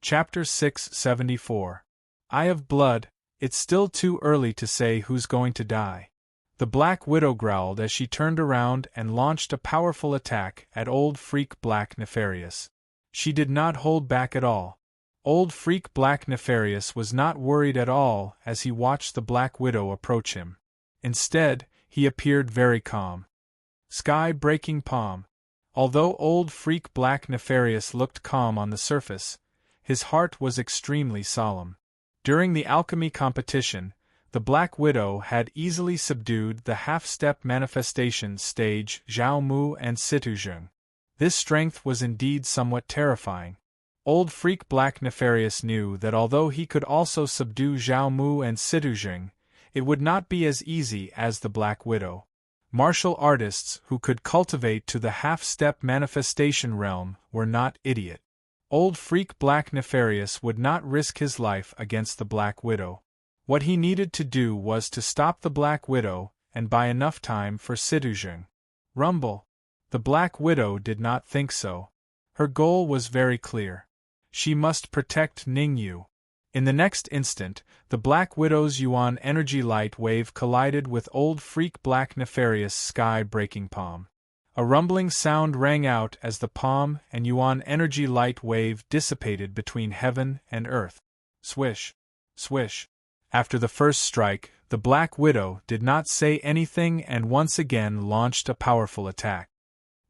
Chapter 674. Eye of Blood. It's still too early to say who's going to die. The Black Widow growled as she turned around and launched a powerful attack at Old Freak Black Nefarious. She did not hold back at all. Old Freak Black Nefarious was not worried at all as he watched the Black Widow approach him. Instead, he appeared very calm. Sky-breaking palm. Although Old Freak Black Nefarious looked calm on the surface, his heart was extremely solemn. During the alchemy competition, the Black Widow had easily subdued the half-step manifestation stage Zhao Mu and Situ Zheng. This strength was indeed somewhat terrifying. Old Freak Black Nefarious knew that although he could also subdue Zhao Mu and Situ Zheng, it would not be as easy as the Black Widow. Martial artists who could cultivate to the half-step manifestation realm were not idiot. Old Freak Black Nefarious would not risk his life against the Black Widow. What he needed to do was to stop the Black Widow and buy enough time for Situ Zheng. Rumble. The Black Widow did not think so. Her goal was very clear. She must protect Ningyu. In the next instant, the Black Widow's Yuan energy light wave collided with Old Freak Black Nefarious' sky-breaking palm. A rumbling sound rang out as the palm and Yuan energy light wave dissipated between heaven and earth. Swish. Swish. After the first strike, the Black Widow did not say anything and once again launched a powerful attack.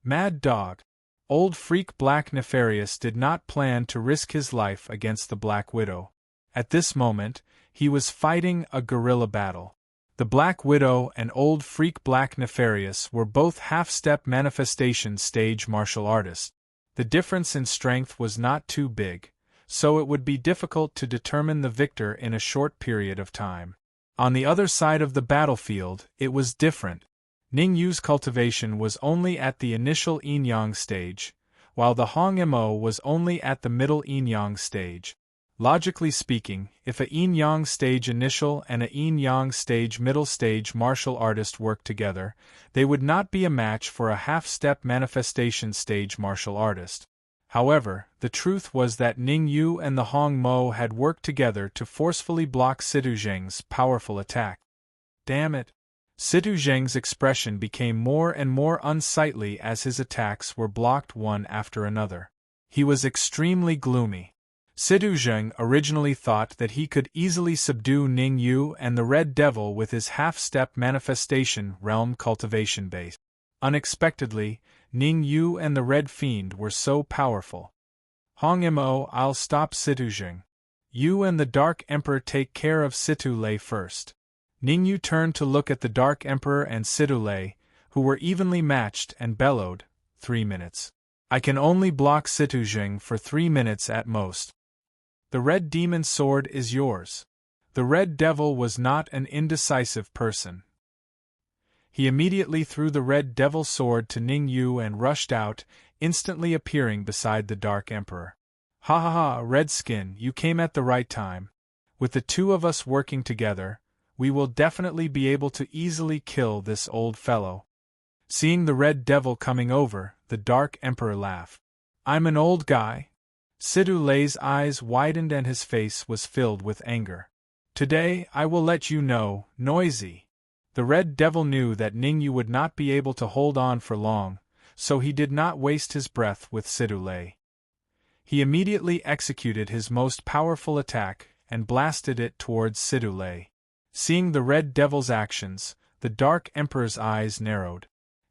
Mad Dog. Old Freak Black Nefarious did not plan to risk his life against the Black Widow. At this moment, he was fighting a guerrilla battle. The Black Widow and Old Freak Black Nefarious were both half-step manifestation stage martial artists. The difference in strength was not too big, so it would be difficult to determine the victor in a short period of time. On the other side of the battlefield, it was different. Ningyu's cultivation was only at the initial yin-yang stage, while the Hong Mo was only at the middle yin-yang stage. Logically speaking, if a yin-yang stage initial and a yin-yang stage middle stage martial artist worked together, they would not be a match for a half-step manifestation stage martial artist. However, the truth was that Ningyu and the Hong Mo had worked together to forcefully block Situ Zheng's powerful attack. Damn it! Situ Zheng's expression became more and more unsightly as his attacks were blocked one after another. He was extremely gloomy. Situ Zheng originally thought that he could easily subdue Ningyu and the Red Devil with his half-step manifestation realm cultivation base. Unexpectedly, Ningyu and the Red Fiend were so powerful. Hong Mo, I'll stop Situ Zheng. You and the Dark Emperor take care of Situ Lei first. Ningyu turned to look at the Dark Emperor and Situ Lei, who were evenly matched, and bellowed, 3 minutes. I can only block Situ Zheng for 3 minutes at most. The Red Demon Sword is yours. The Red Devil was not an indecisive person. He immediately threw the Red Devil Sword to Ningyu and rushed out, instantly appearing beside the Dark Emperor. Ha ha ha, Redskin, you came at the right time. With the two of us working together, we will definitely be able to easily kill this old fellow. Seeing the Red Devil coming over, the Dark Emperor laughed. I'm an old guy. Situ Lei's eyes widened and his face was filled with anger. Today I will let you know, Noisy. The Red Devil knew that Ningyu would not be able to hold on for long, so he did not waste his breath with Situ Lei. He immediately executed his most powerful attack and blasted it towards Situ Lei. Seeing the Red Devil's actions, the Dark Emperor's eyes narrowed.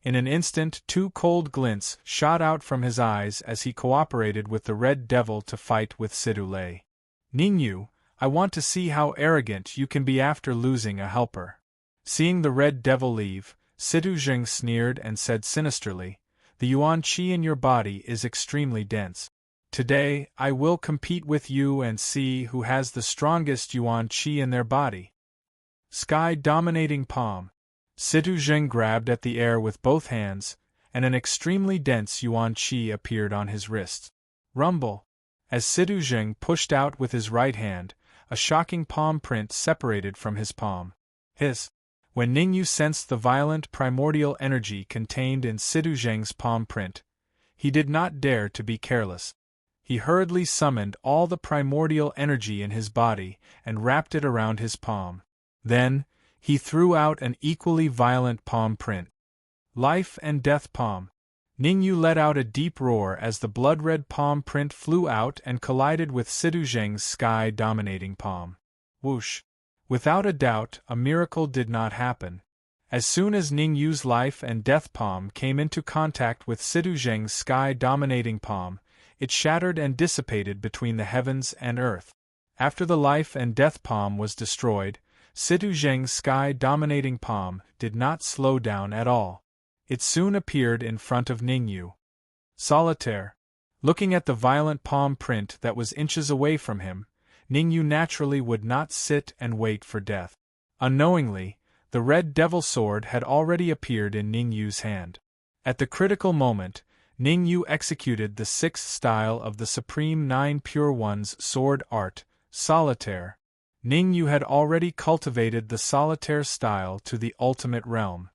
In an instant 2 cold glints shot out from his eyes as he cooperated with the Red Devil to fight with Situ Lei. Ningyu, I want to see how arrogant you can be after losing a helper. Seeing the Red Devil leave, Situ Zheng sneered and said sinisterly, the Yuan Qi in your body is extremely dense. Today, I will compete with you and see who has the strongest Yuan Qi in their body. Sky-dominating palm. Situ Zheng grabbed at the air with both hands, and an extremely dense Yuan Qi appeared on his wrist. Rumble. As Situ Zheng pushed out with his right hand, a shocking palm print separated from his palm. Hiss. When Ningyu sensed the violent primordial energy contained in Situ Zheng's palm print, he did not dare to be careless. He hurriedly summoned all the primordial energy in his body and wrapped it around his palm. Then, he threw out an equally violent palm print. Life and death palm. Ningyu let out a deep roar as the blood-red palm print flew out and collided with Sidu Zheng's sky-dominating palm. Whoosh! Without a doubt, a miracle did not happen. As soon as Ningyu's life and death palm came into contact with Sidu Zheng's sky-dominating palm, it shattered and dissipated between the heavens and earth. After the life and death palm was destroyed, Sidu Zheng's sky-dominating palm did not slow down at all. It soon appeared in front of Ningyu. Solitaire. Looking at the violent palm print that was inches away from him, Ningyu naturally would not sit and wait for death. Unknowingly, the red devil sword had already appeared in Ningyu's hand. At the critical moment, Ningyu executed the sixth style of the Supreme Nine Pure One's sword art, Solitaire. Ningyu had already cultivated the Solitaire style to the ultimate realm.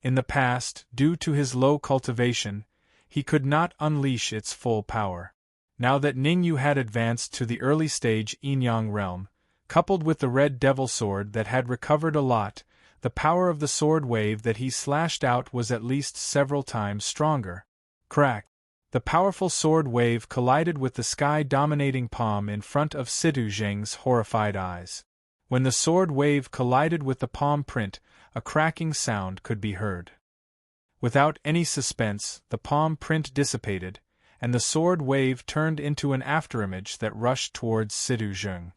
In the past, due to his low cultivation, he could not unleash its full power. Now that Ningyu had advanced to the early stage Yin-Yang realm, coupled with the red devil sword that had recovered a lot, the power of the sword wave that he slashed out was at least several times stronger. Crack! The powerful sword wave collided with the sky-dominating palm in front of Sidu Zheng's horrified eyes. When the sword wave collided with the palm print, a cracking sound could be heard. Without any suspense, the palm print dissipated, and the sword wave turned into an afterimage that rushed towards Sidu Zheng.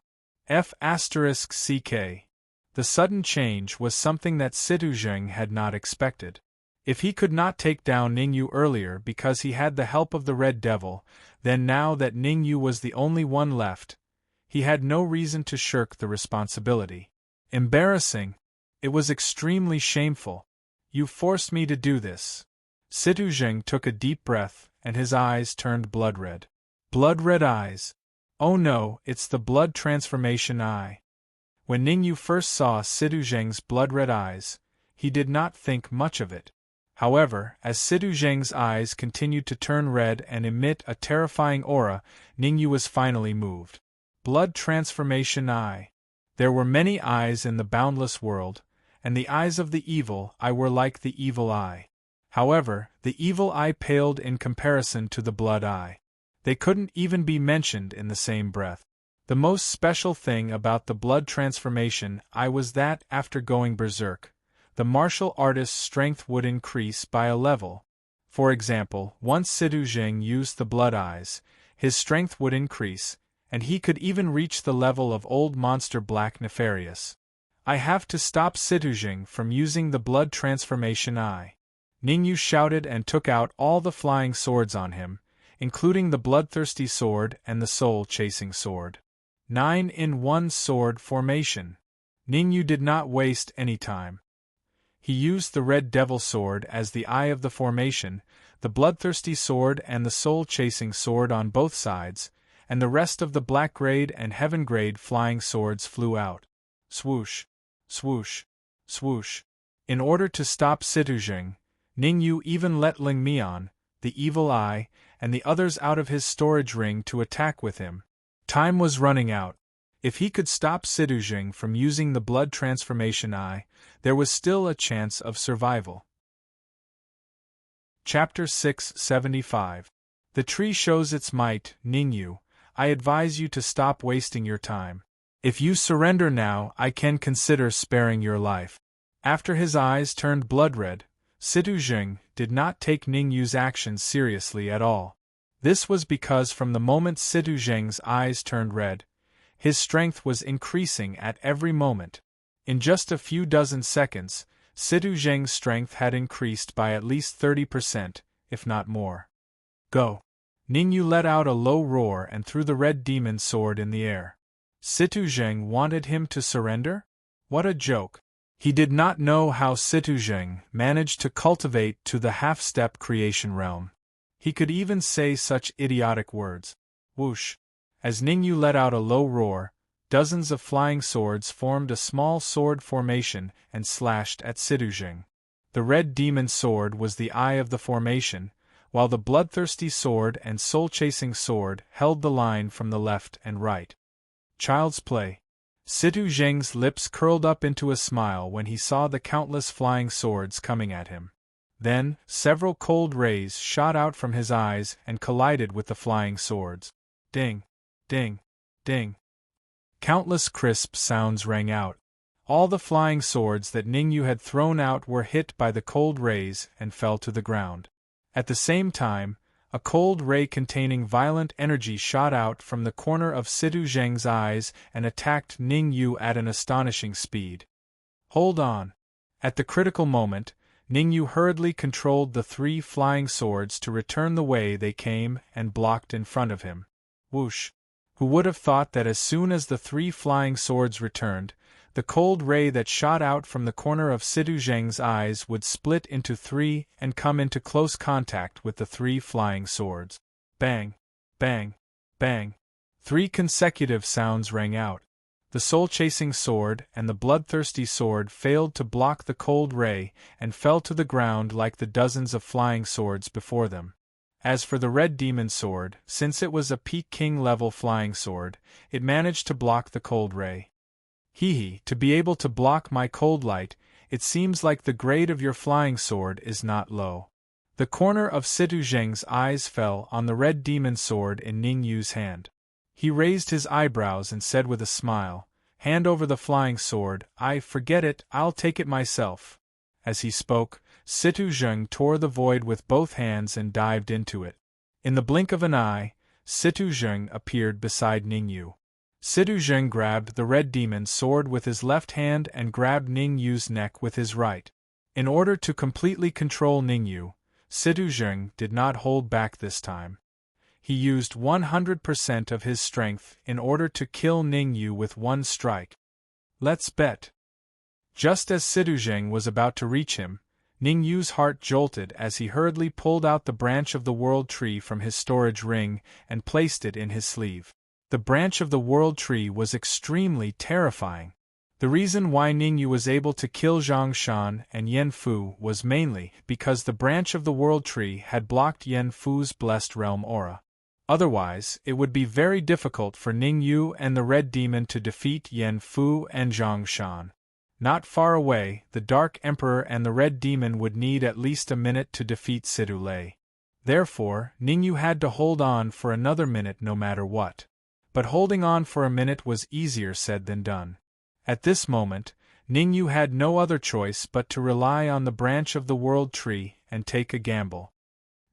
F***CK. The sudden change was something that Sidu Zheng had not expected. If he could not take down Ningyu earlier because he had the help of the Red Devil, then now that Ningyu was the only one left, he had no reason to shirk the responsibility. Embarrassing. It was extremely shameful. You forced me to do this. Sidu Zheng took a deep breath, and his eyes turned blood-red. Blood-red eyes. Oh no, it's the blood transformation eye. When Ningyu first saw Sidu Zheng's blood-red eyes, he did not think much of it. However, as Sidu Zheng's eyes continued to turn red and emit a terrifying aura, Ningyu was finally moved. Blood transformation eye. There were many eyes in the boundless world, and the eyes of the evil eye were like the evil eye. However, the evil eye paled in comparison to the blood eye. They couldn't even be mentioned in the same breath. The most special thing about the blood transformation eye was that, after going berserk, the martial artist's strength would increase by a level. For example, once Sidu Zheng used the blood eyes, his strength would increase, and he could even reach the level of Old Monster Black Nefarious. I have to stop Sidu Zheng from using the blood transformation eye. Ningyu shouted and took out all the flying swords on him, including the bloodthirsty sword and the soul-chasing sword. 9-in-1 sword formation. Ningyu did not waste any time. He used the red devil sword as the eye of the formation, the bloodthirsty sword and the soul-chasing sword on both sides, and the rest of the black grade and heaven grade flying swords flew out. Swoosh, swoosh, swoosh. In order to stop Sidu Zheng, Ningyu even let Ling Mian, the evil eye, and the others out of his storage ring to attack with him. Time was running out. If he could stop Sidu Zheng from using the blood transformation eye, there was still a chance of survival. Chapter 675. The tree shows its might. Ningyu, I advise you to stop wasting your time. If you surrender now, I can consider sparing your life. After his eyes turned blood-red, Sidu Zheng did not take Ningyu's actions seriously at all. This was because from the moment Sidu Zheng's eyes turned red, his strength was increasing at every moment. In just a few dozen seconds, Sidu Zheng's strength had increased by at least 30%, if not more. Go! Ningyu let out a low roar and threw the red demon sword in the air. Sidu Zheng wanted him to surrender? What a joke! He did not know how Sidu Zheng managed to cultivate to the half-step creation realm. He could even say such idiotic words. Whoosh! As Ningyu let out a low roar, dozens of flying swords formed a small sword formation and slashed at Sidu Zheng. The red demon sword was the eye of the formation, while the bloodthirsty sword and soul-chasing sword held the line from the left and right. Child's play. Situ Zheng's lips curled up into a smile when he saw the countless flying swords coming at him. Then, several cold rays shot out from his eyes and collided with the flying swords. Ding! Ding! Ding! Countless crisp sounds rang out. All the flying swords that Ningyu had thrown out were hit by the cold rays and fell to the ground. At the same time, a cold ray containing violent energy shot out from the corner of Situ Zheng's eyes and attacked Ningyu at an astonishing speed. Hold on! At the critical moment, Ningyu hurriedly controlled the 3 flying swords to return the way they came and blocked in front of him. Whoosh! Who would have thought that as soon as the 3 flying swords returned, the cold ray that shot out from the corner of Situ Zheng's eyes would split into 3 and come into close contact with the 3 flying swords. Bang! Bang! Bang! 3 consecutive sounds rang out. The soul-chasing sword and the bloodthirsty sword failed to block the cold ray and fell to the ground like the dozens of flying swords before them. As for the red demon sword, since it was a Peking level flying sword, it managed to block the cold ray. Hee, to be able to block my cold light, it seems like the grade of your flying sword is not low. The corner of Situ Zheng's eyes fell on the red demon sword in Ningyu's hand. He raised his eyebrows and said with a smile, "Hand over the flying sword." Forget it, I'll take it myself." As he spoke, Situ Zheng tore the void with both hands and dived into it. In the blink of an eye, Situ Zheng appeared beside Ningyu. Situ Zheng grabbed the red demon sword with his left hand and grabbed Ningyu's neck with his right. In order to completely control Ningyu, Situ Zheng did not hold back this time. He used 100% of his strength in order to kill Ningyu with one strike. Let's bet. Just as Situ Zheng was about to reach him, Ningyu's heart jolted as he hurriedly pulled out the branch of the world tree from his storage ring and placed it in his sleeve. The branch of the world tree was extremely terrifying. The reason why Ningyu was able to kill Zhang Shan and Yen Fu was mainly because the branch of the world tree had blocked Yen Fu's blessed realm aura. Otherwise, it would be very difficult for Ningyu and the Red Demon to defeat Yen Fu and Zhang Shan. Not far away, the Dark Emperor and the Red Demon would need at least a minute to defeat Situ Lei. Therefore, Ningyu had to hold on for another minute no matter what. But holding on for a minute was easier said than done. At this moment, Ningyu had no other choice but to rely on the branch of the world tree and take a gamble.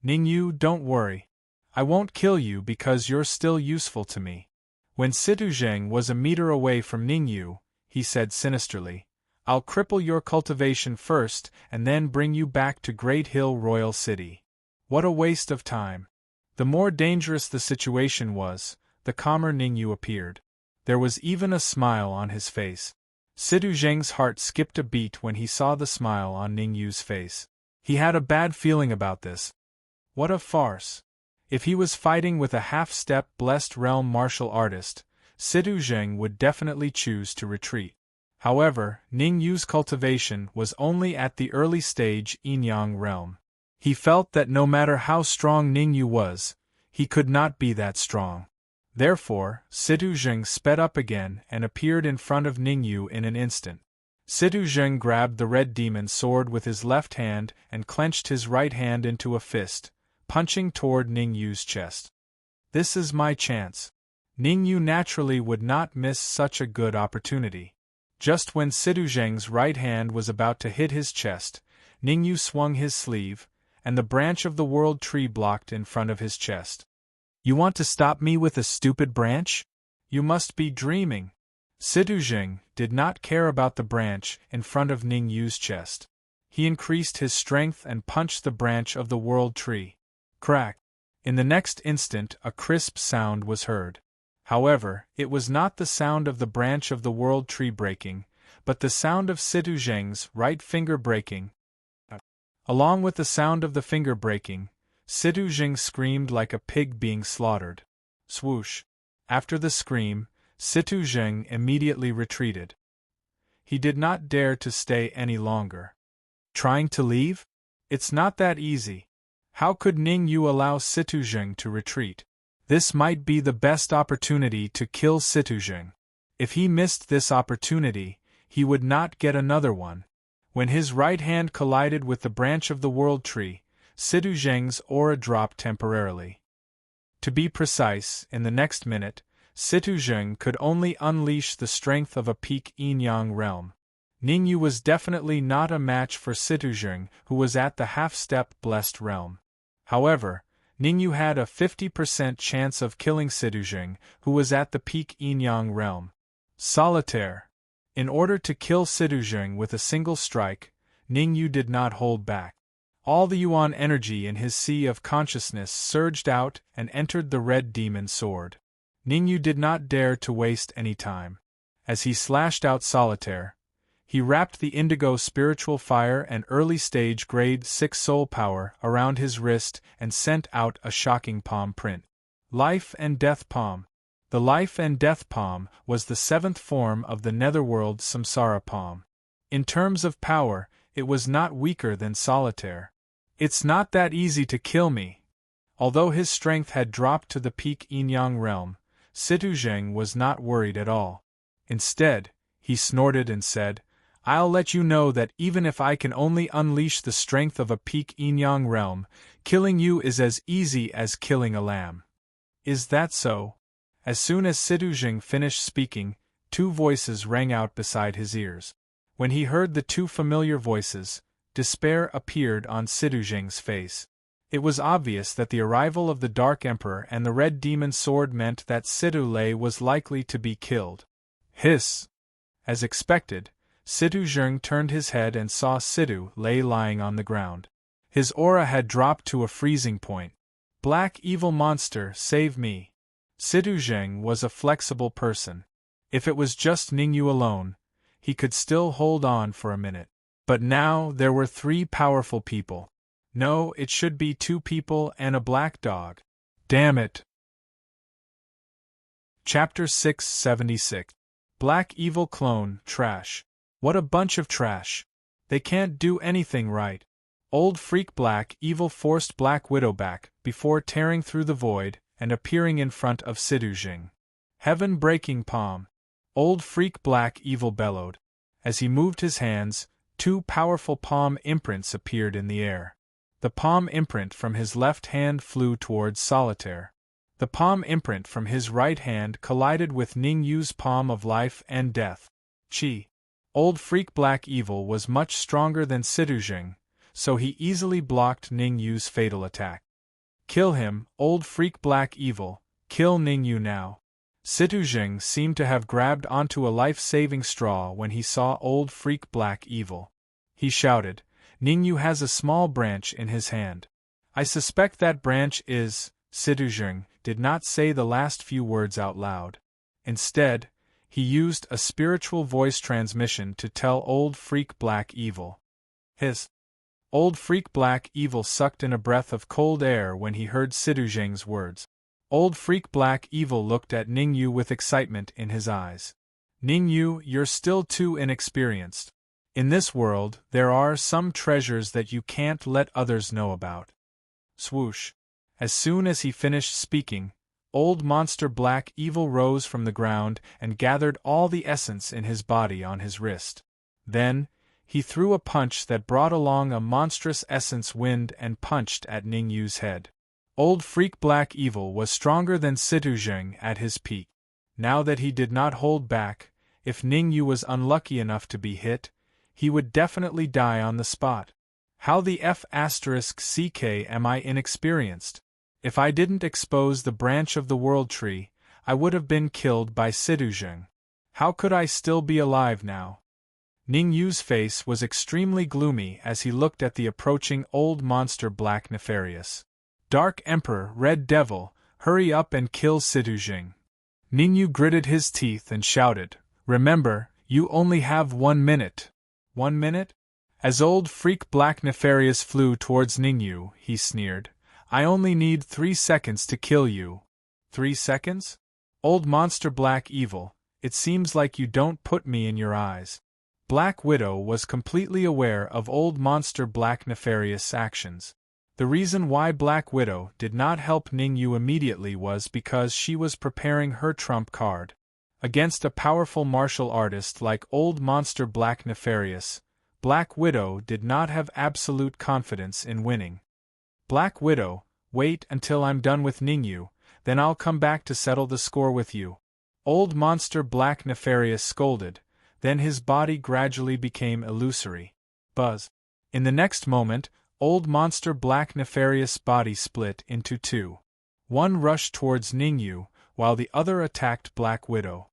"Ningyu, don't worry. I won't kill you because you're still useful to me." When Situ Zheng was a meter away from Ningyu, he said sinisterly, "I'll cripple your cultivation first and then bring you back to Great Hill Royal City." What a waste of time. The more dangerous the situation was, the calmer Ningyu appeared. There was even a smile on his face. Situ Zheng's heart skipped a beat when he saw the smile on Ningyu's face. He had a bad feeling about this. What a farce. If he was fighting with a half-step blessed realm martial artist, Situ Zheng would definitely choose to retreat. However, Ningyu's cultivation was only at the early stage Yin-Yang realm. He felt that no matter how strong Ningyu was, he could not be that strong. Therefore, Situ Zheng sped up again and appeared in front of Ningyu in an instant. Situ Zheng grabbed the red demon sword with his left hand and clenched his right hand into a fist, punching toward Ningyu's chest. This is my chance. Ningyu naturally would not miss such a good opportunity. Just when Situ Zheng's right hand was about to hit his chest, Ningyu swung his sleeve, and the branch of the world tree blocked in front of his chest. "You want to stop me with a stupid branch? You must be dreaming." Situ Zheng did not care about the branch in front of Ningyu's chest. He increased his strength and punched the branch of the world tree. Crack! In the next instant a crisp sound was heard. However, it was not the sound of the branch of the world tree breaking, but the sound of Situ Zheng's right finger breaking. Along with the sound of the finger breaking, Situ Zheng screamed like a pig being slaughtered. Swoosh! After the scream, Situ Zheng immediately retreated. He did not dare to stay any longer. Trying to leave? It's not that easy. How could Ningyu allow Situzheng to retreat? This might be the best opportunity to kill Situzheng. If he missed this opportunity, he would not get another one. When his right hand collided with the branch of the World Tree, Situzheng's aura dropped temporarily. To be precise, in the next minute, Situzheng could only unleash the strength of a peak yin-yang realm. Ningyu was definitely not a match for Situzheng, who was at the half-step blessed realm. However, Ningyu had a 50% chance of killing Situzheng, who was at the peak yin-yang realm. Solitaire. In order to kill Situzheng with a single strike, Ningyu did not hold back. All the Yuan energy in his sea of consciousness surged out and entered the red demon sword. Ningyu did not dare to waste any time. As he slashed out Solitaire, he wrapped the indigo spiritual fire and early-stage grade 6 soul power around his wrist and sent out a shocking palm print. Life and Death Palm. The Life and Death Palm was the 7th form of the Netherworld Samsara Palm. In terms of power, it was not weaker than Solitaire. It's not that easy to kill me. Although his strength had dropped to the peak yin-yang realm, Situzheng was not worried at all. Instead, he snorted and said, "I'll let you know that even if I can only unleash the strength of a peak yin-yang realm, killing you is as easy as killing a lamb." Is that so? As soon as Situzheng finished speaking, 2 voices rang out beside his ears. When he heard the 2 familiar voices, despair appeared on Situzheng's face. It was obvious that the arrival of the Dark Emperor and the Red Demon Sword meant that Situ-Lei was likely to be killed. Hiss! As expected, Situzheng turned his head and saw Situ-Lei lying on the ground. His aura had dropped to a freezing point. "Black evil monster, save me." Situzheng was a flexible person. If it was just Ningyu alone, he could still hold on for a minute. But now there were 3 powerful people. No, it should be 2 people and a black dog. Damn it. Chapter 676. Black Evil Clone, Trash. What a bunch of trash. They can't do anything right. Old freak Black Evil forced Black Widow back, before tearing through the void, and appearing in front of Situzheng. Heaven-breaking palm. Old freak Black Evil bellowed. As he moved his hands, 2 powerful palm imprints appeared in the air. The palm imprint from his left hand flew towards Solitaire. The palm imprint from his right hand collided with Ningyu's palm of life and death. Chi. Old freak Black Evil was much stronger than Situzheng, so he easily blocked Ningyu's fatal attack. Kill him, old freak Black Evil, kill Ningyu now. Situzheng seemed to have grabbed onto a life-saving straw when he saw old freak Black Evil. He shouted, "Ningyu has a small branch in his hand. I suspect that branch is..." Situzheng did not say the last few words out loud. Instead, he used a spiritual voice transmission to tell old freak Black Evil. His Old freak Black Evil sucked in a breath of cold air when he heard Situzheng's words. Old freak Black Evil looked at Ningyu with excitement in his eyes. "Ningyu, you're still too inexperienced. In this world, there are some treasures that you can't let others know about." Swoosh. As soon as he finished speaking, old monster Black Evil rose from the ground and gathered all the essence in his body on his wrist. Then, he threw a punch that brought along a monstrous essence wind and punched at Ningyu's head. Old freak Black Evil was stronger than Situzheng at his peak. Now that he did not hold back, if Ningyu was unlucky enough to be hit, he would definitely die on the spot. How the F***ck am I inexperienced? If I didn't expose the branch of the World Tree, I would have been killed by Situzheng. How could I still be alive now? Ningyu's face was extremely gloomy as he looked at the approaching old monster Black Nefarious. "Dark Emperor, Red Devil, hurry up and kill Situzheng." Ningyu gritted his teeth and shouted, "Remember, you only have 1 minute." 1 minute? As old freak Black Nefarious flew towards Ningyu, he sneered, "I only need 3 seconds to kill you." 3 seconds? Old monster Black Evil, it seems like you don't put me in your eyes. Black Widow was completely aware of old monster Black Nefarious' actions. The reason why Black Widow did not help Ningyu immediately was because she was preparing her trump card. Against a powerful martial artist like Old Monster Black Nefarious, Black Widow did not have absolute confidence in winning. Black Widow, wait until I'm done with Ningyu, then I'll come back to settle the score with you. Old Monster Black Nefarious scolded, then his body gradually became illusory. Buzz. In the next moment, Old Monster Black Nefarious' body split into two. One rushed towards Ningyu, while the other attacked Black Widow.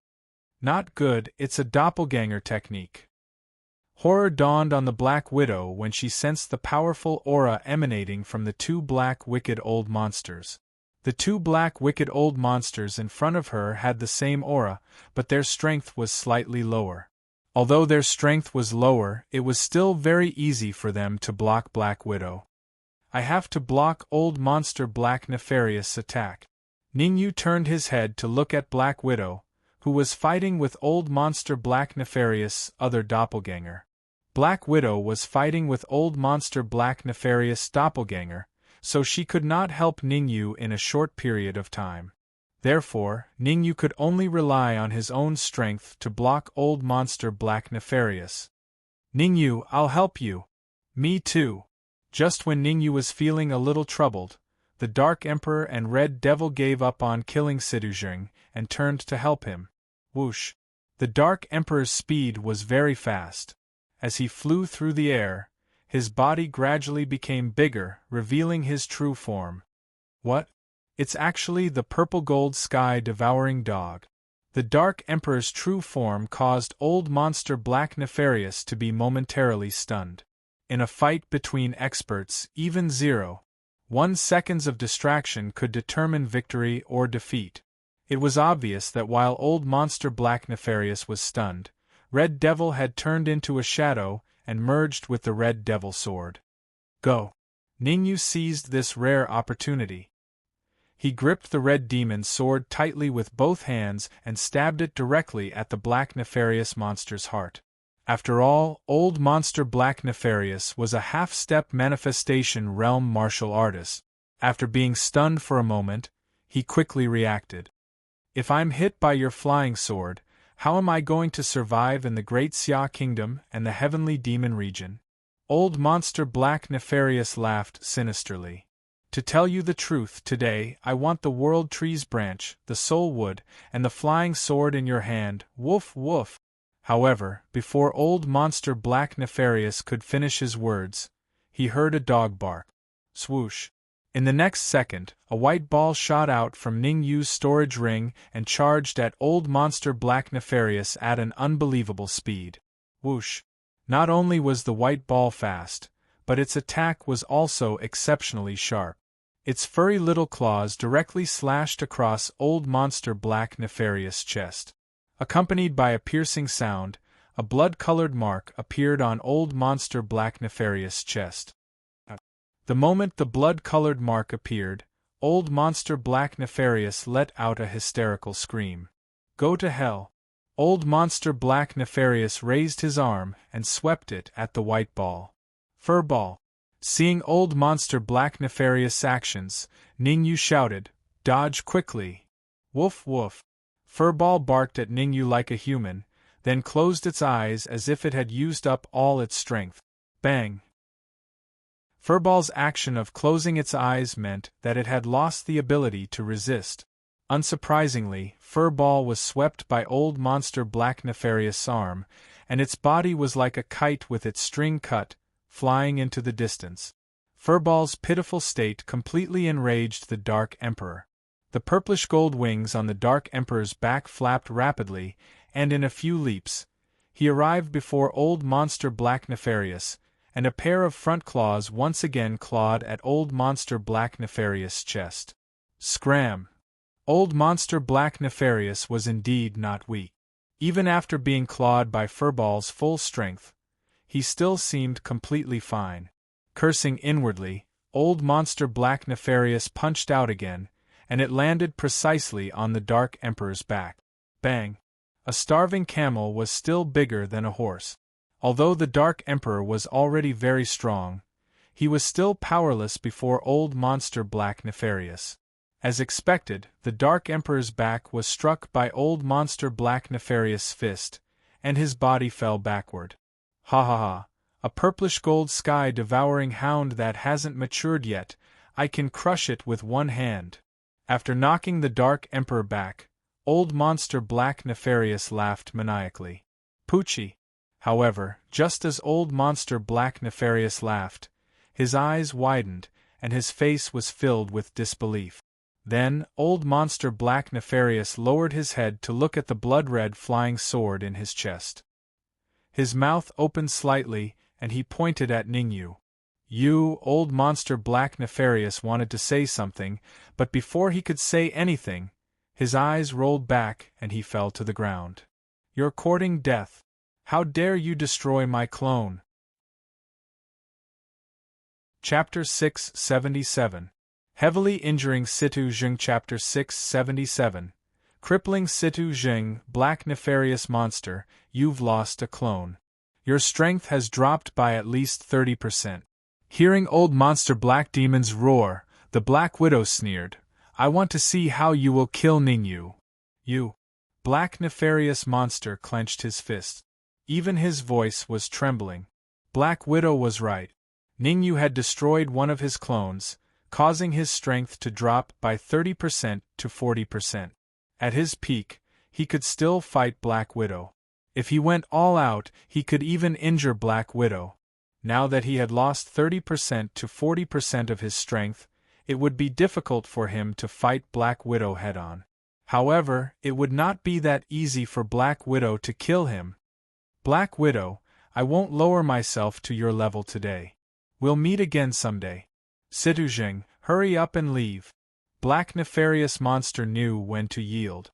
Not good, it's a doppelganger technique. Horror dawned on the Black Widow when she sensed the powerful aura emanating from the two black wicked old monsters. The two black wicked old monsters in front of her had the same aura, but their strength was slightly lower. Although their strength was lower, it was still very easy for them to block Black Widow. I have to block Old Monster Black Nefarious' attack. Ningyu turned his head to look at Black Widow, who was fighting with Old Monster Black Nefarious' other doppelganger. Black Widow was fighting with Old Monster Black Nefarious' doppelganger, so she could not help Ningyu in a short period of time. Therefore, Ningyu could only rely on his own strength to block Old Monster Black Nefarious. Ningyu, I'll help you. Me too. Just when Ningyu was feeling a little troubled, the Dark Emperor and Red Devil gave up on killing Sidujing and turned to help him. Whoosh! The Dark Emperor's speed was very fast. As he flew through the air, his body gradually became bigger, revealing his true form. What? It's actually the purple-gold sky-devouring dog. The Dark Emperor's true form caused Old Monster Black Nefarious to be momentarily stunned. In a fight between experts, even 0.1 seconds of distraction could determine victory or defeat. It was obvious that while Old Monster Black Nefarious was stunned, Red Devil had turned into a shadow and merged with the Red Devil sword. Go! Ningyu seized this rare opportunity. He gripped the Red Demon's sword tightly with both hands and stabbed it directly at the Black Nefarious monster's heart. After all, Old Monster Black Nefarious was a half-step manifestation realm martial artist. After being stunned for a moment, he quickly reacted. If I'm hit by your flying sword, how am I going to survive in the Great Xia Kingdom and the Heavenly Demon region? Old Monster Black Nefarious laughed sinisterly. To tell you the truth, today I want the World Tree's branch, the Soul Wood, and the flying sword in your hand, woof woof. However, before Old Monster Black Nefarious could finish his words, he heard a dog bark. Swoosh! In the next second, a white ball shot out from Ningyu's storage ring and charged at Old Monster Black Nefarious at an unbelievable speed. Whoosh! Not only was the white ball fast, but its attack was also exceptionally sharp. Its furry little claws directly slashed across Old Monster Black Nefarious' chest. Accompanied by a piercing sound, a blood-colored mark appeared on Old Monster Black Nefarious' chest. The moment the blood-colored mark appeared, Old Monster Black Nefarious let out a hysterical scream. Go to hell! Old Monster Black Nefarious raised his arm and swept it at the white ball. Furball! Seeing Old Monster Black Nefarious' actions, Ningyu shouted, Dodge quickly! Woof woof! Furball barked at Ningyu like a human, then closed its eyes as if it had used up all its strength. Bang! Furball's action of closing its eyes meant that it had lost the ability to resist. Unsurprisingly, Furball was swept by Old Monster Black Nefarious' arm, and its body was like a kite with its string cut, flying into the distance. Furball's pitiful state completely enraged the Dark Emperor. The purplish gold wings on the Dark Emperor's back flapped rapidly, and in a few leaps, he arrived before Old Monster Black Nefarious, and a pair of front claws once again clawed at Old Monster Black Nefarious' chest. Scram! Old Monster Black Nefarious was indeed not weak. Even after being clawed by Furball's full strength, he still seemed completely fine. Cursing inwardly, Old Monster Black Nefarious punched out again, and it landed precisely on the Dark Emperor's back. Bang! A starving camel was still bigger than a horse. Although the Dark Emperor was already very strong, he was still powerless before old monster Black Nefarious. As expected, the Dark Emperor's back was struck by old monster Black Nefarious' fist, and his body fell backward. Ha ha ha, a purplish gold sky devouring hound that hasn't matured yet, I can crush it with one hand. After knocking the Dark Emperor back, old monster Black Nefarious laughed maniacally. Poochie. However, just as old monster Black Nefarious laughed, his eyes widened, and his face was filled with disbelief. Then, old monster Black Nefarious lowered his head to look at the blood-red flying sword in his chest. His mouth opened slightly, and he pointed at Ningyu. Old monster Black Nefarious wanted to say something, but before he could say anything, his eyes rolled back and he fell to the ground. You're courting death. How dare you destroy my clone? Chapter 677. Heavily injuring Situ Jing. Chapter 677. Crippling Situ Jing. Black Nefarious monster, you've lost a clone. Your strength has dropped by at least 30%. Hearing old monster Black Demon's roar, the Black Widow sneered, I want to see how you will kill Ningyu. You. Black Nefarious monster clenched his fist. Even his voice was trembling. Black Widow was right. Ningyu had destroyed one of his clones, causing his strength to drop by 30% to 40%. At his peak, he could still fight Black Widow. If he went all out, he could even injure Black Widow. Now that he had lost 30% to 40% of his strength, it would be difficult for him to fight Black Widow head-on. However, it would not be that easy for Black Widow to kill him. Black Widow, I won't lower myself to your level today. We'll meet again someday. Situ Jing, hurry up and leave. Black Nefarious monster knew when to yield.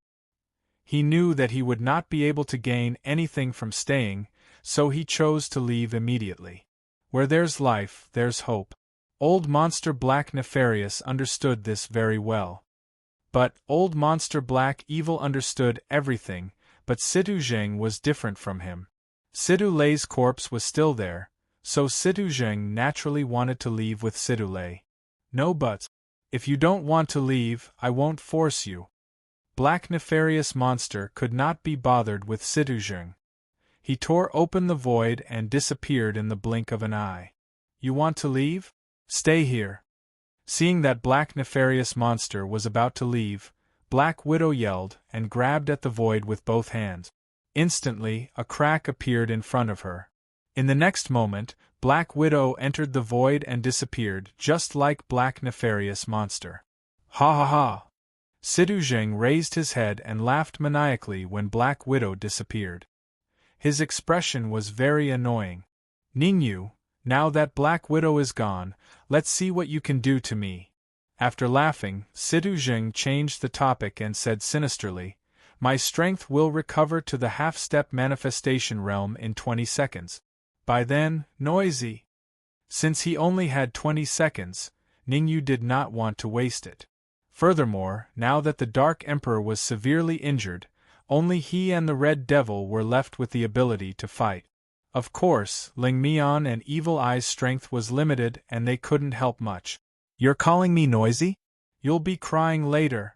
He knew that he would not be able to gain anything from staying, so he chose to leave immediately. Where there's life, there's hope. Old monster Black Nefarious understood this very well. But old monster Black Evil understood everything, but Situ Jing was different from him. Situ Lei's corpse was still there, so Situ Jing naturally wanted to leave with Situ Lei. No buts. If you don't want to leave, I won't force you. Black Nefarious monster could not be bothered with Situ Jing. He tore open the void and disappeared in the blink of an eye. You want to leave? Stay here. Seeing that Black Nefarious monster was about to leave, Black Widow yelled and grabbed at the void with both hands. Instantly, a crack appeared in front of her. In the next moment, Black Widow entered the void and disappeared just like Black Nefarious monster. Ha ha ha! Situ Jing raised his head and laughed maniacally when Black Widow disappeared. His expression was very annoying. Ningyu, now that Black Widow is gone, let's see what you can do to me. After laughing, Situ Jing changed the topic and said sinisterly, my strength will recover to the half-step manifestation realm in 20 seconds. By then, noisy. Since he only had 20 seconds, Ningyu did not want to waste it. Furthermore, now that the Dark Emperor was severely injured, only he and the Red Devil were left with the ability to fight. Of course, Ling Mian and Evil Eye's strength was limited and they couldn't help much. You're calling me noisy? You'll be crying later.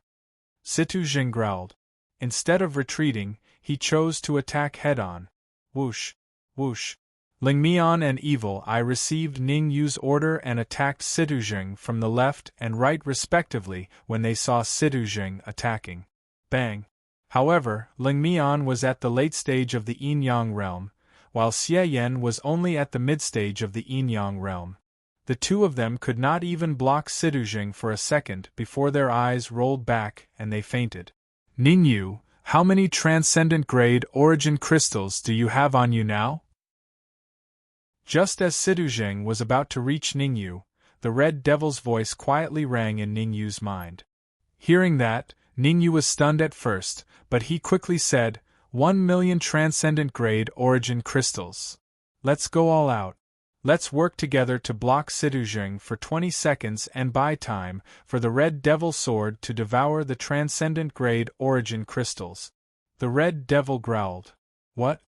Situ Jing growled. Instead of retreating, he chose to attack head-on. Whoosh, whoosh. Ling Mian and Evil Eye received Ning Yu's order and attacked Situ Jing from the left and right respectively when they saw Situ Jing attacking. Bang! However, Ling Mian was at the late stage of the Yin-Yang realm, while Xie Yan was only at the mid-stage of the Yin-Yang realm. The two of them could not even block Situ Jing for a second before their eyes rolled back and they fainted. Ningyu, how many transcendent grade origin crystals do you have on you now? Just as Situ Jing was about to reach Ningyu, the Red Devil's voice quietly rang in Ningyu's mind. Hearing that, Ningyu was stunned at first, but he quickly said, 1,000,000 transcendent grade origin crystals. Let's go all out. Let's work together to block Situ Jing for 20 seconds and buy time for the Red Devil sword to devour the transcendent grade origin crystals. The Red Devil growled. What?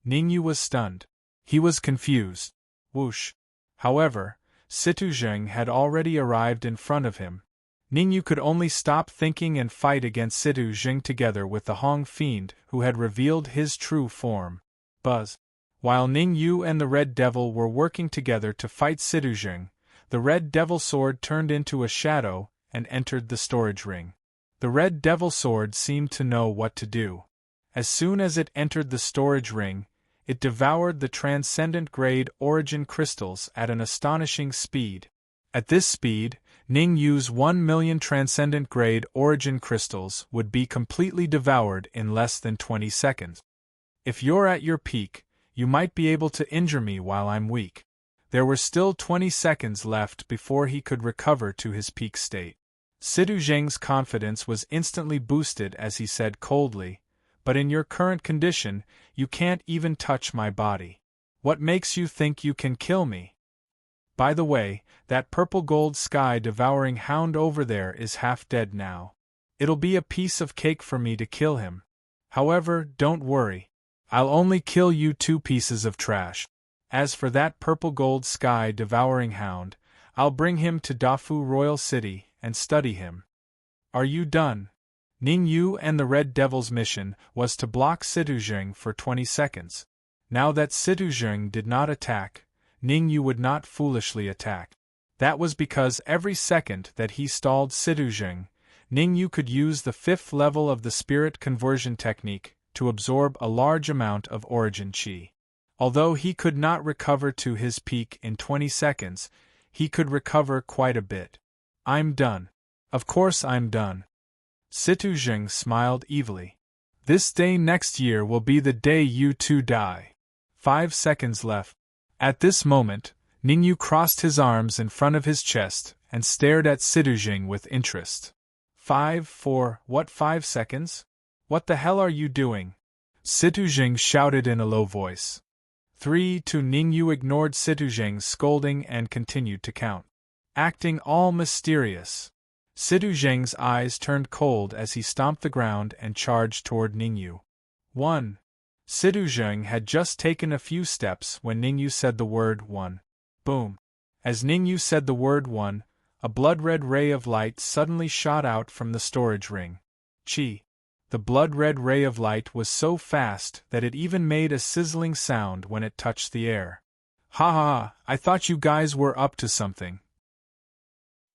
Ningyu was stunned. He was confused. Whoosh. However, Situzheng had already arrived in front of him. Ningyu could only stop thinking and fight against Situzheng together with the Hong Fiend who had revealed his true form. Buzz. While Ningyu and the Red Devil were working together to fight Situzheng, the Red Devil sword turned into a shadow and entered the storage ring. The Red Devil sword seemed to know what to do. As soon as it entered the storage ring, it devoured the transcendent grade origin crystals at an astonishing speed. At this speed, Ningyu's 1,000,000 transcendent grade origin crystals would be completely devoured in less than 20 seconds. If you're at your peak, you might be able to injure me while I'm weak. There were still 20 seconds left before he could recover to his peak state. Situzheng's confidence was instantly boosted as he said coldly, "But in your current condition, you can't even touch my body. What makes you think you can kill me? By the way, that purple gold sky-devouring hound over there is half dead now. It'll be a piece of cake for me to kill him. However, don't worry. I'll only kill you 2 pieces of trash. As for that purple gold sky-devouring hound, I'll bring him to Dafu Royal City and study him." Are you done? Ningyu and the Red Devil's mission was to block Situzheng for 20 seconds. Now that Situzheng did not attack, Ningyu would not foolishly attack. That was because every second that he stalled Situzheng, Ningyu could use the 5th level of the spirit conversion technique to absorb a large amount of origin chi. Although he could not recover to his peak in 20 seconds, he could recover quite a bit. I'm done. Of course I'm done. Situzheng smiled evilly. This day next year will be the day you two die. 5 seconds left. At this moment, Ningyu crossed his arms in front of his chest and stared at Situzheng with interest. 5, 4, what 5 seconds? What the hell are you doing? Situzheng shouted in a low voice. 3, 2. Ningyu ignored Situzheng's scolding and continued to count. Acting all mysterious. Situzheng's eyes turned cold as he stomped the ground and charged toward Ningyu. 1. Situzheng had just taken a few steps when Ningyu said the word 1. Boom. As Ningyu said the word 1, a blood-red ray of light suddenly shot out from the storage ring. Chi. The blood-red ray of light was so fast that it even made a sizzling sound when it touched the air. Ha ha, I thought you guys were up to something.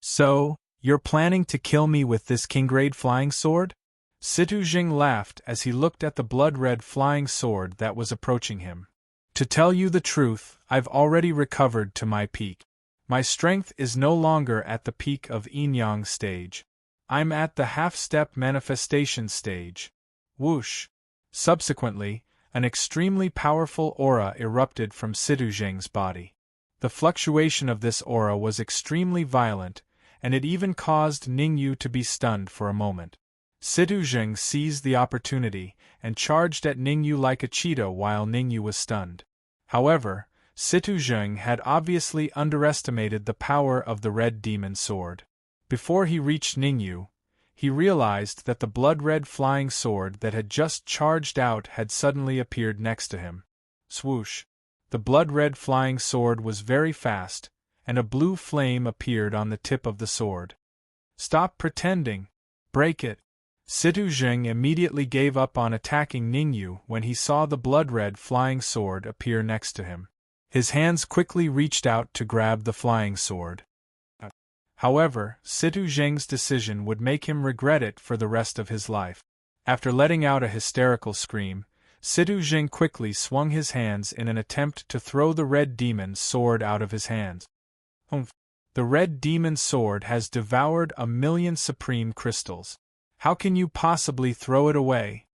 So, you're planning to kill me with this king-grade flying sword? Situzheng laughed as he looked at the blood-red flying sword that was approaching him. To tell you the truth, I've already recovered to my peak. My strength is no longer at the peak of Yin-Yang stage. I'm at the half-step manifestation stage. Whoosh! Subsequently, an extremely powerful aura erupted from Situzheng's body. The fluctuation of this aura was extremely violent, and it even caused Ningyu to be stunned for a moment. Situzheng seized the opportunity and charged at Ningyu like a cheetah while Ningyu was stunned. However, Situzheng had obviously underestimated the power of the red demon sword. Before he reached Ningyu, he realized that the blood-red flying sword that had just charged out had suddenly appeared next to him. Swoosh! The blood-red flying sword was very fast, and a blue flame appeared on the tip of the sword. Stop pretending! Break it! Situzheng immediately gave up on attacking Ningyu when he saw the blood-red flying sword appear next to him. His hands quickly reached out to grab the flying sword. However, Situzheng's decision would make him regret it for the rest of his life. After letting out a hysterical scream, Situzheng quickly swung his hands in an attempt to throw the red demon sword out of his hands. Humph! The red demon sword has devoured 1,000,000 supreme crystals. How can you possibly throw it away?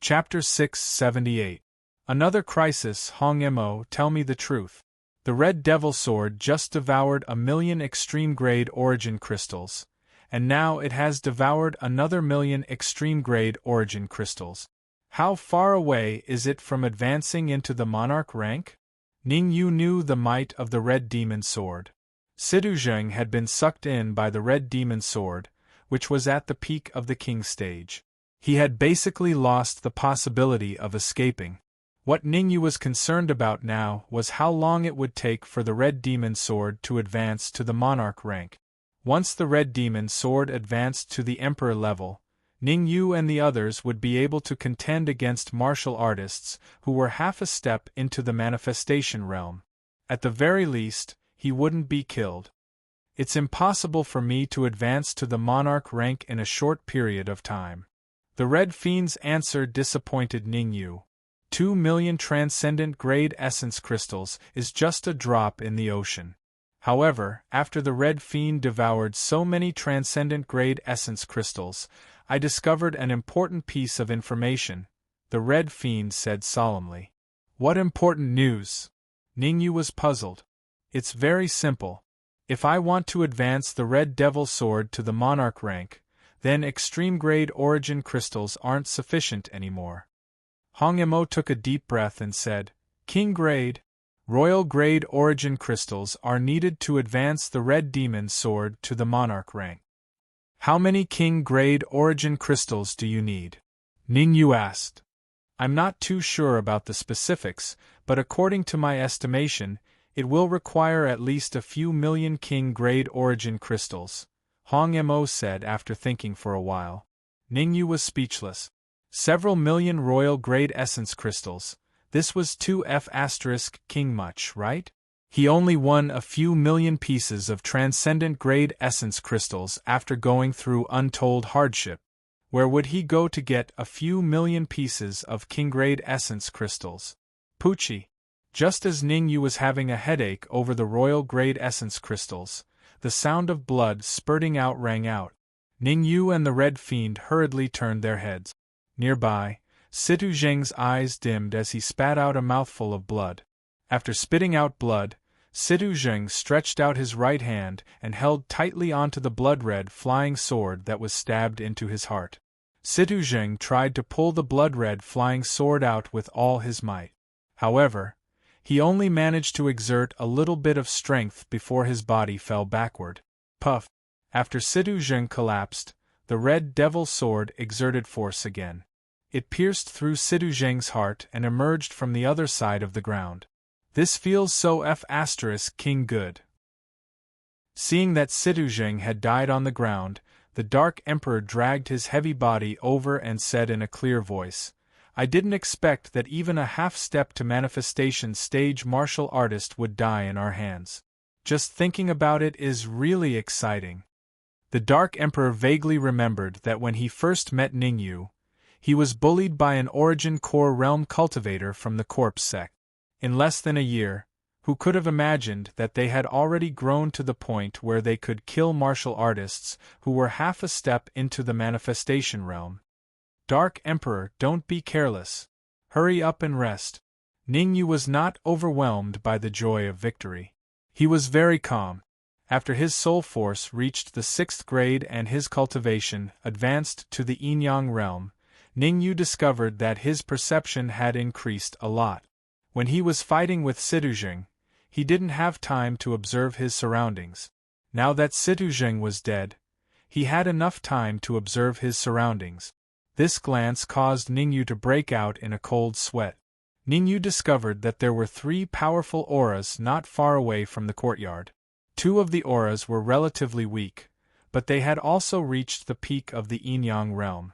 Chapter 678. Another crisis. Hong Mo, tell me the truth. The Red Devil Sword just devoured 1,000,000 extreme-grade origin crystals, and now it has devoured another 1,000,000 extreme-grade origin crystals. How far away is it from advancing into the monarch rank? Ningyu knew the might of the Red Demon Sword. Situzheng had been sucked in by the Red Demon Sword, which was at the peak of the king stage. He had basically lost the possibility of escaping. What Ningyu was concerned about now was how long it would take for the Red Demon Sword to advance to the Monarch rank. Once the Red Demon Sword advanced to the Emperor level, Ningyu and the others would be able to contend against martial artists who were half a step into the manifestation realm. At the very least, he wouldn't be killed. It's impossible for me to advance to the Monarch rank in a short period of time. The Red Fiend's answer disappointed Ningyu. 2 million transcendent grade essence crystals is just a drop in the ocean. However, after the Red Fiend devoured so many transcendent grade essence crystals, I discovered an important piece of information, the Red Fiend said solemnly. What important news? Ningyu was puzzled. It's very simple. If I want to advance the Red Devil Sword to the Monarch rank, then extreme grade origin crystals aren't sufficient anymore. Hongemo took a deep breath and said, King grade, royal grade origin crystals are needed to advance the Red Demon Sword to the Monarch rank. How many king grade origin crystals do you need? Ningyu asked. I'm not too sure about the specifics, but according to my estimation, it will require at least a few million king grade origin crystals, Hongemo said after thinking for a while. Ningyu was speechless. Several million royal grade essence crystals, this was 2F** king much, right? He only won a few million pieces of transcendent grade essence crystals after going through untold hardship. Where would he go to get a few million pieces of king grade essence crystals? Pucci. Just as Ningyu was having a headache over the royal grade essence crystals, the sound of blood spurting out rang out. Ningyu and the Red Fiend hurriedly turned their heads. Nearby, Situ Zheng's eyes dimmed as he spat out a mouthful of blood. After spitting out blood, Situ Zheng stretched out his right hand and held tightly onto the blood-red flying sword that was stabbed into his heart. Situ Zheng tried to pull the blood-red flying sword out with all his might. However, he only managed to exert a little bit of strength before his body fell backward. Puff! After Situ Zheng collapsed, the Red Devil Sword exerted force again. It pierced through Situ Zheng's heart and emerged from the other side of the ground. This feels so King good. Seeing that Situ Zheng had died on the ground, the Dark Emperor dragged his heavy body over and said in a clear voice, I didn't expect that even a half-step to manifestation stage martial artist would die in our hands. Just thinking about it is really exciting. The Dark Emperor vaguely remembered that when he first met Ningyu, he was bullied by an Origin Core Realm cultivator from the Corpse sect. In less than a year, who could have imagined that they had already grown to the point where they could kill martial artists who were half a step into the manifestation realm? Dark Emperor, don't be careless. Hurry up and rest. Ningyu was not overwhelmed by the joy of victory. He was very calm. After his soul force reached the 6th grade and his cultivation advanced to the Yin-Yang realm, Ningyu discovered that his perception had increased a lot. When he was fighting with Situ Zheng, he didn't have time to observe his surroundings. Now that Situ Zheng was dead, he had enough time to observe his surroundings. This glance caused Ningyu to break out in a cold sweat. Ningyu discovered that there were 3 powerful auras not far away from the courtyard. 2 of the auras were relatively weak, but they had also reached the peak of the Yin-Yang realm.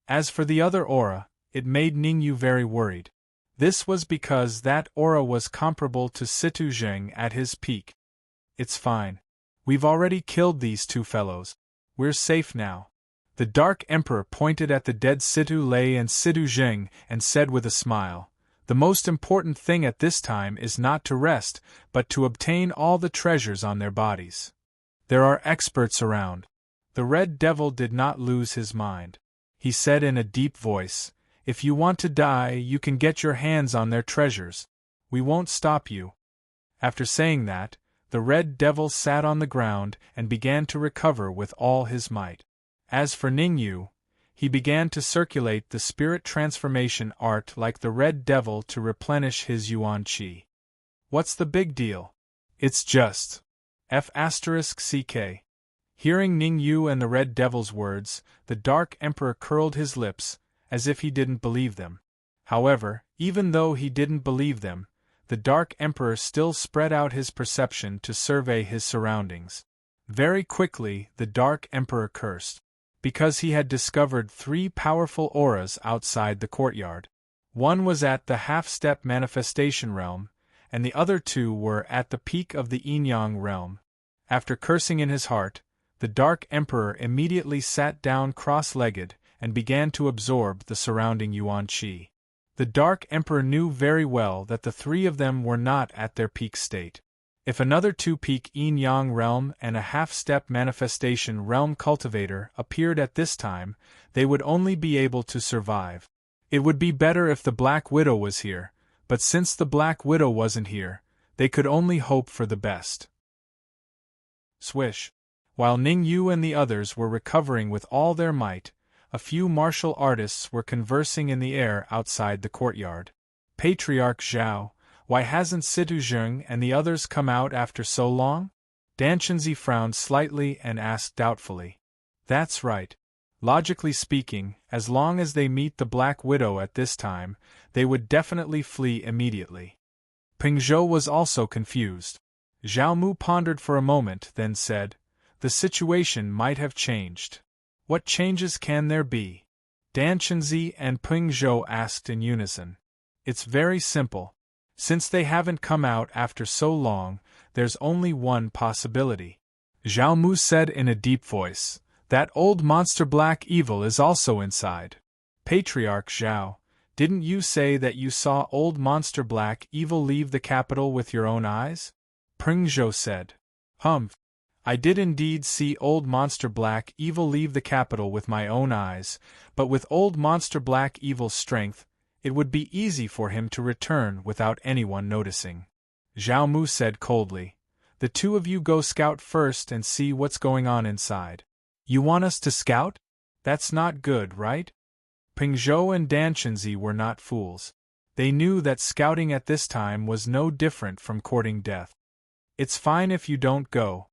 As for the other aura, it made Ningyu very worried. This was because that aura was comparable to Situ Zheng at his peak. It's fine. We've already killed these 2 fellows. We're safe now. The Dark Emperor pointed at the dead Situ Lei and Situ Zheng and said with a smile, the most important thing at this time is not to rest, but to obtain all the treasures on their bodies. There are experts around. The Red Devil did not lose his mind. He said in a deep voice, if you want to die, you can get your hands on their treasures. We won't stop you. After saying that, the Red Devil sat on the ground and began to recover with all his might. As for Ningyu, he began to circulate the spirit transformation art like the Red Devil to replenish his Yuan Qi. What's the big deal? It's just F***ck. Hearing Ningyu and the Red Devil's words, the Dark Emperor curled his lips, as if he didn't believe them. However, even though he didn't believe them, the Dark Emperor still spread out his perception to survey his surroundings. Very quickly, the Dark Emperor cursed, because he had discovered 3 powerful auras outside the courtyard. One was at the half-step manifestation realm, and the other 2 were at the peak of the yin-yang realm. After cursing in his heart, the Dark Emperor immediately sat down cross-legged and began to absorb the surrounding yuan qi. The Dark Emperor knew very well that the 3 of them were not at their peak state. If another 2 peak yin-yang realm and a half-step manifestation realm cultivator appeared at this time, they would only be able to survive. It would be better if the Black Widow was here, but since the Black Widow wasn't here, they could only hope for the best. Swish. While Ning Yu and the others were recovering with all their might, a few martial artists were conversing in the air outside the courtyard. Patriarch Zhao, why hasn't Situ Zheng and the others come out after so long? Dan Chenzi frowned slightly and asked doubtfully. That's right. Logically speaking, as long as they meet the Black Widow at this time, they would definitely flee immediately. Peng Zhou was also confused. Zhao Mu pondered for a moment, then said, "The situation might have changed." "What changes can there be?" Dan Chenzi and Peng Zhou asked in unison. "It's very simple. Since they haven't come out after so long, there's only one possibility." Zhao Mu said in a deep voice, "That old monster Black Evil is also inside." Patriarch Zhao, didn't you say that you saw old monster Black Evil leave the capital with your own eyes? Peng Zhou said. "Humph. I did indeed see old monster Black Evil leave the capital with my own eyes, but with old monster Black Evil's strength, it would be easy for him to return without anyone noticing." Zhao Mu said coldly, "The 2 of you go scout first and see what's going on inside." "You want us to scout? That's not good, right?" Peng Zhou and Dan Chenzi were not fools. They knew that scouting at this time was no different from courting death. "It's fine if you don't go."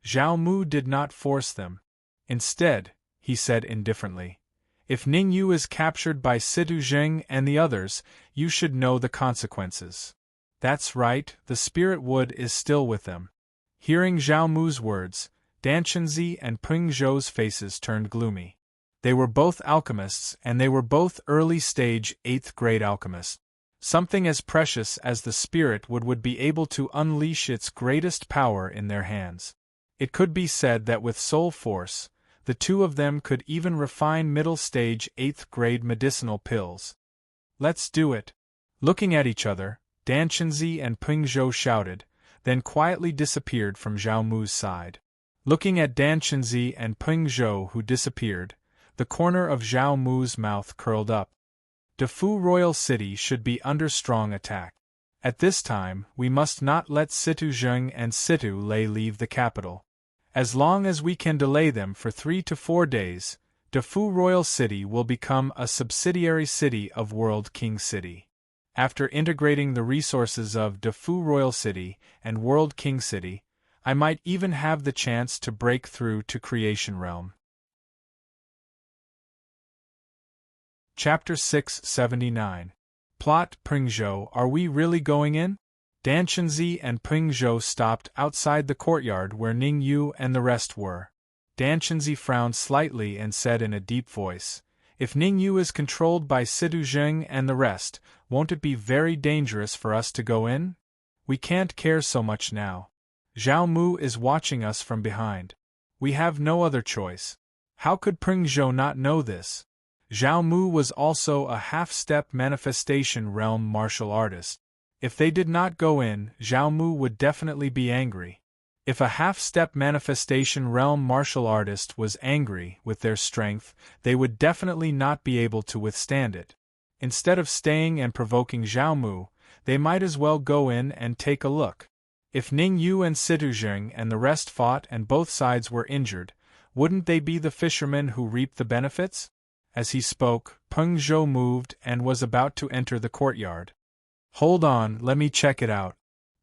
Zhao Mu did not force them. Instead, he said indifferently, "If Ning Yu is captured by Situ Zheng and the others, you should know the consequences." "That's right, the spirit wood is still with them." Hearing Zhao Mu's words, Dan Chenzi and Peng Zhou's faces turned gloomy. They were both alchemists and they were both early-stage 8th-grade alchemists. Something as precious as the spirit would be able to unleash its greatest power in their hands. It could be said that with soul force, the 2 of them could even refine middle-stage 8th-grade medicinal pills. "Let's do it." Looking at each other, Dan Chenzi and Peng Zhou shouted, then quietly disappeared from Zhao Mu's side. Looking at Dan Chenzi and Peng Zhou who disappeared, the corner of Zhao Mu's mouth curled up. Defu Royal City should be under strong attack. At this time, we must not let Situ Zheng and Situ Lei leave the capital. As long as we can delay them for 3 to 4 days, Defu Royal City will become a subsidiary city of World King City. After integrating the resources of Defu Royal City and World King City, I might even have the chance to break through to Creation Realm. Chapter 679. Plot. Peng Zhou, are we really going in? Dan Chenzi and Peng Zhou stopped outside the courtyard where Ning Yu and the rest were. Dan Chenzi frowned slightly and said in a deep voice, "If Ning Yu is controlled by Situ Zheng and the rest, won't it be very dangerous for us to go in? We can't care so much now. Zhao Mu is watching us from behind. We have no other choice." How could Peng Zhou not know this? Zhao Mu was also a half-step manifestation realm martial artist. If they did not go in, Zhao Mu would definitely be angry. If a half-step manifestation realm martial artist was angry with their strength, they would definitely not be able to withstand it. Instead of staying and provoking Zhao Mu, they might as well go in and take a look. If Ning Yu and Situ Zheng and the rest fought and both sides were injured, wouldn't they be the fishermen who reaped the benefits? As he spoke, Peng Zhou moved and was about to enter the courtyard. "Hold on, let me check it out."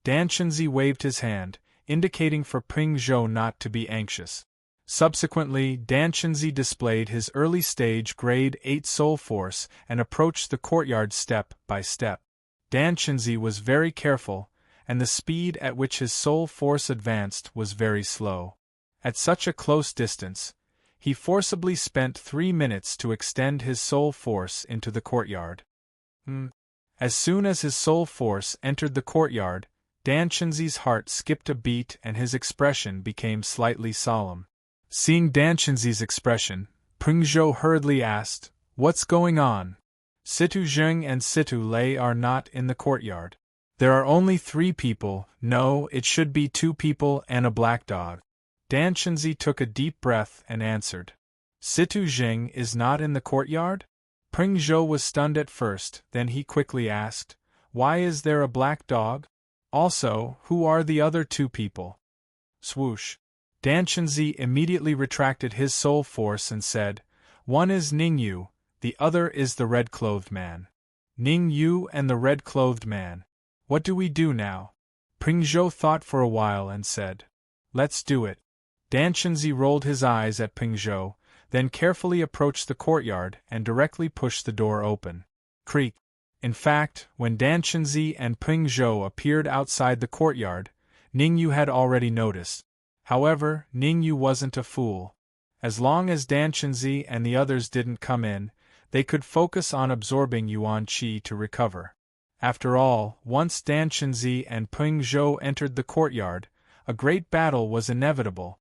Dan Chenzi waved his hand, indicating for Peng Zhou not to be anxious. Subsequently, Danshanzi displayed his early-stage Grade 8 soul force and approached the courtyard step by step. Danshanzi was very careful, and the speed at which his soul force advanced was very slow. At such a close distance, he forcibly spent 3 minutes to extend his soul force into the courtyard. As soon as his soul force entered the courtyard, Danshanzi's heart skipped a beat and his expression became slightly solemn. Seeing Danshanzi's expression, Peng Zhou hurriedly asked, "What's going on?" "Situ Zheng and Situ Lei are not in the courtyard. There are only 3 people, no, it should be 2 people and a black dog." Danshanzi took a deep breath and answered, "Situ Zheng is not in the courtyard?" Peng Zhou was stunned at first, then he quickly asked, "Why is there a black dog? Also, who are the other 2 people?" Swoosh. Danshanzi immediately retracted his soul force and said, "One is Ningyu, the other is the red-clothed man." "Ningyu and the red-clothed man. What do we do now?" Peng Zhou thought for a while and said, "Let's do it." Danshanzi rolled his eyes at Peng Zhou, then carefully approached the courtyard and directly pushed the door open. Creak. In fact, when Danshanzi and Peng Zhou appeared outside the courtyard, Ningyu had already noticed. However, Ningyu wasn't a fool. As long as Danshanzi and the others didn't come in, they could focus on absorbing Yuan Qi to recover. After all, once Danshanzi and Peng Zhou entered the courtyard, a great battle was inevitable.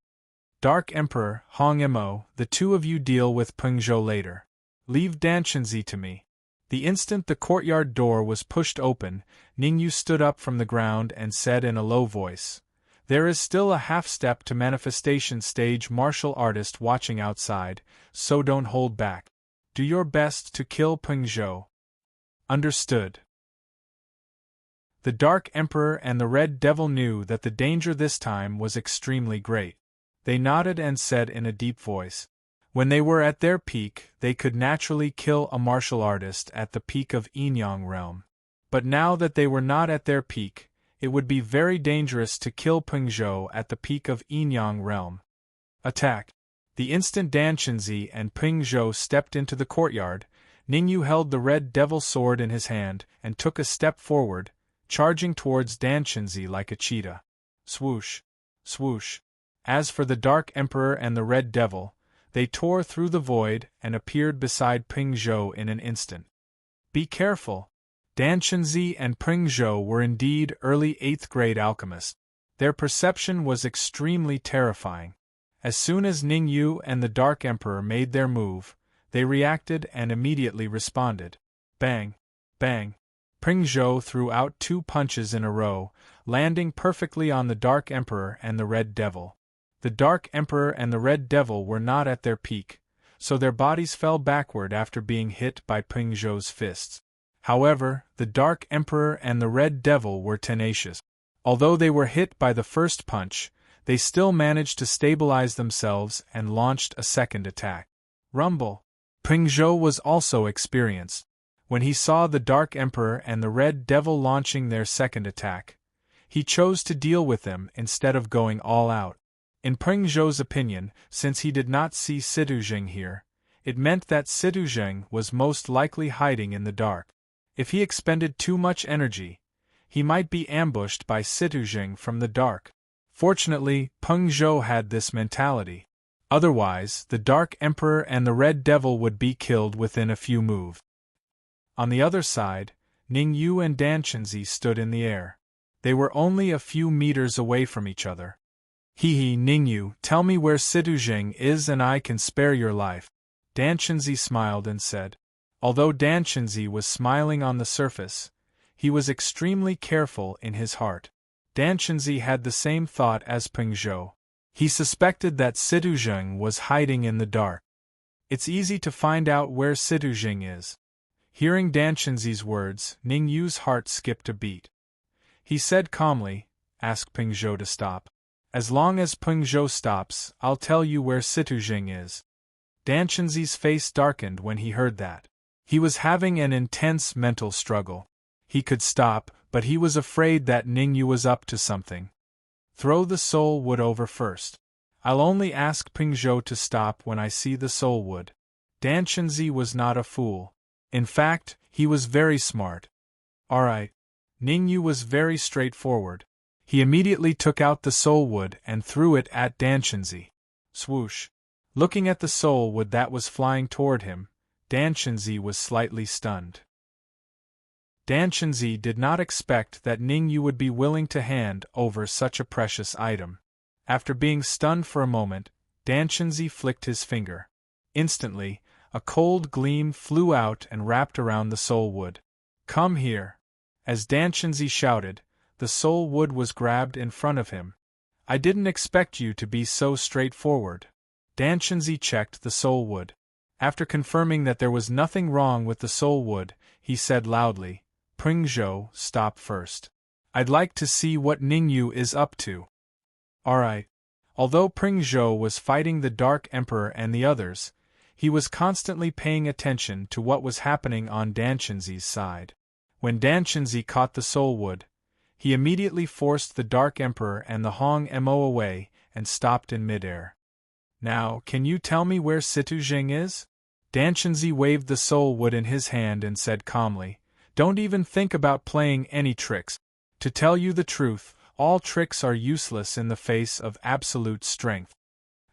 "Dark Emperor, Hong Imo, the 2 of you deal with Peng Zhou later. Leave Danshanzi to me." The instant the courtyard door was pushed open, Ningyu stood up from the ground and said in a low voice, "There is still a half-step to manifestation stage martial artist watching outside, so don't hold back. Do your best to kill Peng Zhou." "Understood." The Dark Emperor and the Red Devil knew that the danger this time was extremely great. They nodded and said in a deep voice, "When they were at their peak, they could naturally kill a martial artist at the peak of Yinyang realm. But now that they were not at their peak, it would be very dangerous to kill Peng Zhou at the peak of Yinyang realm. Attack!" The instant Danshanzi and Peng Zhou stepped into the courtyard, Ningyu held the Red Devil sword in his hand and took a step forward, charging towards Danshanzi like a cheetah. Swoosh! Swoosh! As for the Dark Emperor and the Red Devil, they tore through the void and appeared beside Peng Zhou in an instant. Be careful! Danshanzi and Peng Zhou were indeed early 8th grade alchemists. Their perception was extremely terrifying. As soon as Ningyu and the Dark Emperor made their move, they reacted and immediately responded. Bang! Bang! Peng Zhou threw out 2 punches in a row, landing perfectly on the Dark Emperor and the Red Devil. The Dark Emperor and the Red Devil were not at their peak, so their bodies fell backward after being hit by Peng Zhou's fists. However, the Dark Emperor and the Red Devil were tenacious. Although they were hit by the first punch, they still managed to stabilize themselves and launched a second attack. Rumble! Peng Zhou was also experienced. When he saw the Dark Emperor and the Red Devil launching their second attack, he chose to deal with them instead of going all out. In Peng Zhou's opinion, since he did not see Situ Zheng here, it meant that Situ Zheng was most likely hiding in the dark. If he expended too much energy, he might be ambushed by Situ Zheng from the dark. Fortunately, Peng Zhou had this mentality. Otherwise, the Dark Emperor and the Red Devil would be killed within a few moves. On the other side, Ningyu and Danshanzi stood in the air. They were only a few meters away from each other. Hee, Ningyu, tell me where Situ Zheng is and I can spare your life. Danshanzi smiled and said. Although Danshanzi was smiling on the surface, he was extremely careful in his heart. Danshanzi had the same thought as Peng Zhou. He suspected that Situ Zheng was hiding in the dark. It's easy to find out where Situ Zheng is. Hearing Danshanzi's words, Ningyu's heart skipped a beat. He said calmly, "Ask Peng Zhou to stop. As long as Peng Zhou stops, I'll tell you where Situ Zheng is." Danshanzi's face darkened when he heard that. He was having an intense mental struggle. He could stop, but he was afraid that Ningyu was up to something. Throw the soul wood over first. I'll only ask Pingzhou to stop when I see the soul wood. Dan Chenzi was not a fool. In fact, he was very smart. Alright. Ning Yu was very straightforward. He immediately took out the soul wood and threw it at Dan Chenzi. Swoosh. Looking at the soul wood that was flying toward him, Dan Chenzi was slightly stunned. Dan Chenzi did not expect that Ning Yu would be willing to hand over such a precious item. After being stunned for a moment, Dan Chenzi flicked his finger. Instantly, a cold gleam flew out and wrapped around the soul wood. Come here. As Dan Chenzi shouted, the soul wood was grabbed in front of him. I didn't expect you to be so straightforward. Dan Chenzi checked the soul wood. After confirming that there was nothing wrong with the soul wood, he said loudly, Pingzhou, stop first. I'd like to see what Ning Yu is up to. Alright. Although Pingzhou was fighting the Dark Emperor and the others, he was constantly paying attention to what was happening on Dan Chenzi's side. When Dan Chenzi caught the soul wood, he immediately forced the Dark Emperor and the Hong Mo away and stopped in midair. Now, can you tell me where Situ Zheng is? Dan Chenzi waved the soul wood in his hand and said calmly, Don't even think about playing any tricks. To tell you the truth, all tricks are useless in the face of absolute strength.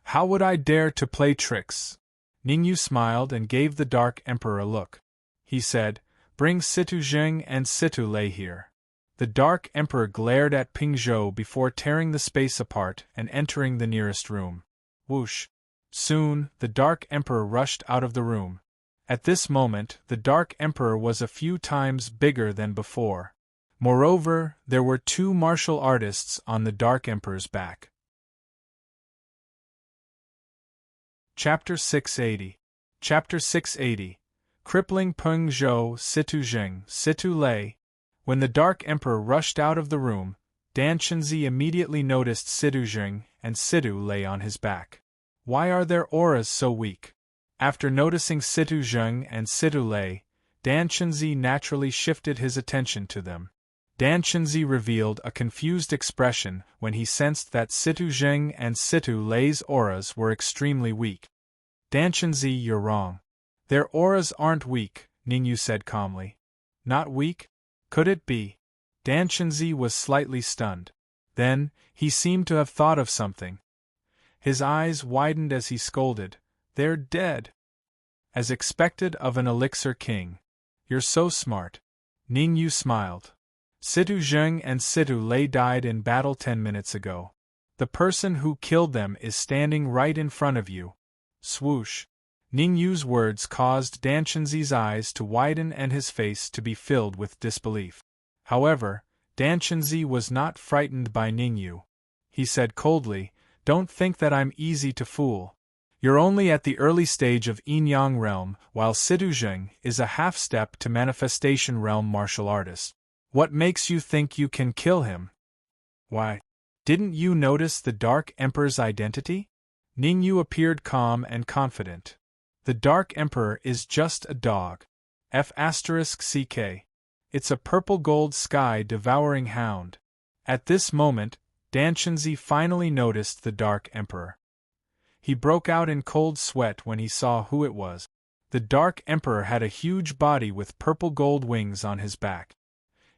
How would I dare to play tricks? Ning Yu smiled and gave the Dark Emperor a look. He said, Bring Situ Zheng and Situ Lei here. The Dark Emperor glared at Pingzhou before tearing the space apart and entering the nearest room. Whoosh! Soon, the Dark Emperor rushed out of the room. At this moment, the Dark Emperor was a few times bigger than before. Moreover, there were 2 martial artists on the Dark Emperor's back. Chapter 680. Chapter 680. Crippling Pingzhou, Situ Zheng, Situ Lei. When the Dark Emperor rushed out of the room, Dan Chenzi immediately noticed Situ Zheng and Situ Lei on his back. Why are their auras so weak? After noticing Situ Zheng and Situ Lei, Dan Chenzi naturally shifted his attention to them. Dan Chenzi revealed a confused expression when he sensed that Situ Zheng and Situ Lei's auras were extremely weak. Dan Chenzi, you're wrong. Their auras aren't weak, Ning Yu said calmly. Not weak? Could it be? Dan Chenzi was slightly stunned. Then, he seemed to have thought of something. His eyes widened as he scolded, They're dead. As expected of an elixir king. You're so smart. Ning Yu smiled. Situ Zheng and Situ Lei died in battle 10 minutes ago. The person who killed them is standing right in front of you. Swoosh. Ning Yu's words caused Dan Chenzi's eyes to widen and his face to be filled with disbelief. However, Dan Chenzi was not frightened by Ning Yu. He said coldly, Don't think that I'm easy to fool. You're only at the early stage of Yin-Yang realm, while Situ Zheng is a half-step to manifestation realm martial artist. What makes you think you can kill him? Why, didn't you notice the Dark Emperor's identity? Ning Yu appeared calm and confident. The Dark Emperor is just a dog. F***CK. It's a purple-gold sky-devouring hound. At this moment, Dan Chenzi finally noticed the Dark Emperor. He broke out in cold sweat when he saw who it was. The Dark Emperor had a huge body with purple-gold wings on his back.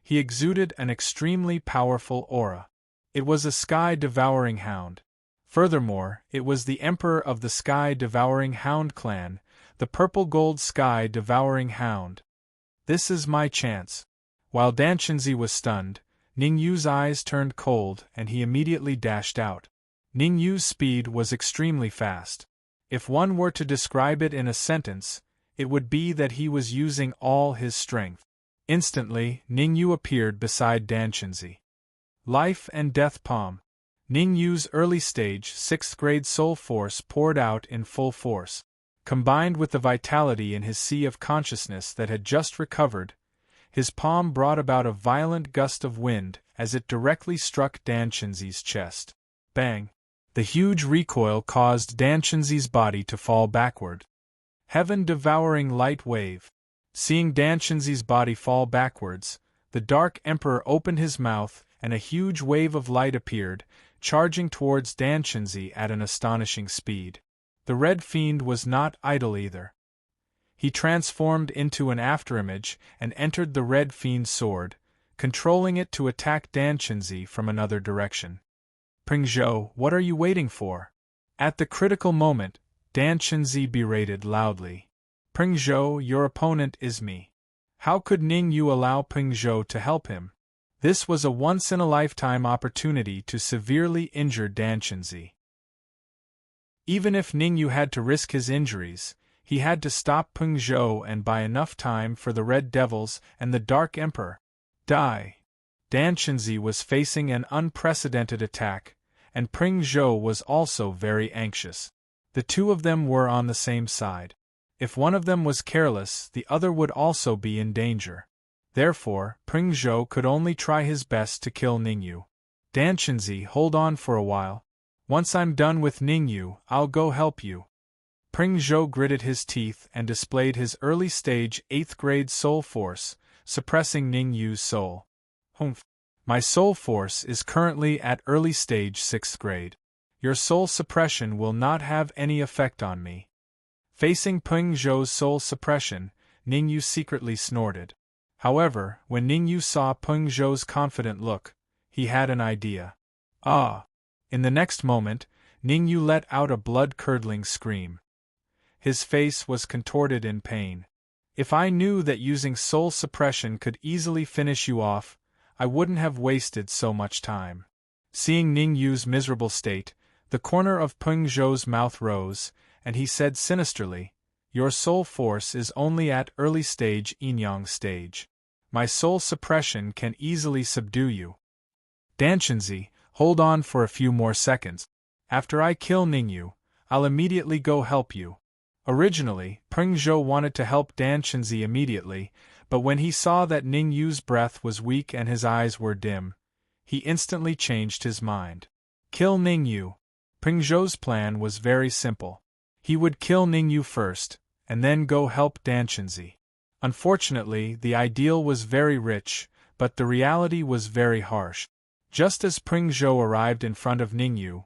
He exuded an extremely powerful aura. It was a sky-devouring hound. Furthermore, it was the Emperor of the Sky-Devouring Hound clan, the purple-gold Sky-Devouring Hound. This is my chance. While Dan Chenzi was stunned, Ning Yu's eyes turned cold and he immediately dashed out. Ning Yu's speed was extremely fast. If one were to describe it in a sentence, it would be that he was using all his strength. Instantly, Ning Yu appeared beside Dan Chenzi. Life and Death Palm. Ning Yu's early-stage 6th-grade soul force poured out in full force. Combined with the vitality in his sea of consciousness that had just recovered, his palm brought about a violent gust of wind as it directly struck Dan Chenzi's chest. Bang! The huge recoil caused Dan Chenzi's body to fall backward. Heaven-devouring light wave. Seeing Dan Chenzi's body fall backwards, the Dark Emperor opened his mouth and a huge wave of light appeared, charging towards Dan Chenzi at an astonishing speed. The Red Fiend was not idle either. He transformed into an afterimage and entered the Red Fiend's sword, controlling it to attack Dan Chenzi from another direction. Peng Zhou, what are you waiting for? At the critical moment, Dan Chenzi berated loudly. Peng Zhou, your opponent is me. How could Ning Yu allow Peng Zhou to help him? This was a once-in-a-lifetime opportunity to severely injure Dan Chenzi. Even if Ning Yu had to risk his injuries, he had to stop Peng Zhou and buy enough time for the Red Devils and the Dark Emperor die. Dan Chenzi was facing an unprecedented attack, and Peng Zhou was also very anxious. The two of them were on the same side. If one of them was careless, the other would also be in danger. Therefore, Peng Zhou could only try his best to kill Ning Yu. Dan Chenzi, hold on for a while. Once I'm done with Ning Yu, I'll go help you. Peng Zhou gritted his teeth and displayed his early-stage 8th-grade soul force, suppressing Ning Yu's soul. Humph. My soul force is currently at early-stage 6th grade. Your soul suppression will not have any effect on me. Facing Peng Zhou's soul suppression, Ning Yu secretly snorted. However, when Ning Yu saw Peng Zhou's confident look, he had an idea. Ah! In the next moment, Ning Yu let out a blood-curdling scream. His face was contorted in pain. If I knew that using soul suppression could easily finish you off, I wouldn't have wasted so much time. Seeing Ning Yu's miserable state, the corner of Peng Zhou's mouth rose, and he said sinisterly, Your soul force is only at early stage Yin-Yang stage. My soul suppression can easily subdue you. Dan Chenzi, hold on for a few more seconds. After I kill Ning Yu, I'll immediately go help you. Originally, Peng Zhou wanted to help Dan Chenzi immediately, but when he saw that Ning Yu's breath was weak and his eyes were dim, he instantly changed his mind. Kill Ning Yu. Peng Zhou's plan was very simple. He would kill Ning Yu first, and then go help Dan Chenzi. Unfortunately, the ideal was very rich, but the reality was very harsh. Just as Peng Zhou arrived in front of Ning Yu,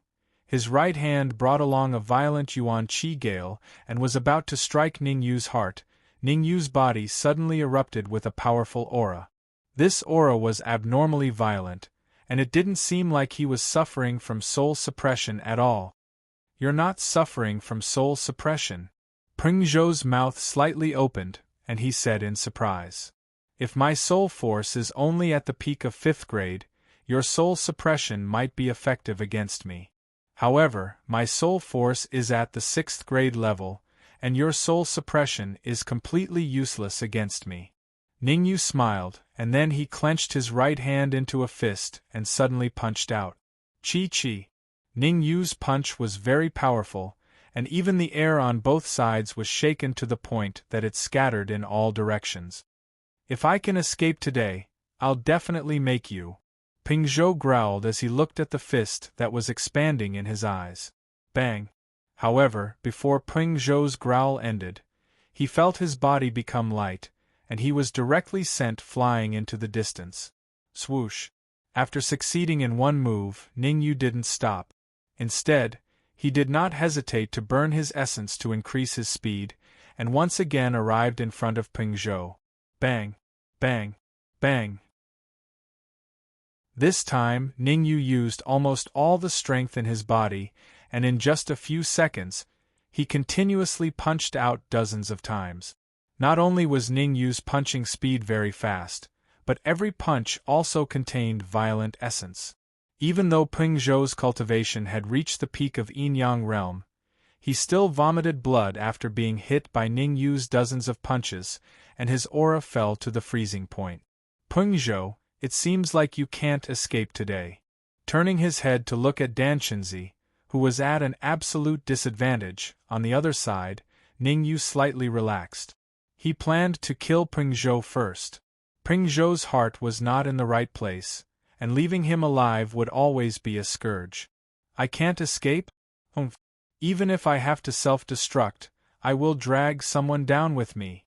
his right hand brought along a violent Yuan Qi gale and was about to strike Ning Yu's heart. Ning Yu's body suddenly erupted with a powerful aura. This aura was abnormally violent, and it didn't seem like he was suffering from soul suppression at all. You're not suffering from soul suppression. Peng Zhou's mouth slightly opened, and he said in surprise. If my soul force is only at the peak of 5th grade, your soul suppression might be effective against me. However, my soul force is at the 6th grade level, and your soul suppression is completely useless against me. Ning Yu smiled, and then he clenched his right hand into a fist and suddenly punched out. Chi. Ning Yu's punch was very powerful, and even the air on both sides was shaken to the point that it scattered in all directions. If I can escape today, I'll definitely make you. Peng Zhou growled as he looked at the fist that was expanding in his eyes. Bang! However, before Peng Zhou's growl ended, he felt his body become light, and he was directly sent flying into the distance. Swoosh! After succeeding in one move, Ning Yu didn't stop. Instead, he did not hesitate to burn his essence to increase his speed, and once again arrived in front of Peng Zhou. Bang! Bang! Bang! This time, Ning Yu used almost all the strength in his body, and in just a few seconds, he continuously punched out dozens of times. Not only was Ning Yu's punching speed very fast, but every punch also contained violent essence. Even though Peng Zhou's cultivation had reached the peak of Yin-Yang realm, he still vomited blood after being hit by Ning Yu's dozens of punches, and his aura fell to the freezing point. Peng Zhou, it seems like you can't escape today. Turning his head to look at Dan Chenzi, who was at an absolute disadvantage, on the other side, Ning Yu slightly relaxed. He planned to kill Peng Zhou first. Peng Zhou's heart was not in the right place, and leaving him alive would always be a scourge. I can't escape? Humph. Even if I have to self-destruct, I will drag someone down with me.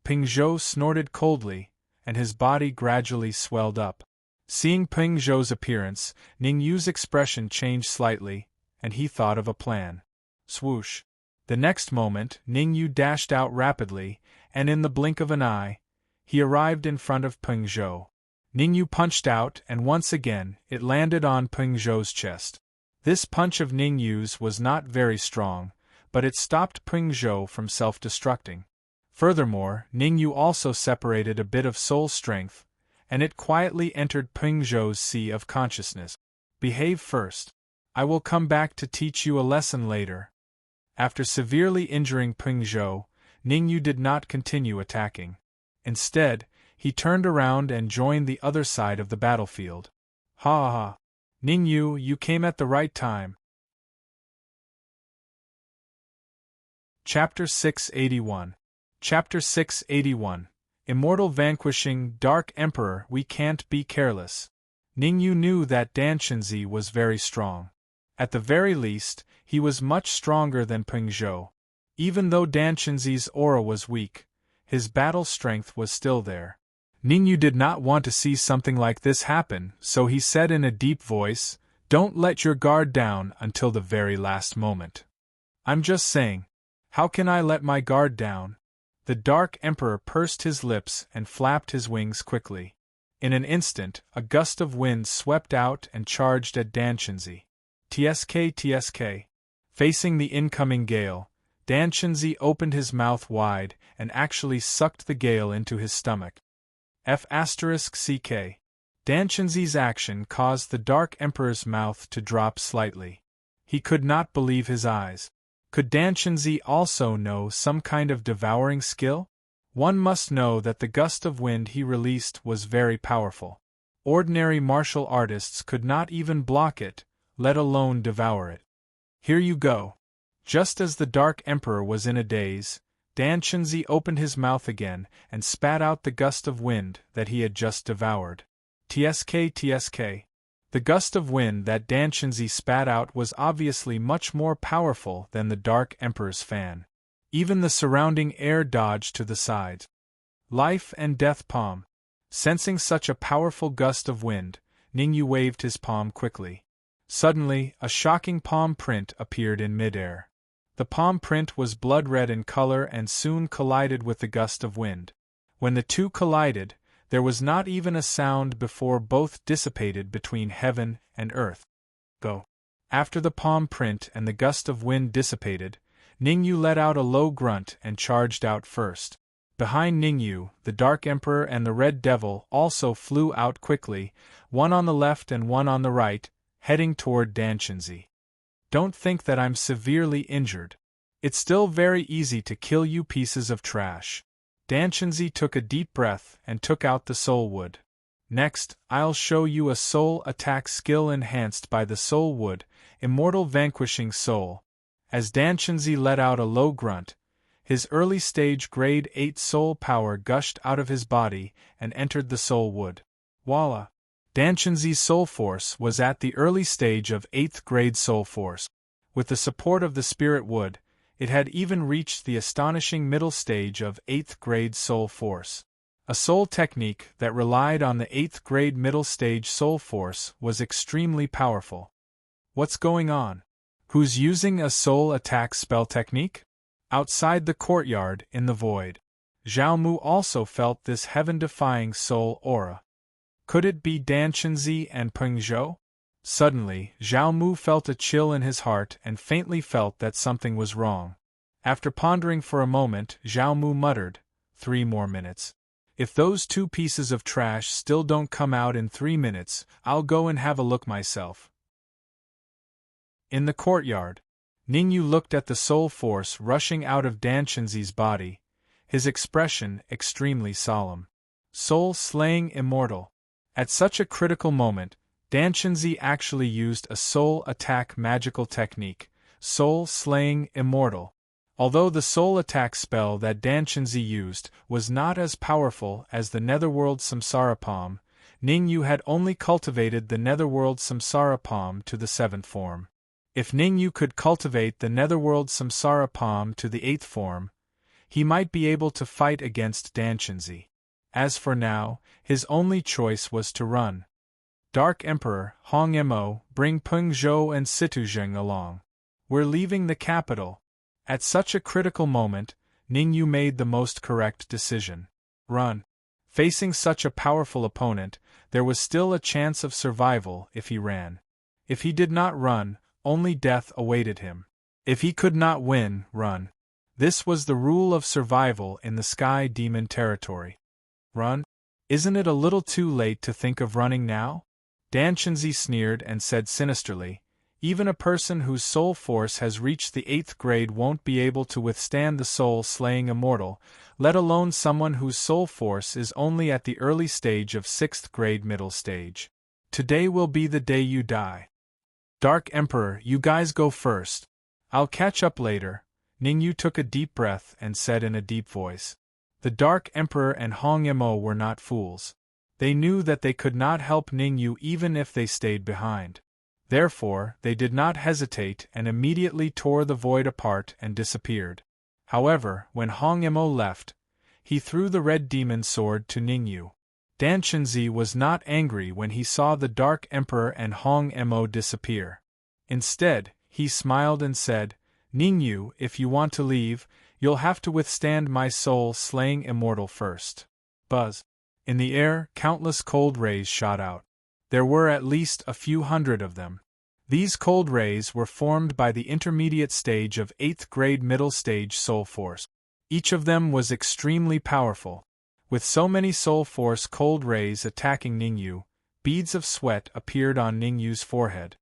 Peng Zhou snorted coldly, and his body gradually swelled up. Seeing Peng Zhou's appearance, Ning Yu's expression changed slightly, and he thought of a plan. Swoosh! The next moment, Ning Yu dashed out rapidly, and in the blink of an eye, he arrived in front of Peng Zhou. Ning Yu punched out, and once again, it landed on Peng Zhou's chest. This punch of Ning Yu's was not very strong, but it stopped Peng Zhou from self-destructing. Furthermore, Ning Yu also separated a bit of soul strength, and it quietly entered Peng Zhou's sea of consciousness. Behave first. I will come back to teach you a lesson later. After severely injuring Peng Zhou, Ning Yu did not continue attacking. Instead, he turned around and joined the other side of the battlefield. Ha ha! Ning Yu, you came at the right time. Chapter 681. Chapter 681. Immortal vanquishing Dark Emperor. We can't be careless. Ning Yu knew that Dan Chenzi was very strong. At the very least, he was much stronger than Peng Zhou. Even though Dan Chenzi's aura was weak, his battle strength was still there. Ning Yu did not want to see something like this happen, so he said in a deep voice, "Don't let your guard down until the very last moment." "I'm just saying. How can I let my guard down?" The Dark Emperor pursed his lips and flapped his wings quickly. In an instant, a gust of wind swept out and charged at Dan Chenzi. Tsk. Facing the incoming gale, Dan Chenzi opened his mouth wide and actually sucked the gale into his stomach. F***ck. Dan Chenzi's action caused the Dark Emperor's mouth to drop slightly. He could not believe his eyes. Could Dan Chenzi also know some kind of devouring skill? One must know that the gust of wind he released was very powerful. Ordinary martial artists could not even block it, let alone devour it. Here you go. Just as the Dark Emperor was in a daze, Dan Chenzi opened his mouth again and spat out the gust of wind that he had just devoured. Tsk. The gust of wind that Dan Chenzi spat out was obviously much more powerful than the Dark Emperor's fan. Even the surrounding air dodged to the sides. Life and death palm. Sensing such a powerful gust of wind, Ning Yu waved his palm quickly. Suddenly, a shocking palm print appeared in midair. The palm print was blood-red in color and soon collided with the gust of wind. When the two collided, there was not even a sound before both dissipated between heaven and earth. Go. After the palm print and the gust of wind dissipated, Ning Yu let out a low grunt and charged out first. Behind Ning Yu, the Dark Emperor and the Red Devil also flew out quickly, one on the left and one on the right, heading toward Dan Chenzi. Don't think that I'm severely injured. It's still very easy to kill you pieces of trash. Dan Chenzi took a deep breath and took out the soul wood. Next, I'll show you a soul attack skill enhanced by the soul wood, Immortal Vanquishing Soul. As Dan Chenzi let out a low grunt, his early stage grade 8 soul power gushed out of his body and entered the soul wood. Voila! Dan Chenzi's soul force was at the early stage of 8th grade soul force. With the support of the spirit wood, it had even reached the astonishing middle stage of 8th grade soul force. A soul technique that relied on the 8th grade middle stage soul force was extremely powerful. What's going on? Who's using a soul attack spell technique? Outside the courtyard in the void, Zhao Mu also felt this heaven-defying soul aura. Could it be Dan Chenzi and Peng Zhou? Suddenly, Zhao Mu felt a chill in his heart and faintly felt that something was wrong. After pondering for a moment, Zhao Mu muttered, 3 more minutes. If those 2 pieces of trash still don't come out in 3 minutes, I'll go and have a look myself. In the courtyard, Ning Yu looked at the soul force rushing out of Dan Chenzi's body, his expression extremely solemn. Soul-slaying immortal. At such a critical moment, Dan Chenzi actually used a soul attack magical technique, soul-slaying immortal. Although the soul attack spell that Dan Chenzi used was not as powerful as the Netherworld Samsara Palm, Ning Yu had only cultivated the Netherworld Samsara Palm to the 7th form. If Ning Yu could cultivate the Netherworld Samsara Palm to the 8th form, he might be able to fight against Dan Chenzi. As for now, his only choice was to run. Dark Emperor, Hong Mo, bring Peng Zhou and Situ Zheng along. We're leaving the capital. At such a critical moment, Ning Yu made the most correct decision. Run. Facing such a powerful opponent, there was still a chance of survival if he ran. If he did not run, only death awaited him. If he could not win, run. This was the rule of survival in the Sky Demon territory. Run? Isn't it a little too late to think of running now? Dan Chenzi sneered and said sinisterly, even a person whose soul force has reached the 8th grade won't be able to withstand the soul-slaying immortal, let alone someone whose soul force is only at the early stage of 6th grade middle stage. Today will be the day you die. Dark Emperor, you guys go first. I'll catch up later. Ning Yu took a deep breath and said in a deep voice. The Dark Emperor and Hong Mo were not fools. They knew that they could not help Ning Yu even if they stayed behind. Therefore, they did not hesitate and immediately tore the void apart and disappeared. However, when Hong Mo left, he threw the red demon sword to Ning Yu. Dan Chenzi was not angry when he saw the Dark Emperor and Hong Mo disappear. Instead, he smiled and said, Ning Yu, if you want to leave, you'll have to withstand my soul-slaying immortal first. Buzz. In the air, countless cold rays shot out. There were at least a few hundred of them. These cold rays were formed by the intermediate stage of 8th grade middle stage soul force. Each of them was extremely powerful. With so many soul force cold rays attacking Ning Yu, beads of sweat appeared on Ning Yu's forehead.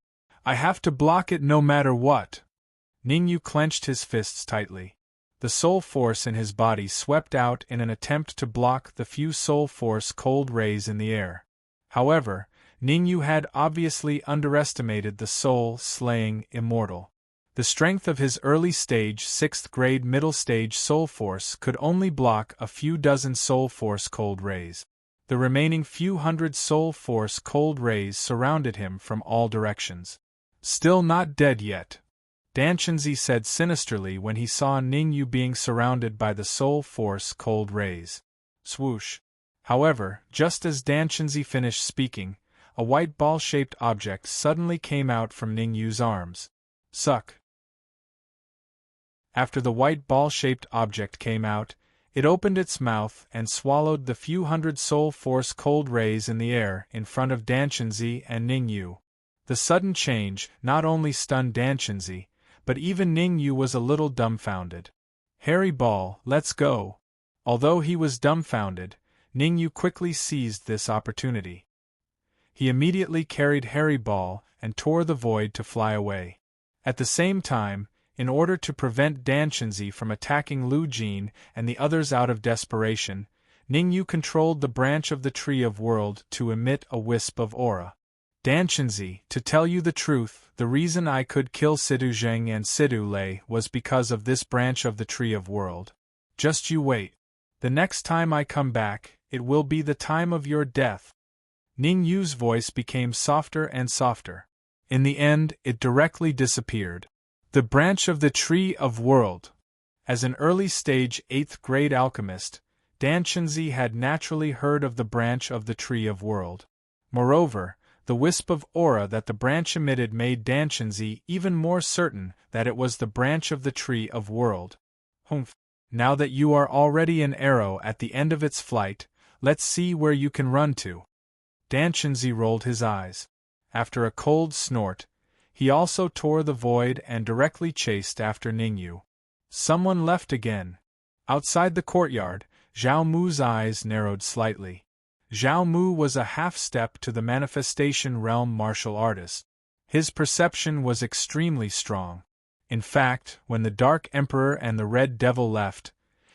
I have to block it no matter what. Ning Yu clenched his fists tightly. The soul force in his body swept out in an attempt to block the few soul force cold rays in the air. However, Ning Yu had obviously underestimated the soul-slaying immortal. The strength of his early-stage 6th grade middle-stage soul force could only block a few dozen soul force cold rays. The remaining few hundred soul force cold rays surrounded him from all directions. Still not dead yet. Dan Chenzi said sinisterly when he saw Ning Yu being surrounded by the soul force cold rays. Swoosh. However, just as Dan Chenzi finished speaking, a white ball-shaped object suddenly came out from Ning Yu's arms. Suck. After the white ball-shaped object came out, it opened its mouth and swallowed the few hundred soul force cold rays in the air in front of Dan Chenzi and Ning Yu. The sudden change not only stunned Dan Chenzi, but even Ning Yu was a little dumbfounded. Harry Ball, let's go. Although he was dumbfounded, Ning Yu quickly seized this opportunity. He immediately carried Harry Ball and tore the void to fly away. At the same time, in order to prevent Dan Chenzi from attacking Lu Jin and the others out of desperation, Ning Yu controlled the branch of the Tree of World to emit a wisp of aura. Dan Chenzi, to tell you the truth, the reason I could kill Situ Zheng and Situ Lei was because of this branch of the Tree of World. Just you wait. The next time I come back, it will be the time of your death. Ning Yu's voice became softer and softer. In the end, it directly disappeared. The branch of the Tree of World. As an early-stage 8th grade alchemist, Dan Chenzi had naturally heard of the branch of the Tree of World. Moreover, the wisp of aura that the branch emitted made Dan Chenzi even more certain that it was the branch of the Tree of World. Humph. Now that you are already an arrow at the end of its flight, let's see where you can run to. Dan Chenzi rolled his eyes. After a cold snort, he also tore the void and directly chased after Ning Yu. Someone left again. Outside the courtyard, Zhao Mu's eyes narrowed slightly. Zhao Mu was a half-step to the manifestation realm martial artist. His perception was extremely strong. In fact, when the Dark Emperor and the Red Devil left,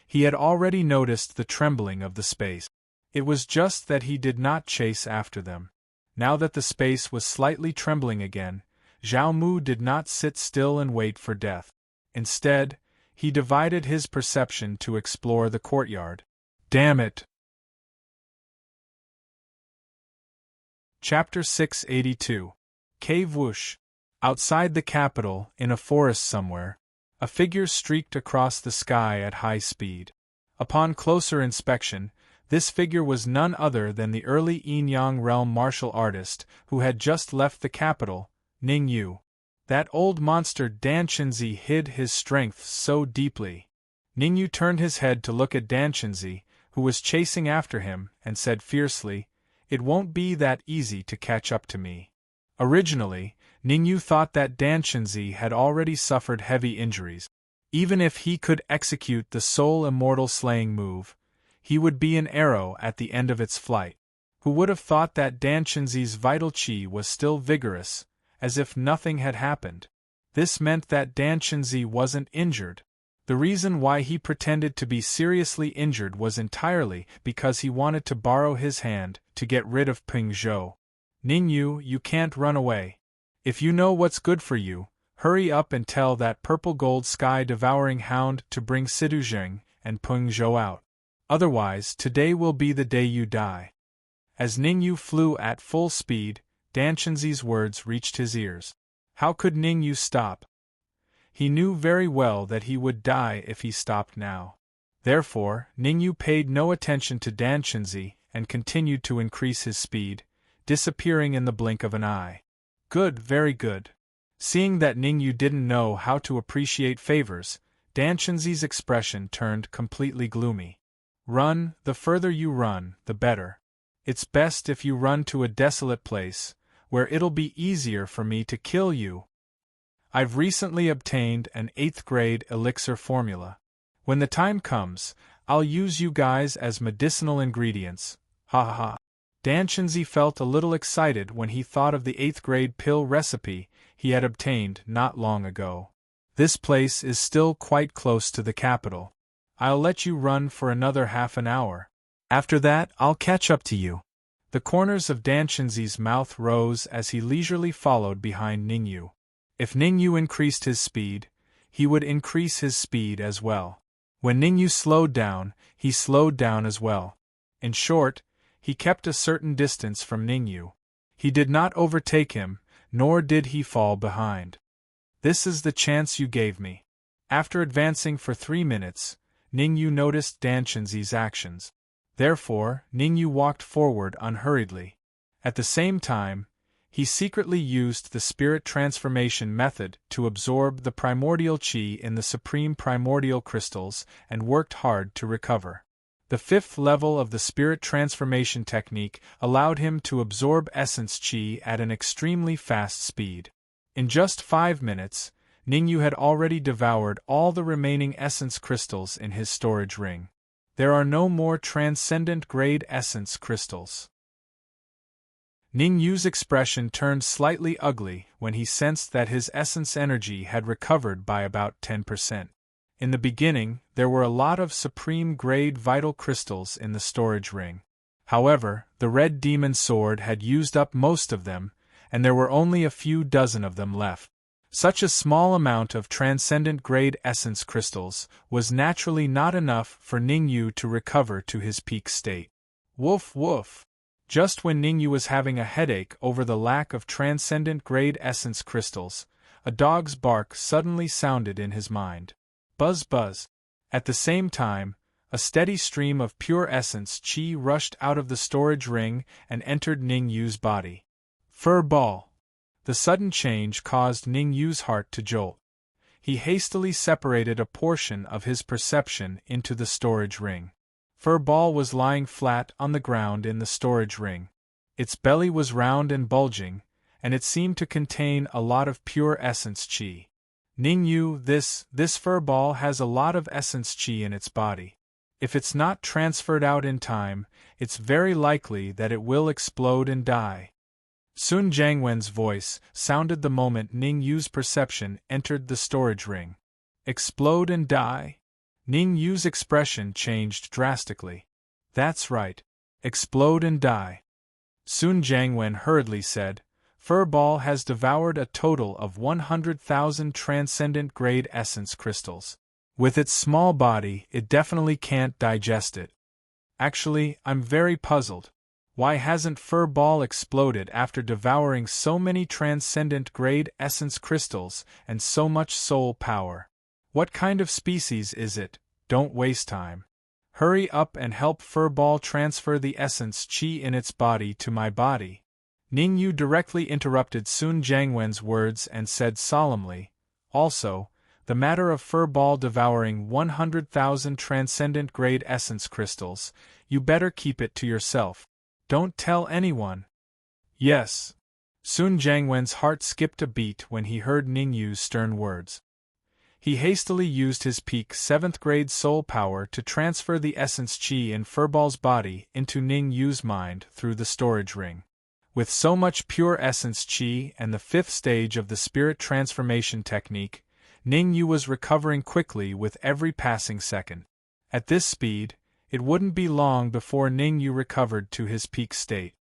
he had already noticed the trembling of the space. It was just that he did not chase after them. Now that the space was slightly trembling again, Zhao Mu did not sit still and wait for death. Instead, he divided his perception to explore the courtyard. Damn it! Chapter 682. Cave Whoosh. Outside the capital, in a forest somewhere, a figure streaked across the sky at high speed. Upon closer inspection, This figure was none other than the early Yin-Yang realm martial artist who had just left the capital, Ning Yu. That old monster Dan Qinzi hid his strength so deeply. Ning Yu turned his head to look at Dan Qinzi, who was chasing after him, and said fiercely, "It won't be that easy to catch up to me." Originally, Ning Yu thought that Dan Qinzi had already suffered heavy injuries. Even if he could execute the soul immortal slaying move, he would be an arrow at the end of its flight. Who would have thought that Dan Qinzi's vital qi was still vigorous, as if nothing had happened? This meant that Dan Qinzi wasn't injured. The reason why he pretended to be seriously injured was entirely because he wanted to borrow his hand to get rid of Peng Zhou. "Ning Yu, you can't run away. If you know what's good for you, hurry up and tell that purple gold sky-devouring hound to bring Sidu Zheng and Peng Zhou out. Otherwise, today will be the day you die." As Ning Yu flew at full speed, Dan Qinzi's words reached his ears. How could Ning Yu stop? He knew very well that he would die if he stopped now. Therefore, Ning Yu paid no attention to Dan Qinzi and continued to increase his speed, disappearing in the blink of an eye. Good, very good. Seeing that Ning Yu didn't know how to appreciate favors, Dan Qinzi's expression turned completely gloomy. "Run, the further you run, the better. It's best if you run to a desolate place, where it'll be easier for me to kill you. I've recently obtained an 8th grade elixir formula. When the time comes, I'll use you guys as medicinal ingredients. Ha ha ha." Dan Qinzi felt a little excited when he thought of the 8th grade pill recipe he had obtained not long ago. "This place is still quite close to the capital. I'll let you run for another half an hour. After that, I'll catch up to you." The corners of Dan Qinzi's mouth rose as he leisurely followed behind Ning Yu. If Ning Yu increased his speed, he would increase his speed as well. When Ning Yu slowed down, he slowed down as well. In short, he kept a certain distance from Ning Yu. He did not overtake him, nor did he fall behind. "This is the chance you gave me." After advancing for 3 minutes, Ning Yu noticed Dan Qinzi's actions. Therefore, Ning Yu walked forward unhurriedly. At the same time, he secretly used the spirit transformation method to absorb the primordial qi in the supreme primordial crystals and worked hard to recover. The 5th level of the spirit transformation technique allowed him to absorb essence qi at an extremely fast speed. In just 5 minutes, Ning Yu had already devoured all the remaining essence crystals in his storage ring. There are no more transcendent grade essence crystals. Ning Yu's expression turned slightly ugly when he sensed that his essence energy had recovered by about 10%. In the beginning, there were a lot of supreme grade vital crystals in the storage ring. However, the red demon sword had used up most of them, and there were only a few dozen of them left. Such a small amount of transcendent grade essence crystals was naturally not enough for Ning Yu to recover to his peak state. Woof woof! Just when Ning Yu was having a headache over the lack of transcendent grade essence crystals, a dog's bark suddenly sounded in his mind. Buzz buzz. At the same time, a steady stream of pure essence qi rushed out of the storage ring and entered Ning Yu's body. Fur ball. The sudden change caused Ning Yu's heart to jolt. He hastily separated a portion of his perception into the storage ring. Fur ball was lying flat on the ground in the storage ring. Its belly was round and bulging, and it seemed to contain a lot of pure essence qi. "Ning Yu, this fur ball has a lot of essence qi in its body. If it's not transferred out in time, it's very likely that it will explode and die." Sun Jiangwen's voice sounded the moment Ning Yu's perception entered the storage ring. "Explode and die?" Ning Yu's expression changed drastically. "That's right. Explode and die." Sun Jiangwen hurriedly said, "Fur ball has devoured a total of 100,000 transcendent grade essence crystals. With its small body, it definitely can't digest it. Actually, I'm very puzzled. Why hasn't Fur ball exploded after devouring so many transcendent grade essence crystals and so much soul power? What kind of species is it? Don't waste time. Hurry up and help Furball transfer the essence qi in its body to my body. Ning Yu directly interrupted Sun Jiangwen's words and said solemnly, also, the matter of Furball devouring 100,000 transcendent-grade essence crystals, you better keep it to yourself. Don't tell anyone. Yes. Sun Jiangwen's heart skipped a beat when he heard Ning Yu's stern words. He hastily used his peak 7th grade soul power to transfer the essence qi in Furball's body into Ning Yu's mind through the storage ring. With so much pure essence qi and the 5th stage of the spirit transformation technique, Ning Yu was recovering quickly with every passing second. At this speed, it wouldn't be long before Ning Yu recovered to his peak state.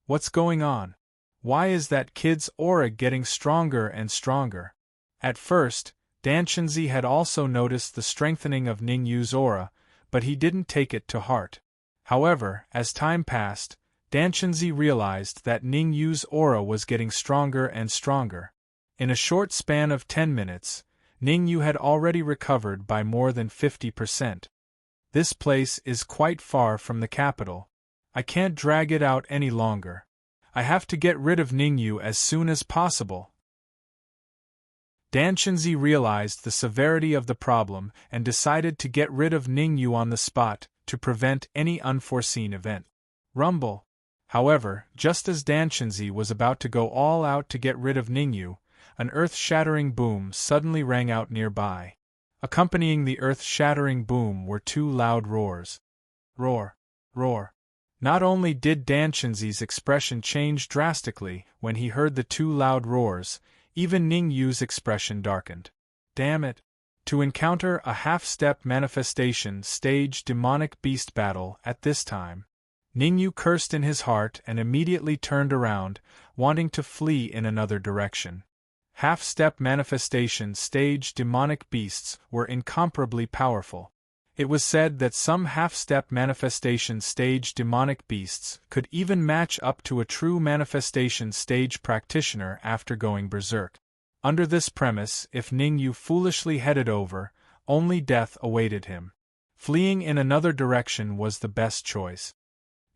What's going on? Why is that kid's aura getting stronger and stronger? At first, Dan Chenzi had also noticed the strengthening of Ning Yu's aura, but he didn't take it to heart. However, as time passed, Dan Chenzi realized that Ning Yu's aura was getting stronger and stronger. In a short span of 10 minutes, Ning Yu had already recovered by more than 50%. This place is quite far from the capital. I can't drag it out any longer. I have to get rid of Ning Yu as soon as possible. Dan Chenzi realized the severity of the problem and decided to get rid of Ning Yu on the spot to prevent any unforeseen event. Rumble. However, just as Dan Chenzi was about to go all out to get rid of Ning Yu, an earth-shattering boom suddenly rang out nearby. Accompanying the earth-shattering boom were 2 loud roars. Roar. Roar. Not only did Dan Chenzi's expression change drastically when he heard the 2 loud roars, even Ning Yu's expression darkened. Damn it! To encounter a half-step manifestation stage demonic beast battle at this time. Ning Yu cursed in his heart and immediately turned around, wanting to flee in another direction. Half-step manifestation stage demonic beasts were incomparably powerful. It was said that some half-step manifestation stage demonic beasts could even match up to a true manifestation stage practitioner after going berserk. Under this premise, if Ning Yu foolishly headed over, only death awaited him. Fleeing in another direction was the best choice.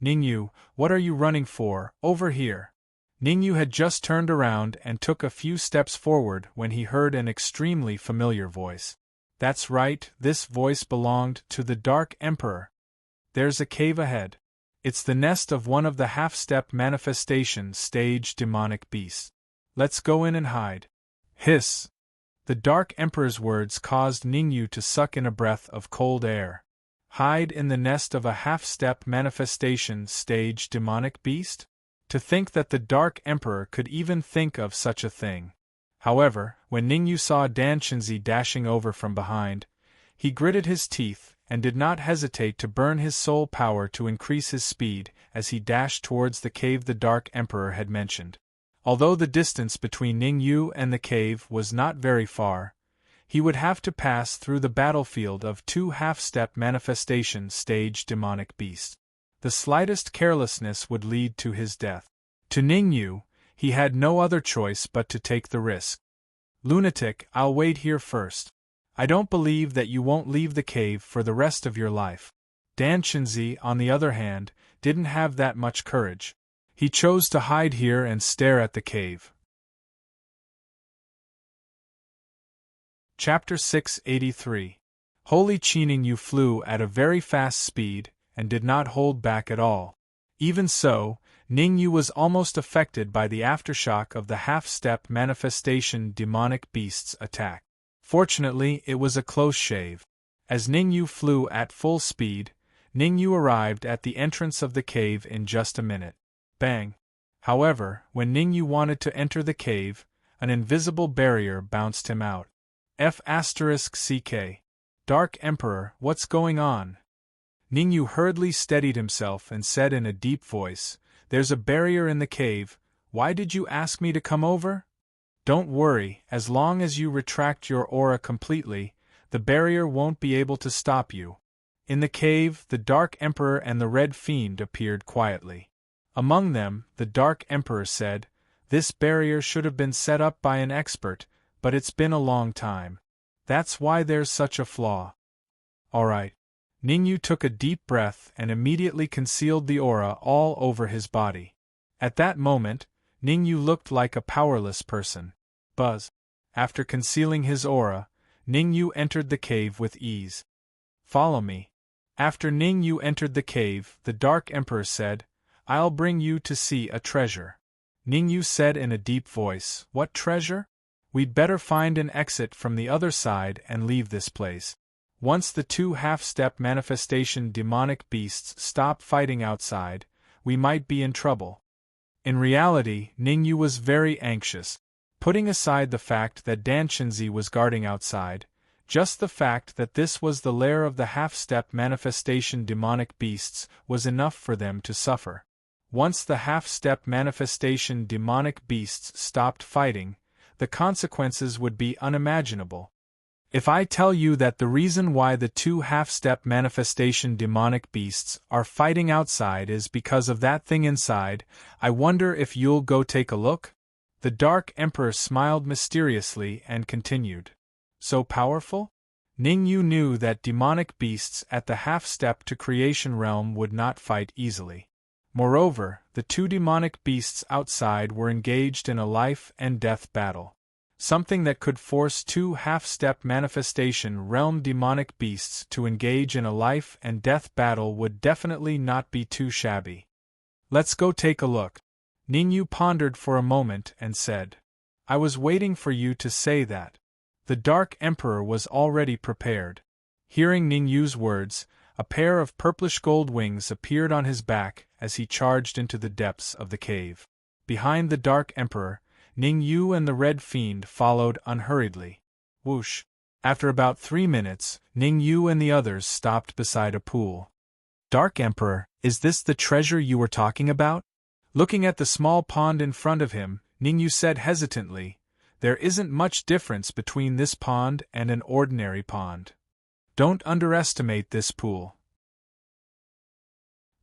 Ning Yu, what are you running for? Over here. Ning Yu had just turned around and took a few steps forward when he heard an extremely familiar voice. That's right, this voice belonged to the Dark Emperor. There's a cave ahead. It's the nest of one of the half-step manifestation stage demonic beasts. Let's go in and hide. Hiss! The Dark Emperor's words caused Ning Yu to suck in a breath of cold air. Hide in the nest of a half-step manifestation stage demonic beast? To think that the Dark Emperor could even think of such a thing. However, when Ning Yu saw Dan Chenzi dashing over from behind, he gritted his teeth and did not hesitate to burn his soul power to increase his speed as he dashed towards the cave the Dark Emperor had mentioned. Although the distance between Ning Yu and the cave was not very far, he would have to pass through the battlefield of 2 half-step manifestation stage demonic beasts. The slightest carelessness would lead to his death. To Ning Yu, he had no other choice but to take the risk. Lunatic, I'll wait here first. I don't believe that you won't leave the cave for the rest of your life. Dan Chenzi, on the other hand, didn't have that much courage. He chose to hide here and stare at the cave. Chapter 683. Holy Qining Yu flew at a very fast speed, and did not hold back at all. Even so, Ning Yu was almost affected by the aftershock of the half-step manifestation demonic beast's attack. Fortunately, it was a close shave. As Ning Yu flew at full speed, Ning Yu arrived at the entrance of the cave in just a minute. Bang! However, when Ning Yu wanted to enter the cave, an invisible barrier bounced him out. F***CK. Dark Emperor, what's going on? Ning Yu hurriedly steadied himself and said in a deep voice, There's a barrier in the cave, why did you ask me to come over? Don't worry, as long as you retract your aura completely, the barrier won't be able to stop you. In the cave, the Dark Emperor and the Red Fiend appeared quietly. Among them, the Dark Emperor said, This barrier should have been set up by an expert, but it's been a long time. That's why there's such a flaw. Alright. Ningyu took a deep breath and immediately concealed the aura all over his body. At that moment, Ningyu looked like a powerless person. Buzz. After concealing his aura, Ningyu entered the cave with ease. Follow me. After Ningyu entered the cave, the Dark Emperor said, I'll bring you to see a treasure. Ningyu said in a deep voice, What treasure? We'd better find an exit from the other side and leave this place. Once the two half-step manifestation demonic beasts stop fighting outside, we might be in trouble. In reality, Ningyu was very anxious. Putting aside the fact that Danshinzi was guarding outside, just the fact that this was the lair of the half-step manifestation demonic beasts was enough for them to suffer. Once the half-step manifestation demonic beasts stopped fighting, the consequences would be unimaginable. If I tell you that the reason why the two half-step manifestation demonic beasts are fighting outside is because of that thing inside, I wonder if you'll go take a look? The Dark Emperor smiled mysteriously and continued. So powerful? Ningyu knew that demonic beasts at the half-step to creation realm would not fight easily. Moreover, the two demonic beasts outside were engaged in a life-and-death battle. Something that could force two half-step manifestation realm demonic beasts to engage in a life-and-death battle would definitely not be too shabby. Let's go take a look. Ningyu pondered for a moment and said, I was waiting for you to say that. The Dark Emperor was already prepared. Hearing Ningyu's words, a pair of purplish gold wings appeared on his back as he charged into the depths of the cave. Behind the Dark Emperor, Ningyu and the Red Fiend followed unhurriedly. Whoosh! After about 3 minutes, Ningyu and the others stopped beside a pool. Dark Emperor, is this the treasure you were talking about? Looking at the small pond in front of him, Ningyu said hesitantly, There isn't much difference between this pond and an ordinary pond. Don't underestimate this pool.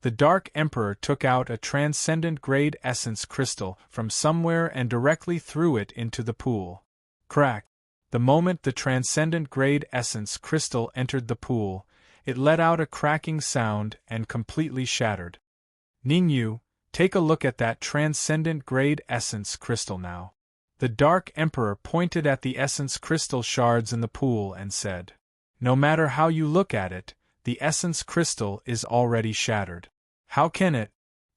The Dark Emperor took out a transcendent grade essence crystal from somewhere and directly threw it into the pool. Crack! The moment the transcendent grade essence crystal entered the pool, it let out a cracking sound and completely shattered. Ningyu, take a look at that transcendent grade essence crystal now. The Dark Emperor pointed at the essence crystal shards in the pool and said, No matter how you look at it, the essence crystal is already shattered. How can it?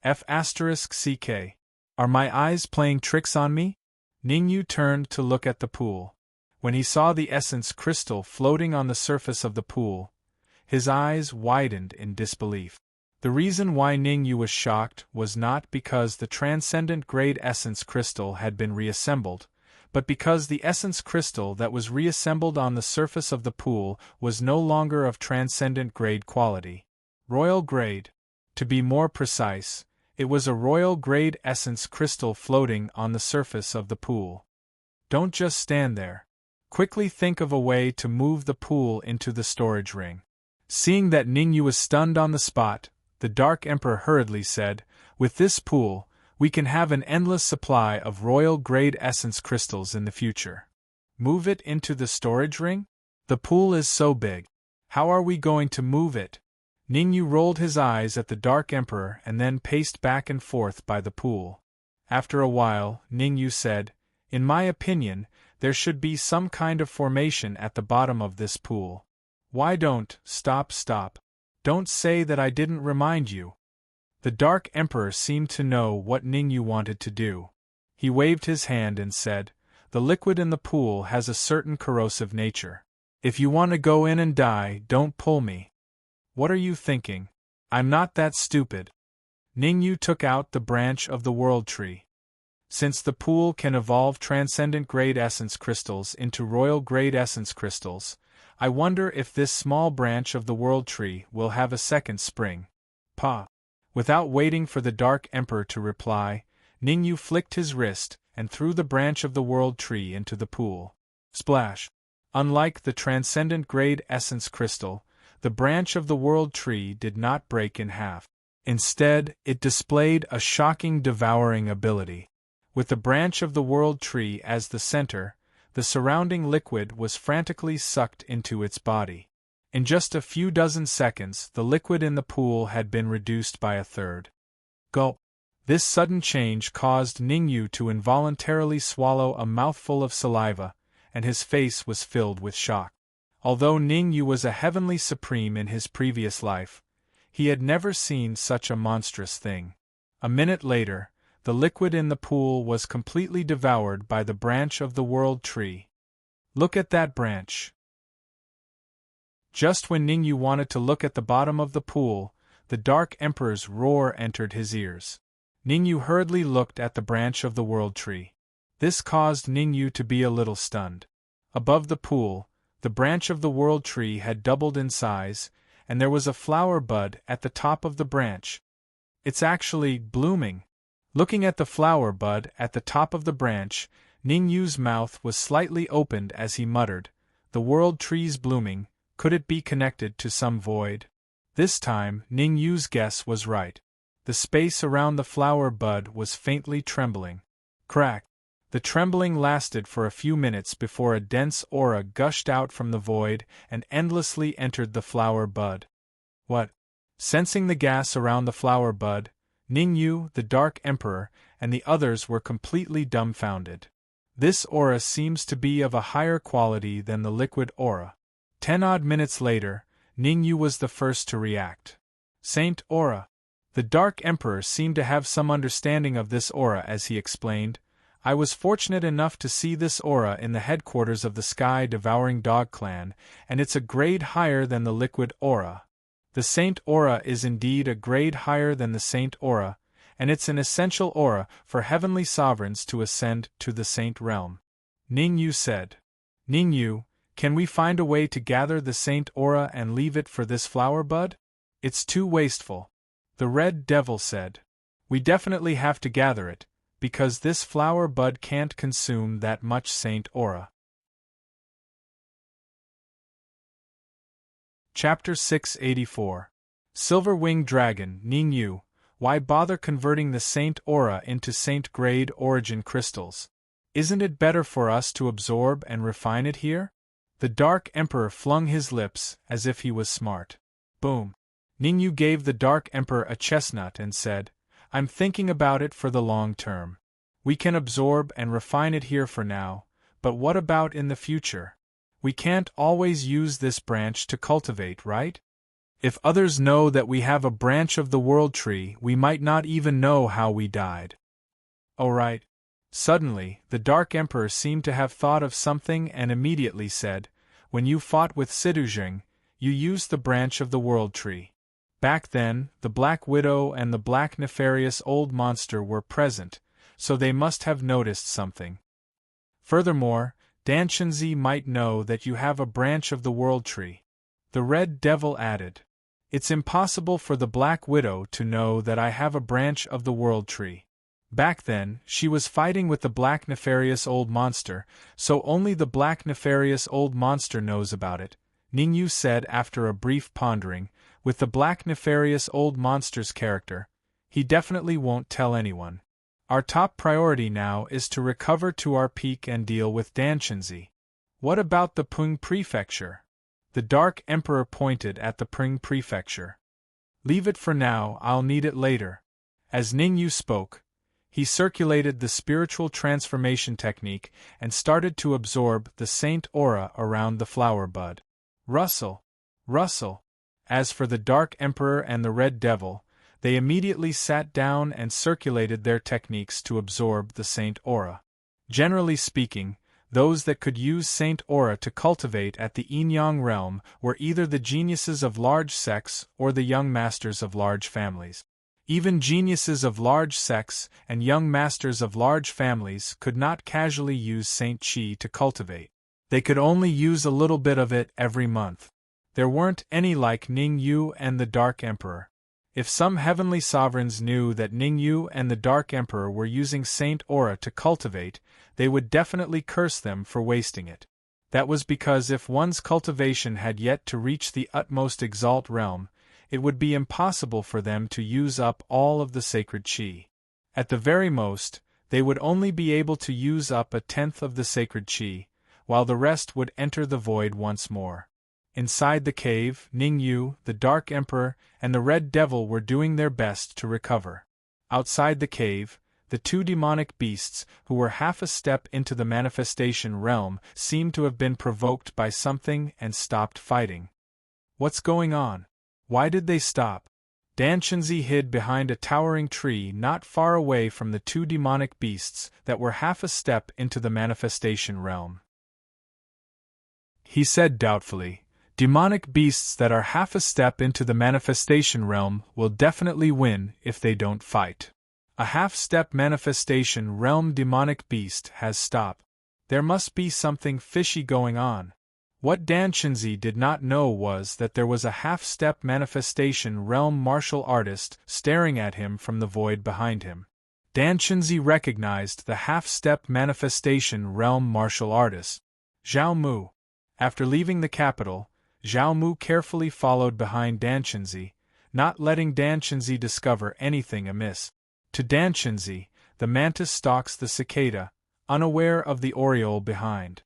F***ck. Are my eyes playing tricks on me? Ningyu turned to look at the pool. When he saw the essence crystal floating on the surface of the pool, his eyes widened in disbelief. The reason why Ningyu was shocked was not because the transcendent grade essence crystal had been reassembled, but because the essence crystal that was reassembled on the surface of the pool was no longer of transcendent grade quality. Royal grade. To be more precise, it was a royal grade essence crystal floating on the surface of the pool. Don't just stand there. Quickly think of a way to move the pool into the storage ring. Seeing that Ningyu was stunned on the spot, the Dark Emperor hurriedly said, With this pool, we can have an endless supply of royal grade essence crystals in the future. Move it into the storage ring? The pool is so big. How are we going to move it? Ningyu rolled his eyes at the Dark Emperor and then paced back and forth by the pool. After a while, Ningyu said, In my opinion, there should be some kind of formation at the bottom of this pool. Why don't, stop. Don't say that I didn't remind you. The Dark Emperor seemed to know what Ningyu wanted to do. He waved his hand and said, The liquid in the pool has a certain corrosive nature. If you want to go in and die, don't pull me. What are you thinking? I'm not that stupid. Ningyu took out the branch of the World Tree. Since the pool can evolve transcendent grade essence crystals into royal grade essence crystals, I wonder if this small branch of the World Tree will have a second spring. Pa. Without waiting for the Dark Emperor to reply, Ningyu flicked his wrist and threw the branch of the World Tree into the pool. Splash! Unlike the transcendent grade essence crystal, the branch of the World Tree did not break in half. Instead, it displayed a shocking devouring ability. With the branch of the World Tree as the center, the surrounding liquid was frantically sucked into its body. In just a few dozen seconds, the liquid in the pool had been reduced by a third. Gulp! This sudden change caused Ningyu to involuntarily swallow a mouthful of saliva, and his face was filled with shock. Although Ningyu was a heavenly supreme in his previous life, he had never seen such a monstrous thing. A minute later, the liquid in the pool was completely devoured by the branch of the world tree. Look at that branch! Just when Ningyu wanted to look at the bottom of the pool, the Dark Emperor's roar entered his ears. Ningyu hurriedly looked at the branch of the world tree. This caused Ningyu to be a little stunned. Above the pool, the branch of the world tree had doubled in size, and there was a flower bud at the top of the branch. It's actually blooming. Looking at the flower bud at the top of the branch, Ningyu's mouth was slightly opened as he muttered, "The world tree's blooming, could it be connected to some void?" This time, Ningyu's guess was right. The space around the flower bud was faintly trembling. Crack! The trembling lasted for a few minutes before a dense aura gushed out from the void and endlessly entered the flower bud. What? Sensing the gas around the flower bud, Ningyu, the Dark Emperor, and the others were completely dumbfounded. This aura seems to be of a higher quality than the liquid aura. 10-odd minutes later, Ningyu was the first to react. Saint Aura. The Dark Emperor seemed to have some understanding of this aura as he explained, "I was fortunate enough to see this aura in the headquarters of the Sky-Devouring Dog Clan, and it's a grade higher than the liquid aura. The Saint Aura is indeed a grade higher than the Saint Aura, and it's an essential aura for heavenly sovereigns to ascend to the Saint Realm," Ningyu said. "Ningyu, can we find a way to gather the Saint Aura and leave it for this flower bud? It's too wasteful," the Red Devil said. "We definitely have to gather it, because this flower bud can't consume that much Saint Aura." Chapter 684. Silver-Winged Dragon. Ningyu, why bother converting the Saint Aura into Saint-grade origin crystals? Isn't it better for us to absorb and refine it here? The Dark Emperor flung his lips as if he was smart. Boom! Ningyu gave the Dark Emperor a chestnut and said, "I'm thinking about it for the long term. We can absorb and refine it here for now, but what about in the future? We can't always use this branch to cultivate, right? If others know that we have a branch of the world tree, we might not even know how we died." "Oh right." Suddenly, the Dark Emperor seemed to have thought of something and immediately said, "When you fought with Sidujing, you used the branch of the world tree. Back then, the Black Widow and the Black Nefarious Old Monster were present, so they must have noticed something. Furthermore, Danshinzi might know that you have a branch of the world tree," the Red Devil added. "It's impossible for the Black Widow to know that I have a branch of the world tree. Back then, she was fighting with the Black Nefarious Old Monster, so only the Black Nefarious Old Monster knows about it," Ningyu said after a brief pondering. "With the Black Nefarious Old Monster's character, he definitely won't tell anyone. Our top priority now is to recover to our peak and deal with Danshinzi. What about the Pung Prefecture?" The Dark Emperor pointed at the Pung Prefecture. "Leave it for now, I'll need it later." As Ningyu spoke, he circulated the spiritual transformation technique and started to absorb the Saint Aura around the flower bud. Rustle! Rustle! As for the Dark Emperor and the Red Devil, they immediately sat down and circulated their techniques to absorb the Saint Aura. Generally speaking, those that could use Saint Aura to cultivate at the Yin-Yang realm were either the geniuses of large sects or the young masters of large families. Even geniuses of large sects and young masters of large families could not casually use Saint Chi to cultivate. They could only use a little bit of it every month. There weren't any like Ningyu and the Dark Emperor. If some heavenly sovereigns knew that Ningyu and the Dark Emperor were using Saint Aura to cultivate, they would definitely curse them for wasting it. That was because if one's cultivation had yet to reach the utmost exalt realm, it would be impossible for them to use up all of the sacred chi. At the very most, they would only be able to use up 1/10 of the sacred chi, while the rest would enter the void once more. Inside the cave, Ningyu, the Dark Emperor, and the Red Devil were doing their best to recover. Outside the cave, the two demonic beasts, who were half a step into the manifestation realm, seemed to have been provoked by something and stopped fighting. What's going on? Why did they stop? Dan Chenzi hid behind a towering tree not far away from the two demonic beasts that were half a step into the manifestation realm. He said doubtfully, "Demonic beasts that are half a step into the manifestation realm will definitely win if they don't fight. A half-step manifestation realm demonic beast has stopped. There must be something fishy going on." What Dan Chenzi did not know was that there was a half-step manifestation realm martial artist staring at him from the void behind him. Dan Chenzi recognized the half-step manifestation realm martial artist, Zhao Mu. After leaving the capital, Zhao Mu carefully followed behind Dan Chenzi, not letting Dan Chenzi discover anything amiss. To Dan Chenzi, the mantis stalks the cicada, unaware of the oriole behind.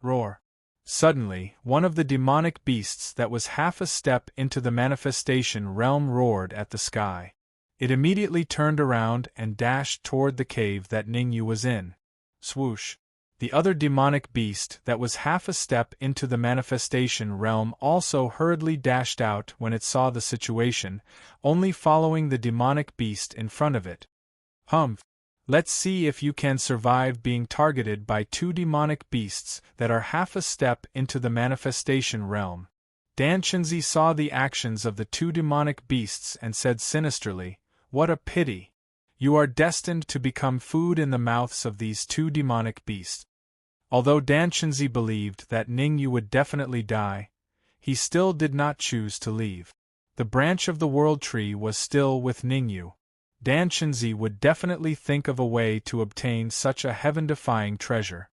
Roar. Suddenly, one of the demonic beasts that was half a step into the manifestation realm roared at the sky. It immediately turned around and dashed toward the cave that Ningyu was in. Swoosh! The other demonic beast that was half a step into the manifestation realm also hurriedly dashed out when it saw the situation, only following the demonic beast in front of it. Humph! Let's see if you can survive being targeted by two demonic beasts that are half a step into the manifestation realm. Dan Chenzi saw the actions of the two demonic beasts and said sinisterly, "What a pity! You are destined to become food in the mouths of these two demonic beasts." Although Dan Chenzi believed that Ningyu would definitely die, he still did not choose to leave. The branch of the world tree was still with Ningyu. Dan Chenzi would definitely think of a way to obtain such a heaven-defying treasure.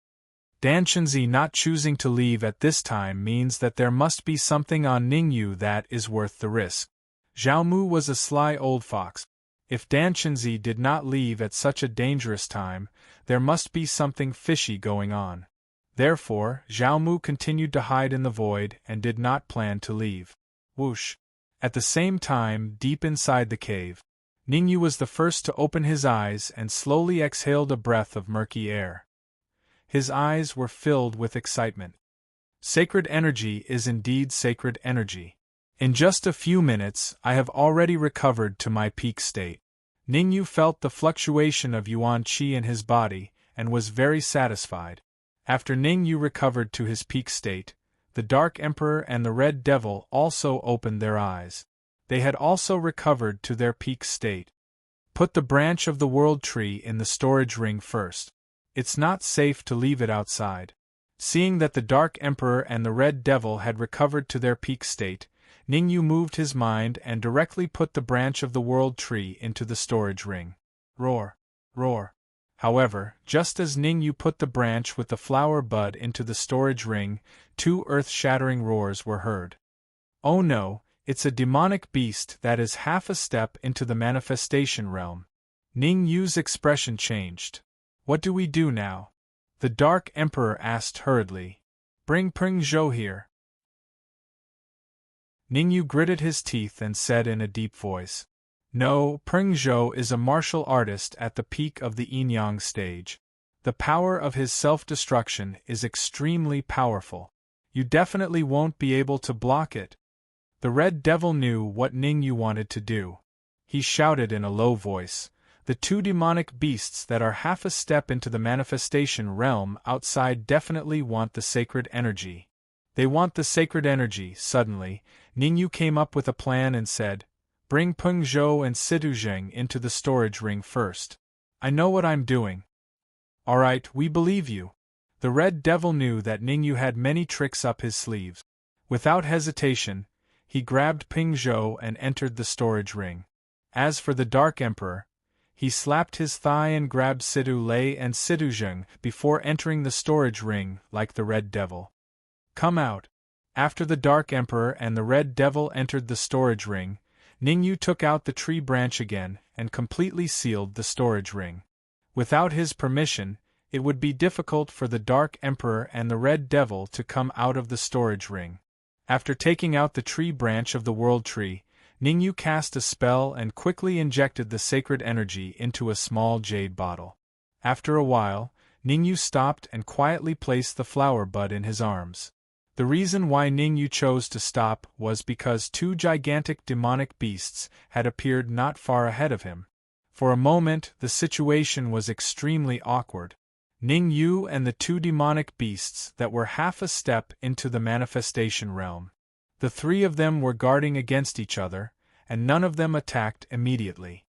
Dan Chenzi not choosing to leave at this time means that there must be something on Ningyu that is worth the risk. Zhao Mu was a sly old fox. If Dan Chenzi did not leave at such a dangerous time, there must be something fishy going on. Therefore, Zhao Mu continued to hide in the void and did not plan to leave. Whoosh! At the same time, deep inside the cave, Ningyu was the first to open his eyes and slowly exhaled a breath of murky air. His eyes were filled with excitement. Sacred energy is indeed sacred energy. In just a few minutes, I have already recovered to my peak state. Ningyu felt the fluctuation of yuan qi in his body and was very satisfied. After Ningyu recovered to his peak state, the Dark Emperor and the Red Devil also opened their eyes. They had also recovered to their peak state. Put the branch of the world tree in the storage ring first. It's not safe to leave it outside. Seeing that the Dark Emperor and the Red Devil had recovered to their peak state, Ningyu moved his mind and directly put the branch of the world tree into the storage ring. Roar! Roar! However, just as Ningyu put the branch with the flower bud into the storage ring, two earth-shattering roars were heard. Oh no! It's a demonic beast that is half a step into the manifestation realm. Ningyu's expression changed. What do we do now? The Dark Emperor asked hurriedly. Bring Peng Zhou here. Ningyu gritted his teeth and said in a deep voice. No, Peng Zhou is a martial artist at the peak of the yin-yang stage. The power of his self-destruction is extremely powerful. You definitely won't be able to block it. The Red Devil knew what Ningyu wanted to do. He shouted in a low voice, "The two demonic beasts that are half a step into the manifestation realm outside definitely want the sacred energy. They want the sacred energy." Suddenly, Ningyu came up with a plan and said, "Bring Peng Zhou and Situ Zheng into the storage ring first. I know what I'm doing." "Alright, we believe you." The Red Devil knew that Ningyu had many tricks up his sleeves. Without hesitation, he grabbed Peng Zhou and entered the storage ring. As for the Dark Emperor, he slapped his thigh and grabbed Situ Lei and Situ Zheng before entering the storage ring like the Red Devil. "Come out." After the Dark Emperor and the Red Devil entered the storage ring, Ningyu took out the tree branch again and completely sealed the storage ring. Without his permission, it would be difficult for the Dark Emperor and the Red Devil to come out of the storage ring. After taking out the tree branch of the World Tree, Ningyu cast a spell and quickly injected the sacred energy into a small jade bottle. After a while, Ningyu stopped and quietly placed the flower bud in his arms. The reason why Ningyu chose to stop was because two gigantic demonic beasts had appeared not far ahead of him. For a moment, the situation was extremely awkward. Ningyu and the two demonic beasts that were half a step into the manifestation realm. The three of them were guarding against each other, and none of them attacked immediately.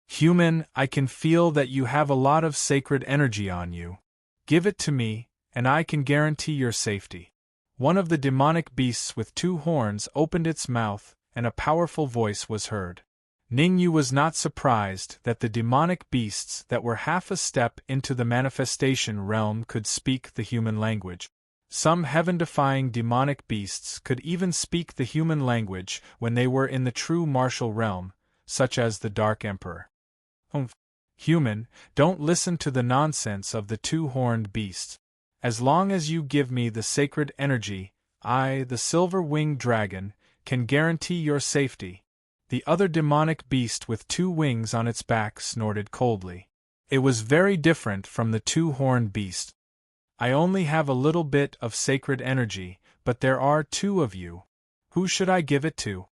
Human, I can feel that you have a lot of sacred energy on you. Give it to me, and I can guarantee your safety. One of the demonic beasts with two horns opened its mouth, and a powerful voice was heard. Ningyu was not surprised that the demonic beasts that were half a step into the manifestation realm could speak the human language. Some heaven-defying demonic beasts could even speak the human language when they were in the true martial realm, such as the Dark Emperor. Human, don't listen to the nonsense of the two-horned beasts. As long as you give me the sacred energy, I, the silver-winged dragon, can guarantee your safety. The other demonic beast with two wings on its back snorted coldly. It was very different from the two-horned beast. I only have a little bit of sacred energy, but there are two of you. Who should I give it to?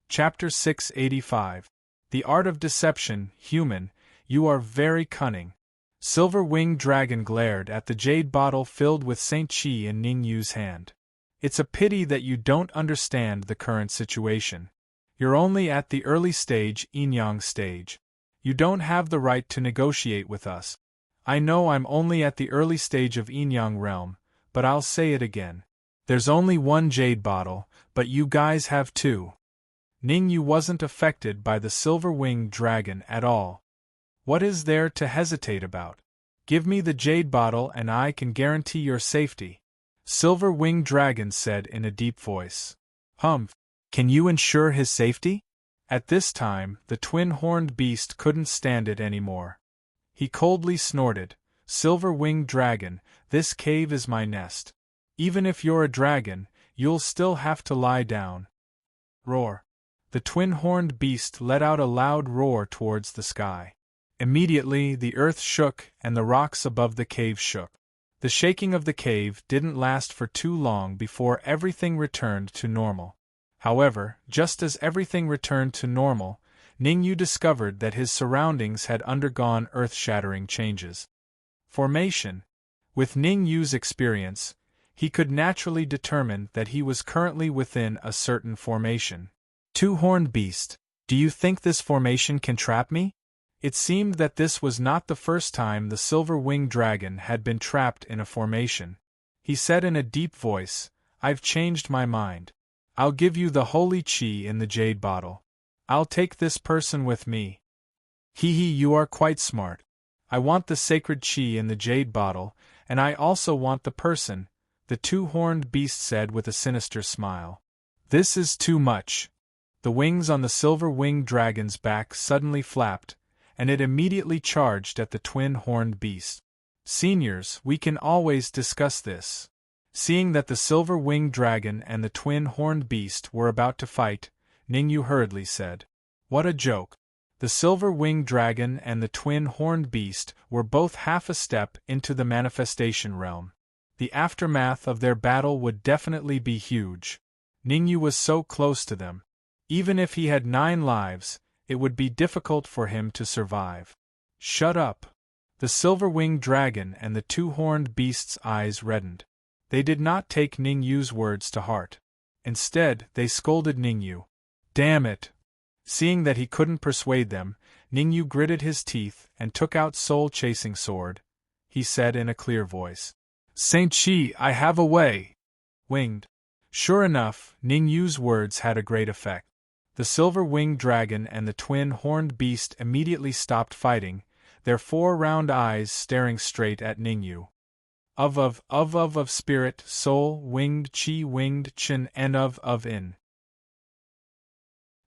Chapter 685. The Art of Deception. Human, you are very cunning. Silver-winged dragon glared at the jade bottle filled with Saint Chi in Ningyu's hand. It's a pity that you don't understand the current situation. You're only at the early stage, yin-yang stage. You don't have the right to negotiate with us. I know I'm only at the early stage of yin-yang realm, but I'll say it again. There's only one jade bottle, but you guys have two. Ningyu wasn't affected by the silver-winged dragon at all. What is there to hesitate about? Give me the jade bottle and I can guarantee your safety. Silver-winged dragon said in a deep voice. Can you ensure his safety? At this time, the twin-horned beast couldn't stand it anymore. He coldly snorted, Silver-winged dragon, this cave is my nest. Even if you're a dragon, you'll still have to lie down. Roar. The twin-horned beast let out a loud roar towards the sky. Immediately, the earth shook and the rocks above the cave shook. The shaking of the cave didn't last for too long before everything returned to normal. However, just as everything returned to normal, Ningyu discovered that his surroundings had undergone earth-shattering changes. Formation. With Ningyu's experience, he could naturally determine that he was currently within a certain formation. Two-horned beast, do you think this formation can trap me? It seemed that this was not the first time the silver-winged dragon had been trapped in a formation. He said in a deep voice, I've changed my mind. I'll give you the holy chi in the jade bottle. I'll take this person with me. You are quite smart. I want the sacred chi in the jade bottle, and I also want the person, the two-horned beast said with a sinister smile. This is too much. The wings on the silver-winged dragon's back suddenly flapped, and it immediately charged at the twin-horned beast. Seniors, we can always discuss this. Seeing that the silver-winged dragon and the twin-horned beast were about to fight, Ningyu hurriedly said, What a joke. The silver-winged dragon and the twin-horned beast were both half a step into the manifestation realm. The aftermath of their battle would definitely be huge. Ningyu was so close to them. Even if he had 9 lives, it would be difficult for him to survive. Shut up. The silver-winged dragon and the two-horned beast's eyes reddened. They did not take Ningyu's words to heart. Instead, they scolded Ningyu. Damn it! Seeing that he couldn't persuade them, Ningyu gritted his teeth and took out soul-chasing sword. He said in a clear voice, Saint Chi, I have a way! Winged. Sure enough, Ningyu's words had a great effect. The silver-winged dragon and the twin-horned beast immediately stopped fighting, their 4 round eyes staring straight at Ningyu. Of spirit, soul, winged, chi, winged, chin, and of in.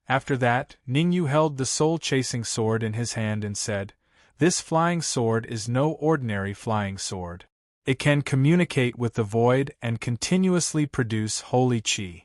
After that, Ningyu held the soul-chasing sword in his hand and said, This flying sword is no ordinary flying sword. It can communicate with the void and continuously produce holy qi.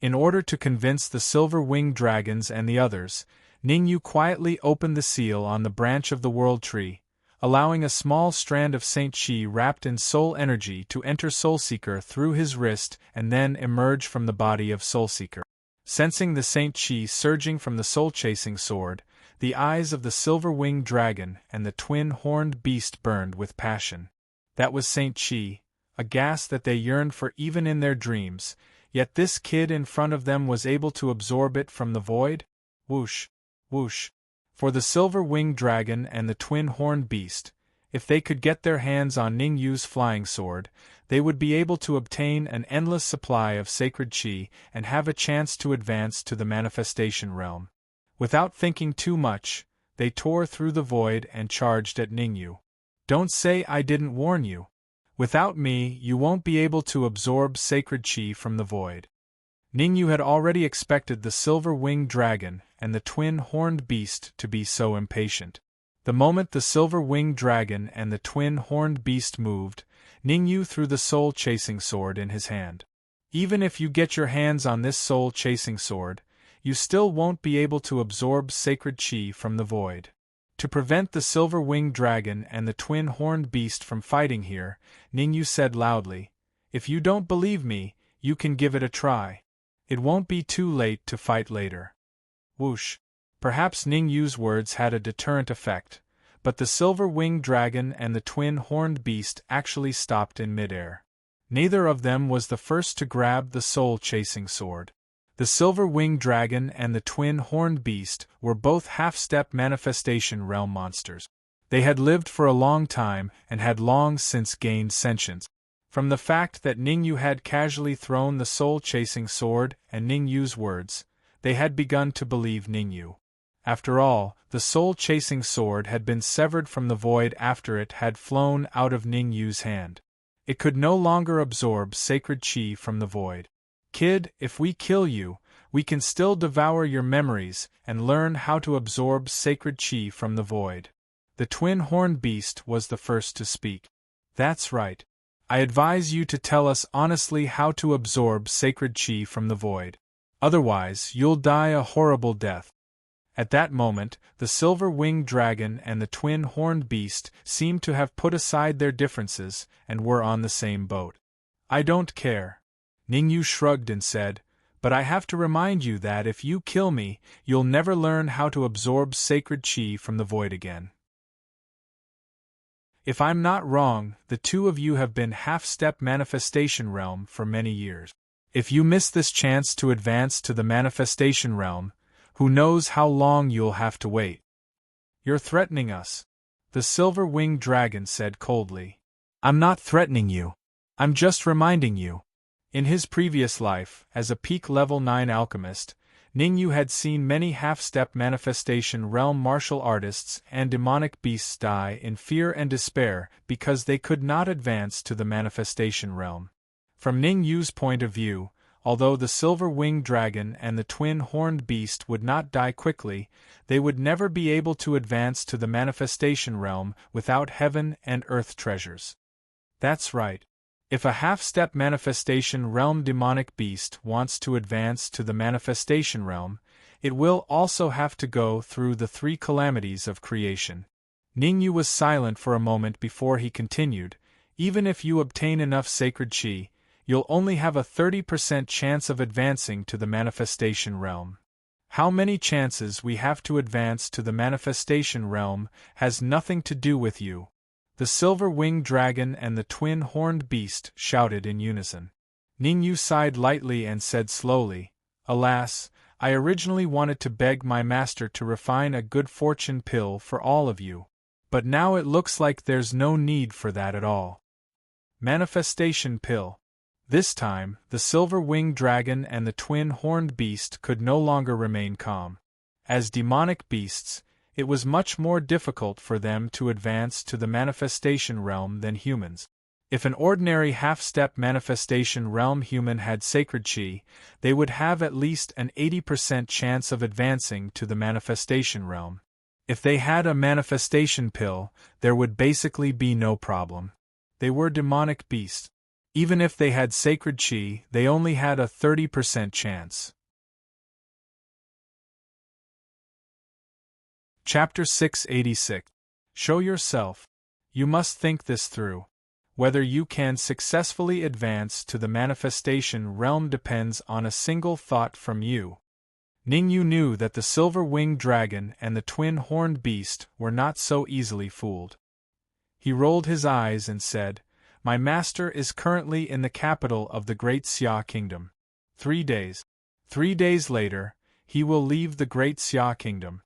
In order to convince the silver-winged dragons and the others, Ningyu quietly opened the seal on the branch of the world tree, allowing a small strand of Saint Qi wrapped in soul energy to enter Soulseeker through his wrist and then emerge from the body of Soulseeker. Sensing the Saint Qi surging from the soul-chasing sword, the eyes of the silver-winged dragon and the twin-horned beast burned with passion. That was Saint Qi, a gas that they yearned for even in their dreams, yet this kid in front of them was able to absorb it from the void? Whoosh, whoosh. For the silver-winged dragon and the twin-horned beast, if they could get their hands on Ningyu's flying sword, they would be able to obtain an endless supply of sacred qi and have a chance to advance to the manifestation realm. Without thinking too much, they tore through the void and charged at Ningyu. Don't say I didn't warn you. Without me, you won't be able to absorb sacred qi from the void. Ningyu had already expected the silver-winged dragon and the twin-horned beast to be so impatient. The moment the silver-winged dragon and the twin-horned beast moved, Ningyu threw the soul-chasing sword in his hand. Even if you get your hands on this soul-chasing sword, you still won't be able to absorb sacred qi from the void. To prevent the silver-winged dragon and the twin-horned beast from fighting here, Ningyu said loudly, "If you don't believe me, you can give it a try. It won't be too late to fight later." Whoosh. Perhaps Ningyu's words had a deterrent effect, but the silver-winged dragon and the twin-horned beast actually stopped in midair. Neither of them was the first to grab the soul-chasing sword. The silver-winged dragon and the twin-horned beast were both half-step manifestation realm monsters. They had lived for a long time and had long since gained sentience. From the fact that Ningyu had casually thrown the soul-chasing sword and Ningyu's words, they had begun to believe Ningyu. After all, the soul-chasing sword had been severed from the void after it had flown out of Ningyu's hand. It could no longer absorb sacred qi from the void. "Kid, if we kill you, we can still devour your memories and learn how to absorb sacred qi from the void." The twin-horned beast was the first to speak. "That's right. I advise you to tell us honestly how to absorb sacred qi from the void. Otherwise, you'll die a horrible death." At that moment, the silver-winged dragon and the twin-horned beast seemed to have put aside their differences and were on the same boat. "I don't care." Ningyu shrugged and said, "But I have to remind you that if you kill me, you'll never learn how to absorb sacred qi from the void again. If I'm not wrong, the two of you have been half-step manifestation realm for many years. If you miss this chance to advance to the manifestation realm, who knows how long you'll have to wait." "You're threatening us," the silver-winged dragon said coldly. "I'm not threatening you. I'm just reminding you." In his previous life, as a peak level 9 alchemist, Ningyu had seen many half-step manifestation realm martial artists and demonic beasts die in fear and despair because they could not advance to the manifestation realm. From Ningyu's point of view, although the silver-winged dragon and the twin-horned beast would not die quickly, they would never be able to advance to the manifestation realm without heaven and earth treasures. That's right. If a half-step manifestation realm demonic beast wants to advance to the manifestation realm, it will also have to go through the 3 calamities of creation. Ningyu was silent for a moment before he continued, "Even if you obtain enough sacred qi, you'll only have a 30% chance of advancing to the manifestation realm. How many chances we have to advance to the manifestation realm has nothing to do with you." The silver-winged dragon and the twin-horned beast shouted in unison. Ningyu sighed lightly and said slowly, "Alas, I originally wanted to beg my master to refine a good fortune pill for all of you. But now it looks like there's no need for that at all." Manifestation pill. This time, the silver-winged dragon and the twin-horned beast could no longer remain calm. As demonic beasts, it was much more difficult for them to advance to the manifestation realm than humans. If an ordinary half-step manifestation realm human had sacred qi, they would have at least an 80% chance of advancing to the manifestation realm. If they had a manifestation pill, there would basically be no problem. They were demonic beasts. Even if they had sacred chi, they only had a 30% chance. Chapter 686. Show yourself. You must think this through. Whether you can successfully advance to the manifestation realm depends on a single thought from you. Ningyu knew that the silver-winged dragon and the twin-horned beast were not so easily fooled. He rolled his eyes and said, "My master is currently in the capital of the Great Xia Kingdom. 3 days. 3 days later, he will leave the Great Xia Kingdom.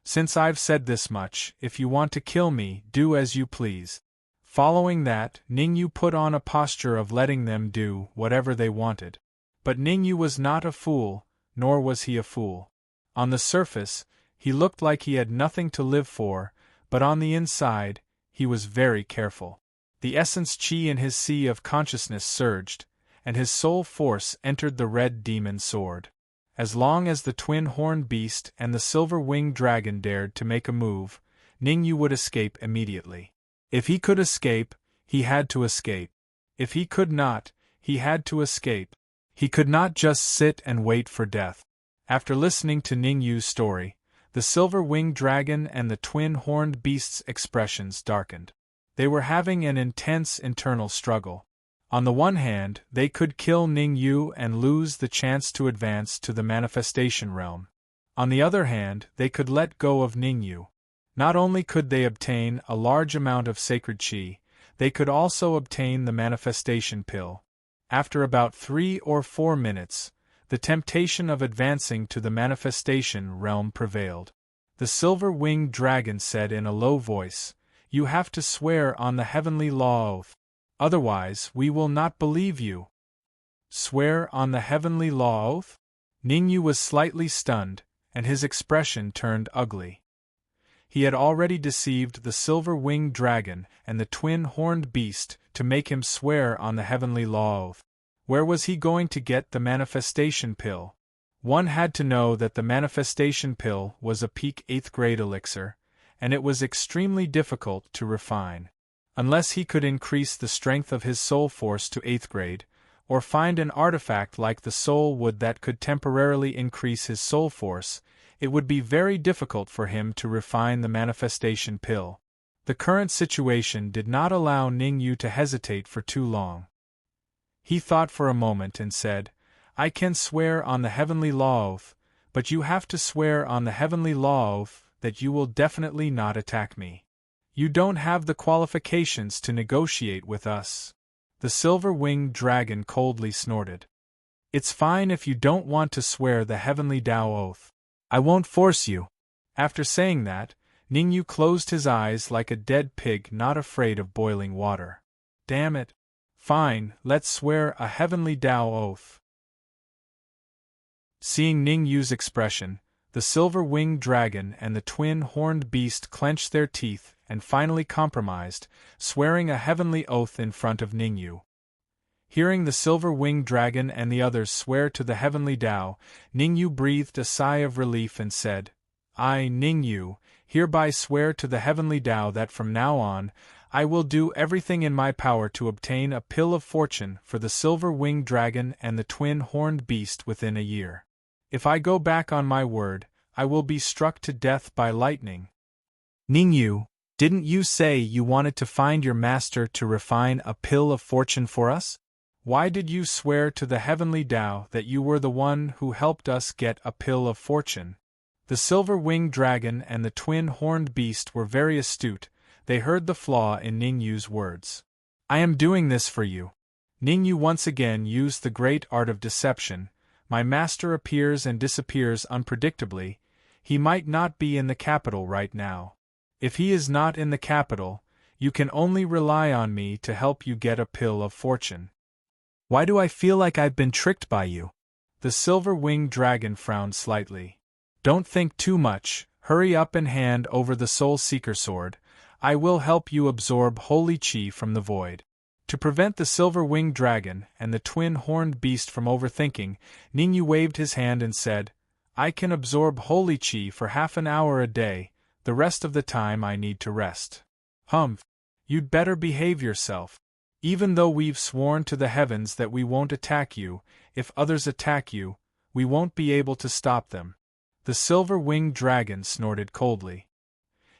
Since I've said this much, if you want to kill me, do as you please." Following that, Ningyu put on a posture of letting them do whatever they wanted. But Ningyu was not a fool, nor was he a fool. On the surface, he looked like he had nothing to live for, but on the inside, he was very careful. The essence chi in his sea of consciousness surged, and his soul force entered the red demon sword. As long as the twin-horned beast and the silver-winged dragon dared to make a move, Ningyu would escape immediately. If he could escape, he had to escape. If he could not, he had to escape. He could not just sit and wait for death. After listening to Ningyu's story, the silver-winged dragon and the twin-horned beast's expressions darkened. They were having an intense internal struggle. On the one hand, they could kill Ningyu and lose the chance to advance to the manifestation realm. On the other hand, they could let go of Ningyu. Not only could they obtain a large amount of sacred chi, they could also obtain the manifestation pill. After about 3 or 4 minutes, the temptation of advancing to the manifestation realm prevailed. The silver-winged dragon said in a low voice, "You have to swear on the heavenly law oath. Otherwise, we will not believe you." Swear on the heavenly law oath? Ningyu was slightly stunned, and his expression turned ugly. He had already deceived the silver-winged dragon and the twin-horned beast to make him swear on the heavenly law oath. Where was he going to get the manifestation pill? One had to know that the manifestation pill was a peak 8th grade elixir, and it was extremely difficult to refine. Unless he could increase the strength of his soul force to 8th grade, or find an artifact like the soul wood that could temporarily increase his soul force, it would be very difficult for him to refine the manifestation pill. The current situation did not allow Ningyu to hesitate for too long. He thought for a moment and said, "I can swear on the heavenly law oath, but you have to swear on the heavenly law oath that you will definitely not attack me. You don't have the qualifications to negotiate with us." The silver-winged dragon coldly snorted. "It's fine if you don't want to swear the heavenly Tao oath. I won't force you." After saying that, Ningyu closed his eyes like a dead pig not afraid of boiling water. "Damn it. Fine, let's swear a heavenly Tao oath." Seeing Ningyu's expression, the silver-winged dragon and the twin-horned beast clenched their teeth and finally compromised, swearing a heavenly oath in front of Ningyu. Hearing the silver-winged dragon and the others swear to the heavenly Tao, Ningyu breathed a sigh of relief and said, "I, Ningyu, hereby swear to the heavenly Tao that from now on, I will do everything in my power to obtain a pill of fortune for the silver-winged dragon and the twin-horned beast within a year. If I go back on my word, I will be struck to death by lightning." "Ningyu, didn't you say you wanted to find your master to refine a pill of fortune for us? Why did you swear to the heavenly Tao that you were the one who helped us get a pill of fortune?" The silver-winged dragon and the twin-horned beast were very astute. They heard the flaw in Ningyu's words. "I am doing this for you." Ningyu once again used the great art of deception. "My master appears and disappears unpredictably. He might not be in the capital right now. If he is not in the capital, you can only rely on me to help you get a pill of fortune." "Why do I feel like I've been tricked by you?" The silver-winged dragon frowned slightly. "Don't think too much, hurry up and hand over the Soul Seeker sword. I will help you absorb holy chi from the void." To prevent the silver-winged dragon and the twin-horned beast from overthinking, Ningyu waved his hand and said, "I can absorb holy chi for half an hour a day, the rest of the time I need to rest." "Humph. You'd better behave yourself. Even though we've sworn to the heavens that we won't attack you, if others attack you, we won't be able to stop them." The silver-winged dragon snorted coldly.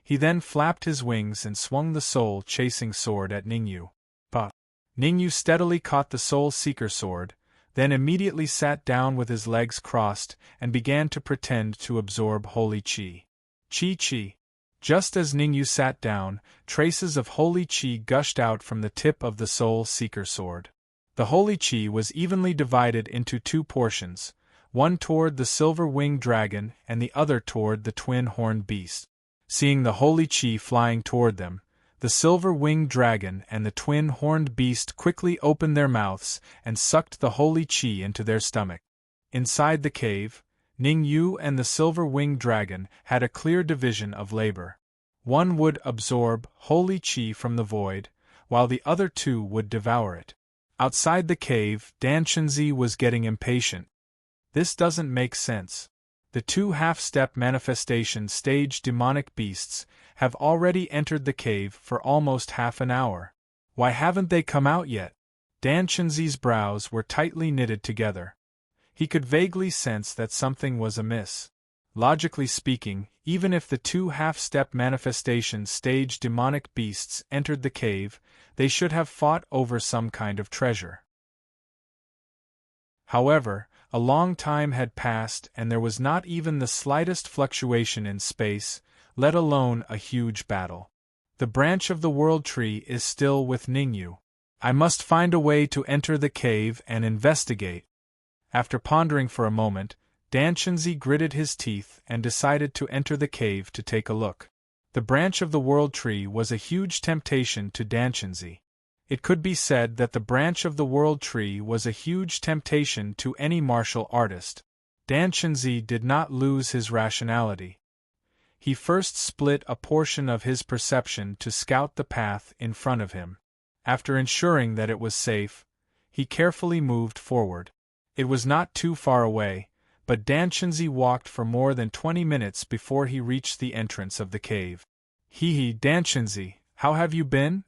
He then flapped his wings and swung the soul-chasing sword at Ningyu. But Ningyu steadily caught the soul-seeker sword, then immediately sat down with his legs crossed and began to pretend to absorb holy qi. Qi. Just as Ningyu sat down, traces of holy qi gushed out from the tip of the soul-seeker sword. The holy qi was evenly divided into two portions, one toward the silver-winged dragon and the other toward the twin-horned beast. Seeing the holy qi flying toward them, the silver-winged dragon and the twin-horned beast quickly opened their mouths and sucked the holy qi into their stomach. Inside the cave, Ningyu and the silver-winged dragon had a clear division of labor. One would absorb holy qi from the void, while the other two would devour it. Outside the cave, Danshenzi was getting impatient. This doesn't make sense. The two half-step manifestation stage demonic beasts have already entered the cave for almost half an hour. Why haven't they come out yet? Danshenzi's brows were tightly knitted together. He could vaguely sense that something was amiss. Logically speaking, even if the two half-step manifestation stage demonic beasts entered the cave, they should have fought over some kind of treasure. However, a long time had passed and there was not even the slightest fluctuation in space, let alone a huge battle. The branch of the world tree is still with Ningyu. I must find a way to enter the cave and investigate. After pondering for a moment, Danshenzi gritted his teeth and decided to enter the cave to take a look. The branch of the world tree was a huge temptation to Danshenzi. It could be said that the branch of the world tree was a huge temptation to any martial artist. Danshenzi did not lose his rationality. He first split a portion of his perception to scout the path in front of him. After ensuring that it was safe, he carefully moved forward. It was not too far away, but Danshenzi walked for more than 20 minutes before he reached the entrance of the cave. "Hee, Danshenzi, how have you been?"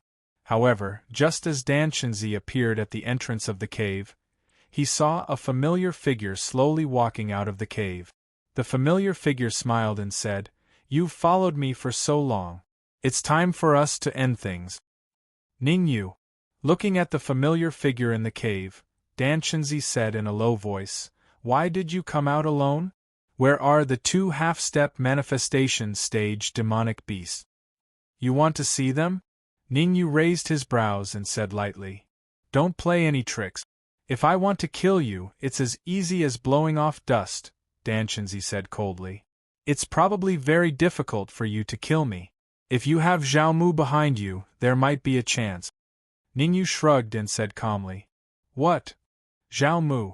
However, just as Danshenzi appeared at the entrance of the cave, he saw a familiar figure slowly walking out of the cave. The familiar figure smiled and said, "You've followed me for so long. It's time for us to end things." Ningyu. Looking at the familiar figure in the cave, Danshenzi said in a low voice, "Why did you come out alone? Where are the two half-step manifestation stage demonic beasts? You want to see them?" Ningyu raised his brows and said lightly, "Don't play any tricks. If I want to kill you, it's as easy as blowing off dust," Danshenzi said coldly. "It's probably very difficult for you to kill me. If you have Zhao Mu behind you, there might be a chance." Ningyu shrugged and said calmly, "What? Zhao Mu?"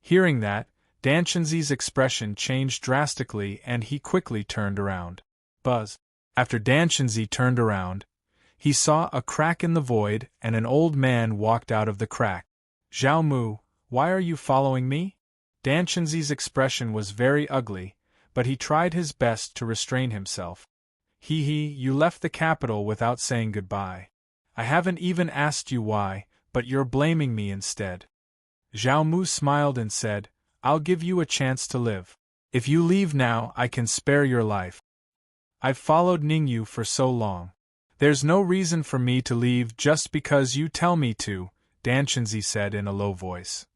Hearing that, Danshenzi's expression changed drastically and he quickly turned around. Buzz. After Danshenzi turned around, he saw a crack in the void and an old man walked out of the crack. "Zhao Mu, why are you following me?" Danshenzi's expression was very ugly, but he tried his best to restrain himself. You left the capital without saying goodbye. I haven't even asked you why, but you're blaming me instead." Zhao Mu smiled and said, "I'll give you a chance to live. If you leave now, I can spare your life. I've followed Ningyu for so long. There's no reason for me to leave just because you tell me to," Danshenzi said in a low voice.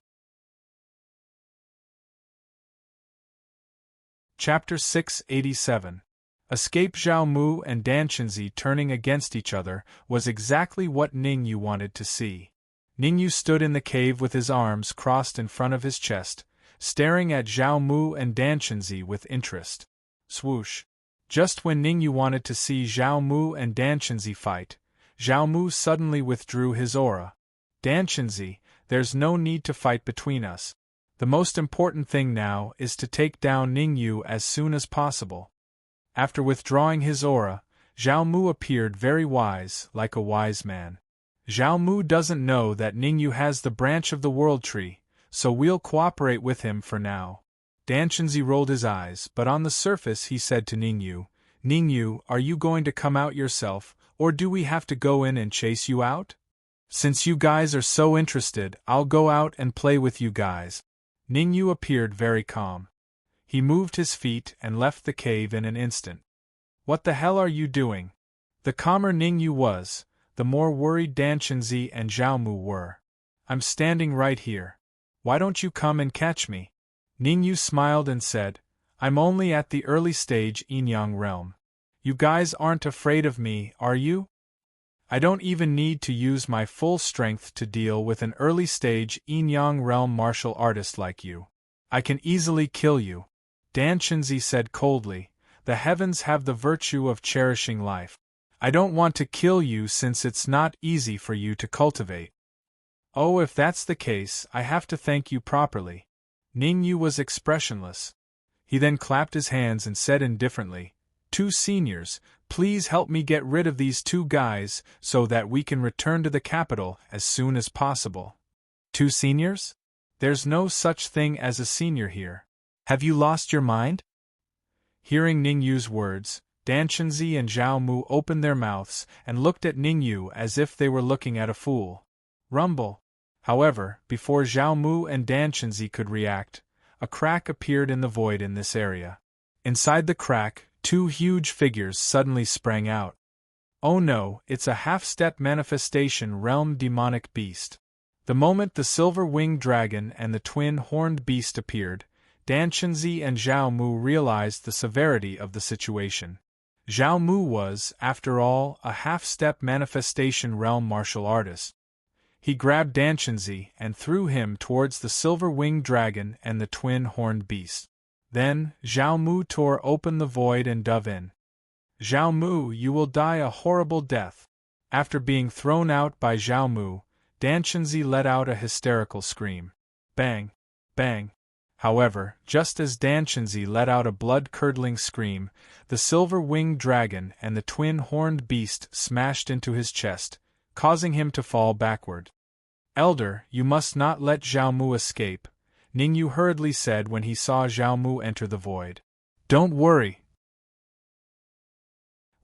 Chapter 687. Escape. Zhao Mu and Danshenzi turning against each other was exactly what Ningyu wanted to see. Ningyu stood in the cave with his arms crossed in front of his chest, staring at Zhao Mu and Danshenzi with interest. Swoosh. Just when Ningyu wanted to see Zhao Mu and Danshenzi fight, Zhao Mu suddenly withdrew his aura. "Danshenzi, there's no need to fight between us. The most important thing now is to take down Ningyu as soon as possible." After withdrawing his aura, Zhao Mu appeared very wise, like a wise man. "Zhao Mu doesn't know that Ningyu has the branch of the world tree, so we'll cooperate with him for now." Danshenzi rolled his eyes, but on the surface he said to Ningyu, "Ningyu, are you going to come out yourself, Or do we have to go in and chase you out? Since you guys are so interested, I'll go out and play with you guys. Ningyu appeared very calm. He moved his feet and left the cave in an instant. What the hell are you doing? The calmer Ningyu was, the more worried Danshanzi and Zhaomu were. I'm standing right here. Why don't you come and catch me? Ningyu smiled and said, I'm only at the early stage Yin-Yang realm. You guys aren't afraid of me, are you? I don't even need to use my full strength to deal with an early stage Yin-Yang realm martial artist like you. I can easily kill you. Danshanzi said coldly, the heavens have the virtue of cherishing life. I don't want to kill you since it's not easy for you to cultivate. Oh, if that's the case, I have to thank you properly. Ningyu was expressionless. He then clapped his hands and said indifferently, 2 seniors, please help me get rid of these 2 guys so that we can return to the capital as soon as possible. 2 seniors? There's no such thing as a senior here. Have you lost your mind? Hearing Ningyu's words, Danshanzi and Zhaomu opened their mouths and looked at Ningyu as if they were looking at a fool. Rumble. However, before Zhaomu and Danshanzi could react, a crack appeared in the void in this area. Inside the crack, 2 huge figures suddenly sprang out. Oh no, it's a half-step manifestation realm demonic beast. The moment the silver-winged dragon and the twin-horned beast appeared, Danshanzi and Zhaomu realized the severity of the situation. Zhaomu was, after all, a half-step manifestation realm martial artist. He grabbed Danshanzi and threw him towards the silver-winged dragon and the twin-horned beast. Then, Zhaomu tore open the void and dove in. Zhaomu, you will die a horrible death. After being thrown out by Zhaomu, Danshanzi let out a hysterical scream. Bang! Bang! However, just as Danshanzi let out a blood-curdling scream, the silver-winged dragon and the twin-horned beast smashed into his chest, causing him to fall backward. Elder, you must not let Zhaomu escape, Ningyu hurriedly said when he saw Zhaomu enter the void. Don't worry.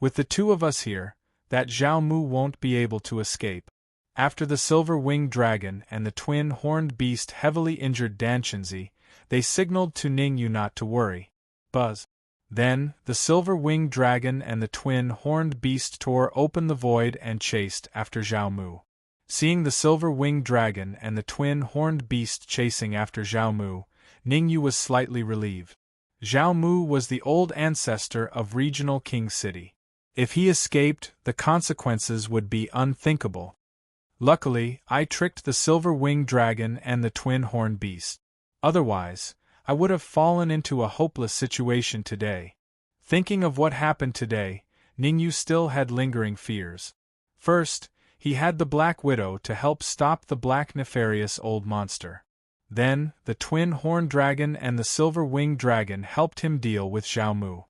With the 2 of us here, that Zhaomu won't be able to escape. After the silver-winged dragon and the twin-horned beast heavily injured Danshanzi, they signaled to Ningyu not to worry. Buzz. Then, the silver-winged dragon and the twin-horned beast tore open the void and chased after Zhaomu. Seeing the silver-winged dragon and the twin-horned beast chasing after Zhaomu, Ningyu was slightly relieved. Zhaomu was the old ancestor of regional King City. If he escaped, the consequences would be unthinkable. Luckily, I tricked the silver-winged dragon and the twin-horned beast. Otherwise, I would have fallen into a hopeless situation today. Thinking of what happened today, Ningyu still had lingering fears. First, he had the Black Widow to help stop the black nefarious old monster. Then, the twin-horned dragon and the silver-winged dragon helped him deal with Zhaomu.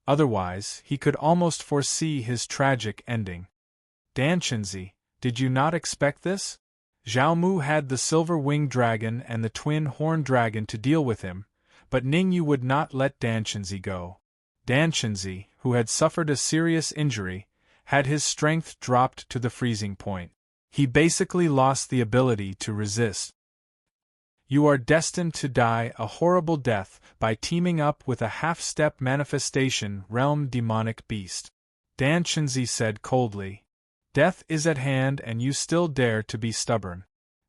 Otherwise, he could almost foresee his tragic ending. Danshanzi, did you not expect this? Zhaomu had the silver-winged dragon and the twin-horned dragon to deal with him, but Ningyu would not let Danshanzi go. Danshanzi, who had suffered a serious injury, had his strength dropped to the freezing point. He basically lost the ability to resist. You are destined to die a horrible death by teaming up with a half-step manifestation realm demonic beast. Danshanzi said coldly. Death is at hand and you still dare to be stubborn.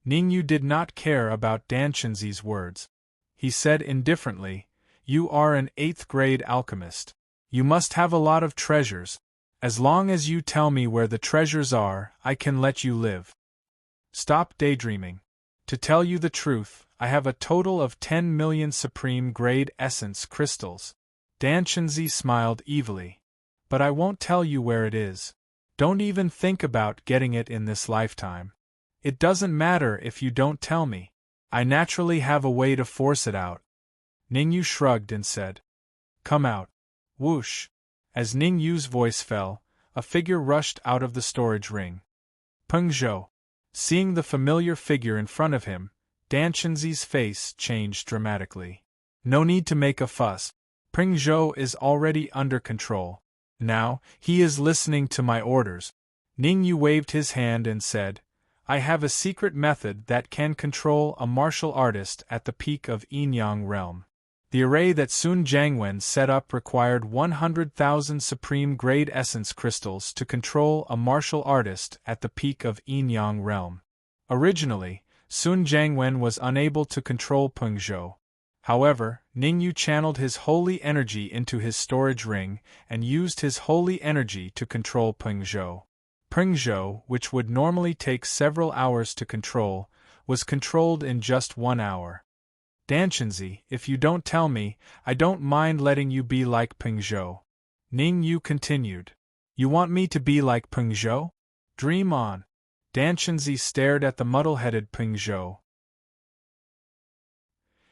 Ningyu did not care about Danshanzi's words. He said indifferently, you are an 8th-grade alchemist. You must have a lot of treasures. As long as you tell me where the treasures are, I can let you live. Stop daydreaming. To tell you the truth, I have a total of 10 million supreme-grade essence crystals. Danshanzi smiled evilly. But I won't tell you where it is. Don't even think about getting it in this lifetime. It doesn't matter if you don't tell me. I naturally have a way to force it out. Ningyu shrugged and said, Come out. Whoosh. As Ningyu's voice fell, a figure rushed out of the storage ring. Peng Zhou. Seeing the familiar figure in front of him, Danshanzi's face changed dramatically. No need to make a fuss. Peng Zhou is already under control. Now, he is listening to my orders. Ning Yu waved his hand and said, I have a secret method that can control a martial artist at the peak of Yin-Yang realm. The array that Sun Jiangwen set up required 100,000 supreme-grade essence crystals to control a martial artist at the peak of Yin-Yang realm. Originally, Sun Jiangwen was unable to control Peng Zhou. However, Ning Yu channeled his holy energy into his storage ring and used his holy energy to control Peng Zhou. Peng Zhou, which would normally take several hours to control, was controlled in just 1 hour. Danshenzi, if you don't tell me, I don't mind letting you be like Peng Zhou. Ning Yu continued. You want me to be like Peng Zhou? Dream on. Danshenzi stared at the muddle-headed Peng Zhou.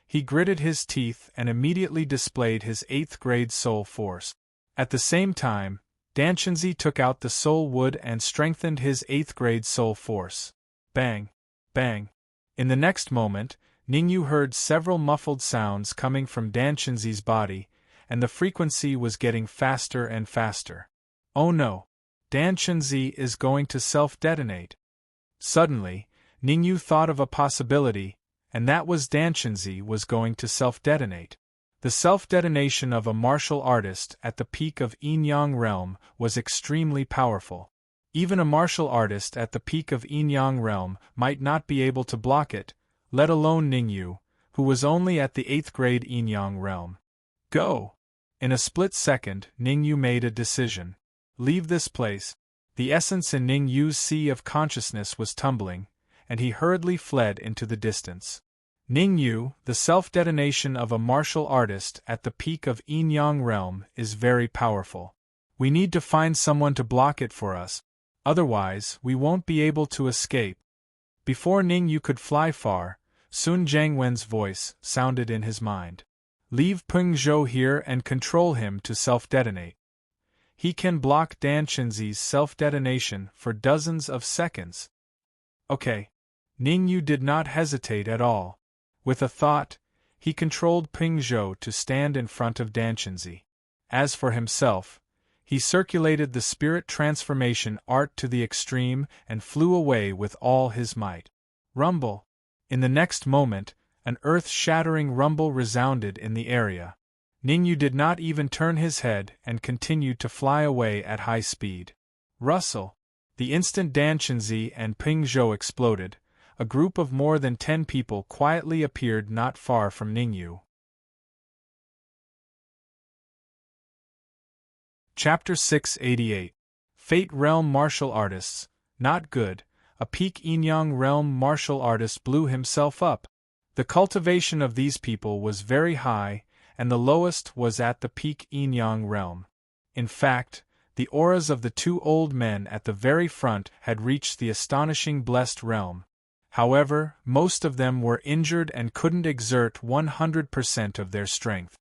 He gritted his teeth and immediately displayed his 8th-grade soul force. At the same time, Danshenzi took out the soul wood and strengthened his 8th-grade soul force. Bang! Bang! In the next moment, Ning Yu heard several muffled sounds coming from Danshenzi's body, and the frequency was getting faster and faster. Oh no! Danshenzi is going to self-detonate. Suddenly, Ning Yu thought of a possibility, and that was Danshenzi was going to self-detonate. The self-detonation of a martial artist at the peak of Yin-Yang realm was extremely powerful. Even a martial artist at the peak of Yin-Yang realm might not be able to block it, let alone Ning Yu, who was only at the 8th grade Yin-Yang realm. Go! In a split second, Ning Yu made a decision. Leave this place. The essence in Ning Yu's sea of consciousness was tumbling, and he hurriedly fled into the distance. Ning Yu, the self-detonation of a martial artist at the peak of Yin-Yang realm is very powerful. We need to find someone to block it for us. Otherwise, we won't be able to escape. Before Ning Yu could fly far, Sun Jiangwen's voice sounded in his mind. Leave Peng Zhou here and control him to self-detonate. He can block Danshenzi's self-detonation for dozens of seconds. Okay. Ning Yu did not hesitate at all. With a thought, he controlled Peng Zhou to stand in front of Danshenzi. As for himself, he circulated the spirit transformation art to the extreme and flew away with all his might. Rumble! In the next moment, an earth-shattering rumble resounded in the area. Ning Yu did not even turn his head and continued to fly away at high speed. Rustle! The instant Danshenzi and Peng Zhou exploded, a group of more than 10 people quietly appeared not far from Ning Yu. Chapter 688. Fate Realm Martial Artists. Not good. A peak Yin-Yang realm martial artist blew himself up. The cultivation of these people was very high, and the lowest was at the peak Yin-Yang realm. In fact, the auras of the 2 old men at the very front had reached the astonishing blessed realm. However, most of them were injured and couldn't exert 100% of their strength.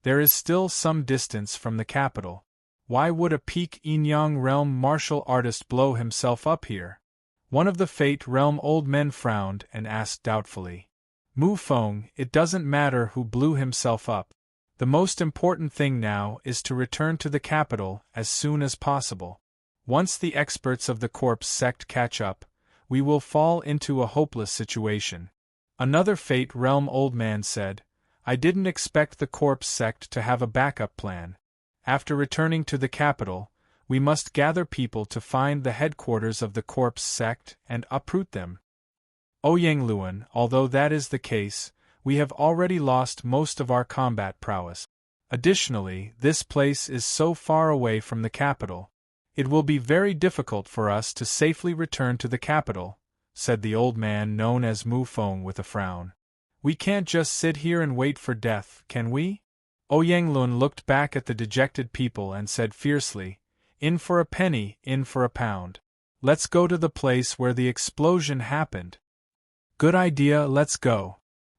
There is still some distance from the capital. Why would a peak Yin-Yang realm martial artist blow himself up here? One of the Fate Realm old men frowned and asked doubtfully. Mu Feng, it doesn't matter who blew himself up. The most important thing now is to return to the capital as soon as possible. Once the experts of the corpse sect catch up, we will fall into a hopeless situation. Another Fate Realm old man said, I didn't expect the corpse sect to have a backup plan. After returning to the capital, we must gather people to find the headquarters of the corpse sect and uproot them. Ouyangluan, although that is the case, we have already lost most of our combat prowess. Additionally, this place is so far away from the capital. It will be very difficult for us to safely return to the capital, said the old man known as Mu Feng with a frown. We can't just sit here and wait for death, can we? Ouyangluan looked back at the dejected people and said fiercely, in for a penny, in for a pound. Let's go to the place where the explosion happened. Good idea, let's go.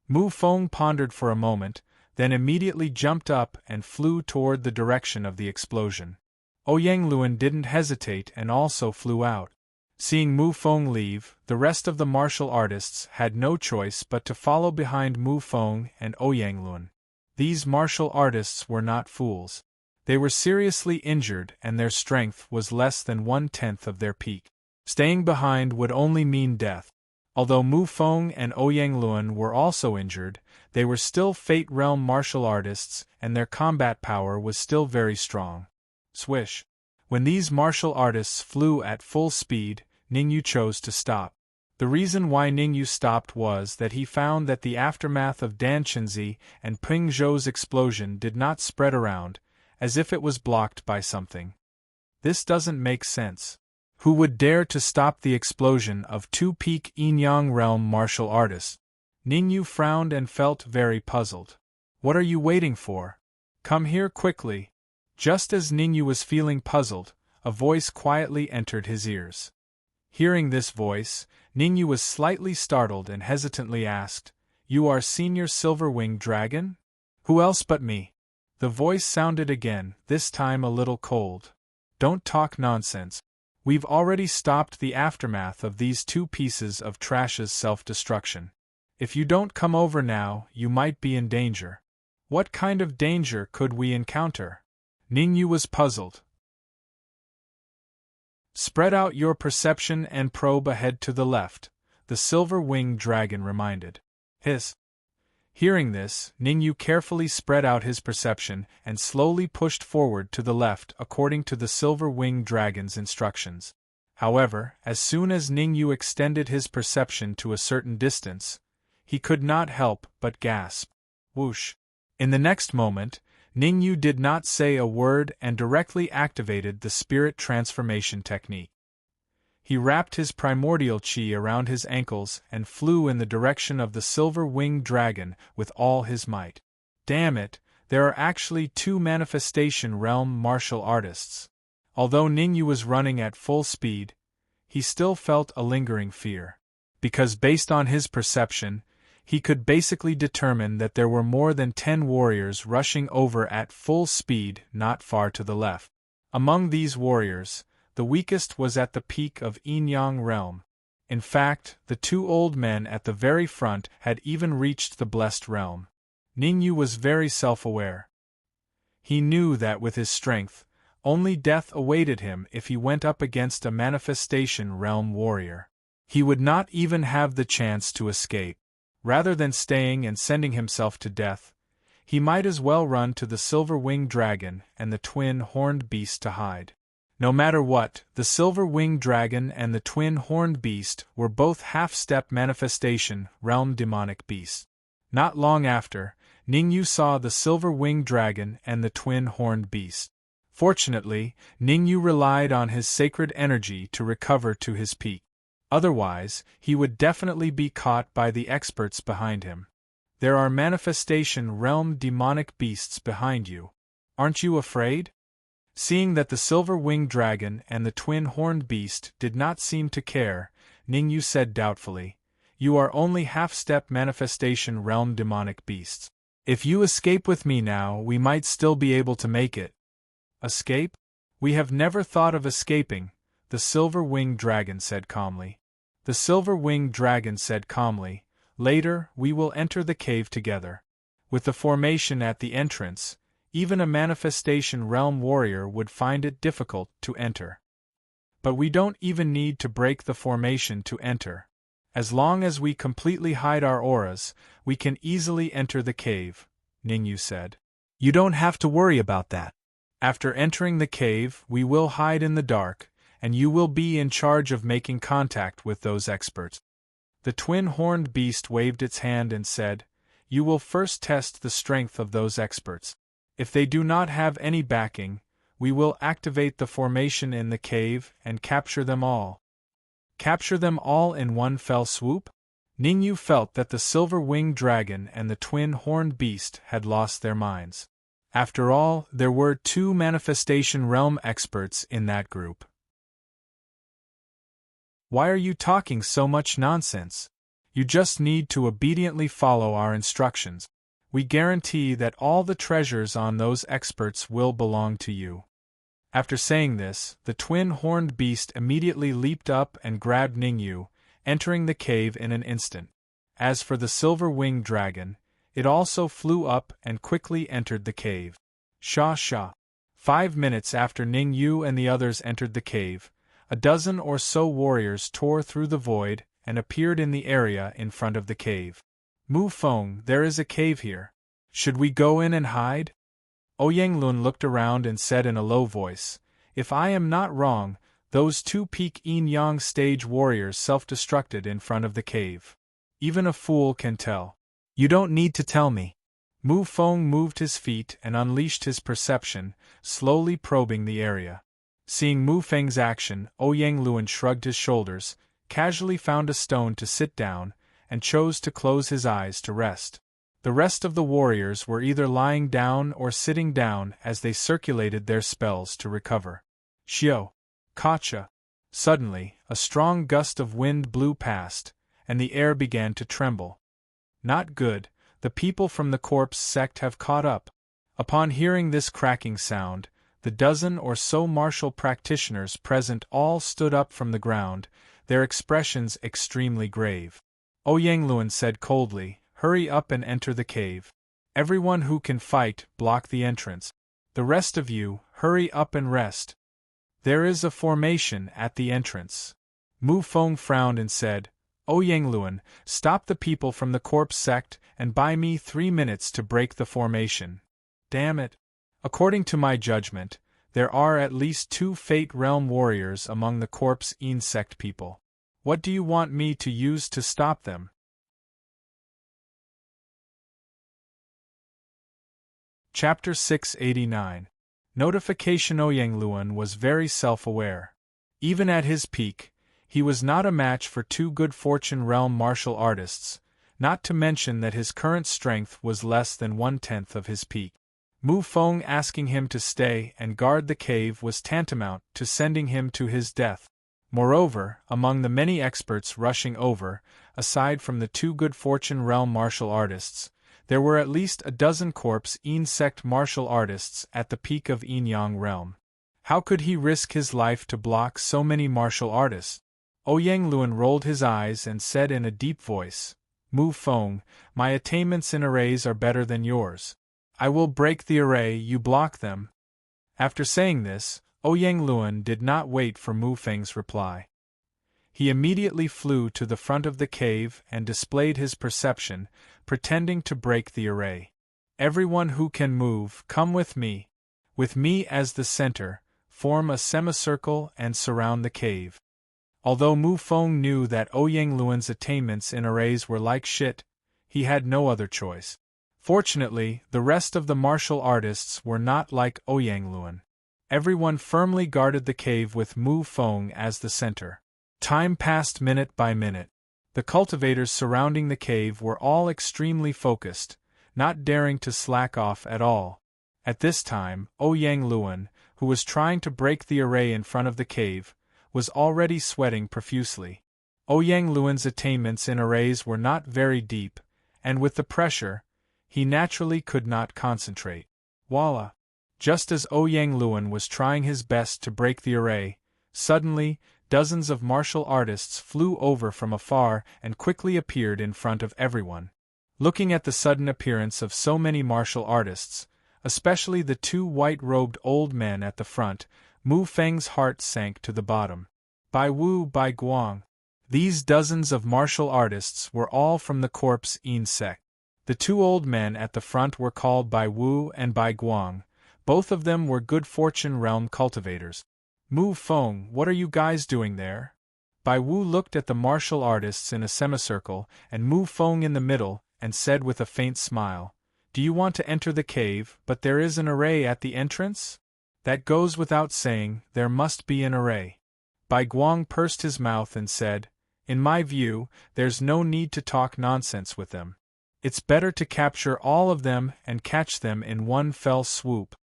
Mu Feng pondered for a moment, then immediately jumped up and flew toward the direction of the explosion. Ouyangluan didn't hesitate and also flew out. Seeing Mu Feng leave, the rest of the martial artists had no choice but to follow behind Mu Feng and Ouyangluan. These martial artists were not fools. They were seriously injured and their strength was less than 1/10 of their peak. Staying behind would only mean death. Although Mu Feng and Ouyang Luan were also injured, they were still Fate Realm martial artists and their combat power was still very strong. Swish! When these martial artists flew at full speed, Ningyu chose to stop. The reason why Ningyu stopped was that he found that the aftermath of Dan Chenzi and Ping Zhou's explosion did not spread around, as if it was blocked by something. This doesn't make sense. Who would dare to stop the explosion of two peak Yin-Yang realm martial artists? Ningyu frowned and felt very puzzled. What are you waiting for? Come here quickly. Just as Ningyu was feeling puzzled, a voice quietly entered his ears. Hearing this voice, Ningyu was slightly startled and hesitantly asked, "You are Senior Silver-Winged Dragon? Who else but me?" The voice sounded again, this time a little cold. "Don't talk nonsense. We've already stopped the aftermath of these two pieces of trash's self-destruction. If you don't come over now, you might be in danger." What kind of danger could we encounter? Ningyu was puzzled. Spread out your perception and probe ahead to the left, the silver-winged dragon reminded. Hiss. Hearing this, Ningyu carefully spread out his perception and slowly pushed forward to the left according to the silver-winged dragon's instructions. However, as soon as Ningyu extended his perception to a certain distance, he could not help but gasp. Whoosh! In the next moment, Ningyu did not say a word and directly activated the spirit transformation technique. He wrapped his primordial chi around his ankles and flew in the direction of the silver-winged dragon with all his might. Damn it, there are actually two manifestation realm martial artists. Although Ningyu was running at full speed, he still felt a lingering fear. Because based on his perception, he could basically determine that there were more than 10 warriors rushing over at full speed not far to the left. Among these warriors, the weakest was at the peak of Yin-Yang realm. In fact, the two old men at the very front had even reached the blessed realm. Ningyu was very self-aware. He knew that with his strength, only death awaited him if he went up against a manifestation realm warrior. He would not even have the chance to escape. Rather than staying and sending himself to death, he might as well run to the silver-winged dragon and the twin-horned beast to hide. No matter what, the silver-winged dragon and the twin-horned beast were both half-step manifestation realm demonic beasts. Not long after, Ningyu saw the silver-winged dragon and the twin-horned beast. Fortunately, Ningyu relied on his sacred energy to recover to his peak. Otherwise, he would definitely be caught by the experts behind him. There are manifestation realm demonic beasts behind you. Aren't you afraid? Seeing that the silver-winged dragon and the twin-horned beast did not seem to care, Ningyu said doubtfully, "You are only half-step manifestation realm demonic beasts. If you escape with me now, we might still be able to make it." Escape? We have never thought of escaping, the silver-winged dragon said calmly. The silver-winged dragon said calmly, "Later, we will enter the cave together. With the formation at the entrance, even a manifestation realm warrior would find it difficult to enter. But we don't even need to break the formation to enter. As long as we completely hide our auras, we can easily enter the cave," Ningyu said. "You don't have to worry about that. After entering the cave, we will hide in the dark, and you will be in charge of making contact with those experts." The twin-horned beast waved its hand and said, "You will first test the strength of those experts. If they do not have any backing, we will activate the formation in the cave and capture them all." Capture them all in one fell swoop? Ningyu felt that the silver-winged dragon and the twin-horned beast had lost their minds. After all, there were 2 manifestation realm experts in that group. Why are you talking so much nonsense? You just need to obediently follow our instructions. We guarantee that all the treasures on those experts will belong to you. After saying this, the twin-horned beast immediately leaped up and grabbed Ningyu, entering the cave in an instant. As for the silver-winged dragon, it also flew up and quickly entered the cave. Sha sha. 5 minutes after Ning Yu and the others entered the cave, a dozen or so warriors tore through the void and appeared in the area in front of the cave. Mu Feng, there is a cave here. Should we go in and hide? Oyanglun looked around and said in a low voice, if I am not wrong, those two peak yin yang stage warriors self-destructed in front of the cave. Even a fool can tell. You don't need to tell me. Mu Feng moved his feet and unleashed his perception, slowly probing the area. Seeing Mu Feng's action, Oyanglun shrugged his shoulders, casually found a stone to sit down, and chose to close his eyes to rest. The rest of the warriors were either lying down or sitting down as they circulated their spells to recover. Xiao! Kacha! Suddenly, a strong gust of wind blew past, and the air began to tremble. Not good, the people from the corpse sect have caught up. Upon hearing this cracking sound, the dozen or so martial practitioners present all stood up from the ground, their expressions extremely grave. Oyanglun said coldly, hurry up and enter the cave. Everyone who can fight, block the entrance. The rest of you, hurry up and rest. There is a formation at the entrance. Mu Feng frowned and said, Oyanglun, stop the people from the corpse sect and buy me 3 minutes to break the formation. Damn it. According to my judgment, there are at least 2 Fate Realm warriors among the corpse yin sect people. What do you want me to use to stop them? Chapter 689. Notification. Oyanglun was very self-aware. Even at his peak, he was not a match for 2 good fortune realm martial artists, not to mention that his current strength was less than 1/10 of his peak. Mu Feng asking him to stay and guard the cave was tantamount to sending him to his death. Moreover, among the many experts rushing over, aside from the 2 good fortune realm martial artists, there were at least a dozen corpse yin sect martial artists at the peak of yin yang realm. How could he risk his life to block so many martial artists? Oyanglun rolled his eyes and said in a deep voice, Mu Feng, my attainments in arrays are better than yours. I will break the array, you block them. After saying this, Oyanglun did not wait for Mu Feng's reply. He immediately flew to the front of the cave and displayed his perception, pretending to break the array. Everyone who can move, come with me. With me as the center, form a semicircle and surround the cave. Although Mu Feng knew that Oyanglun's attainments in arrays were like shit, he had no other choice. Fortunately, the rest of the martial artists were not like Oyanglun. Everyone firmly guarded the cave with Mu Feng as the center. Time passed minute by minute. The cultivators surrounding the cave were all extremely focused, not daring to slack off at all. At this time, Oyanglun, who was trying to break the array in front of the cave, was already sweating profusely. Oyanglun's attainments in arrays were not very deep, and with the pressure, he naturally could not concentrate. Voila! Just as Oyanglun was trying his best to break the array, suddenly, dozens of martial artists flew over from afar and quickly appeared in front of everyone. Looking at the sudden appearance of so many martial artists, especially the 2 white-robed old men at the front, Mu Feng's heart sank to the bottom. Bai Wu, Bai Guang. These dozens of martial artists were all from the corpse yin sect. The 2 old men at the front were called Bai Wu and Bai Guang. Both of them were good fortune realm cultivators. Mu Feng, what are you guys doing there? Bai Wu looked at the martial artists in a semicircle and Mu Feng in the middle, and said with a faint smile, Do you want to enter the cave, but there is an array at the entrance? That goes without saying, there must be an array. Bai Guang pursed his mouth and said, In my view, there's no need to talk nonsense with them. It's better to capture all of them and catch them in one fell swoop.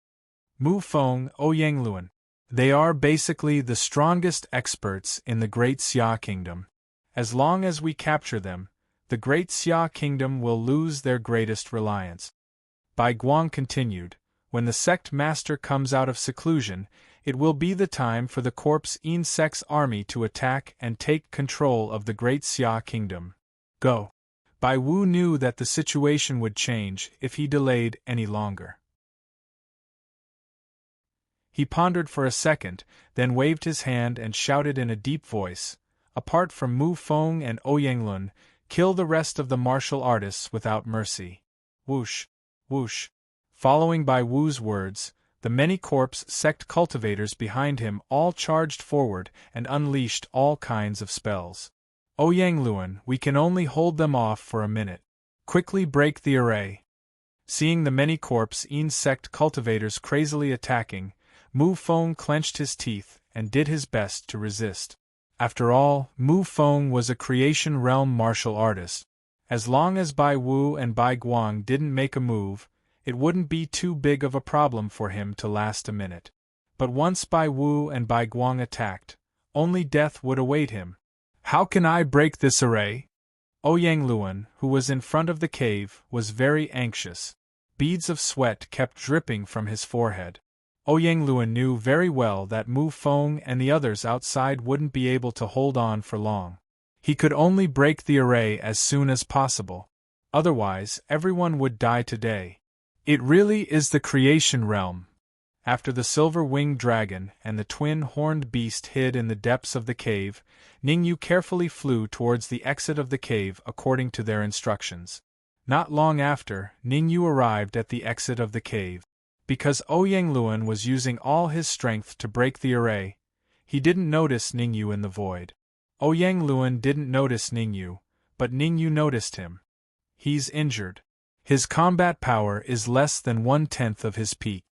Mu Feng, Oyanglun. They are basically the strongest experts in the Great Xia Kingdom. As long as we capture them, the Great Xia Kingdom will lose their greatest reliance. Bai Guang continued, When the sect master comes out of seclusion, it will be the time for the corpse yin sect's army to attack and take control of the Great Xia Kingdom. Go. Bai Wu knew that the situation would change if he delayed any longer. He pondered for a second, then waved his hand and shouted in a deep voice, "Apart from Mu Feng and Oyanglun, kill the rest of the martial artists without mercy." Whoosh, whoosh. Following by Wu's words, the many corpse sect cultivators behind him all charged forward and unleashed all kinds of spells. Oyanglun, we can only hold them off for a minute. Quickly break the array. Seeing the many corpse sect cultivators crazily attacking, Mu Feng clenched his teeth and did his best to resist. After all, Mu Feng was a creation realm martial artist. As long as Bai Wu and Bai Guang didn't make a move, it wouldn't be too big of a problem for him to last a minute. But once Bai Wu and Bai Guang attacked, only death would await him. How can I break this array? Oyanglun, who was in front of the cave, was very anxious. Beads of sweat kept dripping from his forehead. Oyanglun knew very well that Mu Feng and the others outside wouldn't be able to hold on for long. He could only break the array as soon as possible. Otherwise, everyone would die today. It really is the creation realm. After the silver-winged dragon and the twin-horned beast hid in the depths of the cave, Ningyu carefully flew towards the exit of the cave according to their instructions. Not long after, Ningyu arrived at the exit of the cave. Because Oyanglun was using all his strength to break the array, he didn't notice Ningyu in the void. Oyanglun didn't notice Ningyu, but Ningyu noticed him. He's injured. His combat power is less than 1/10 of his peak.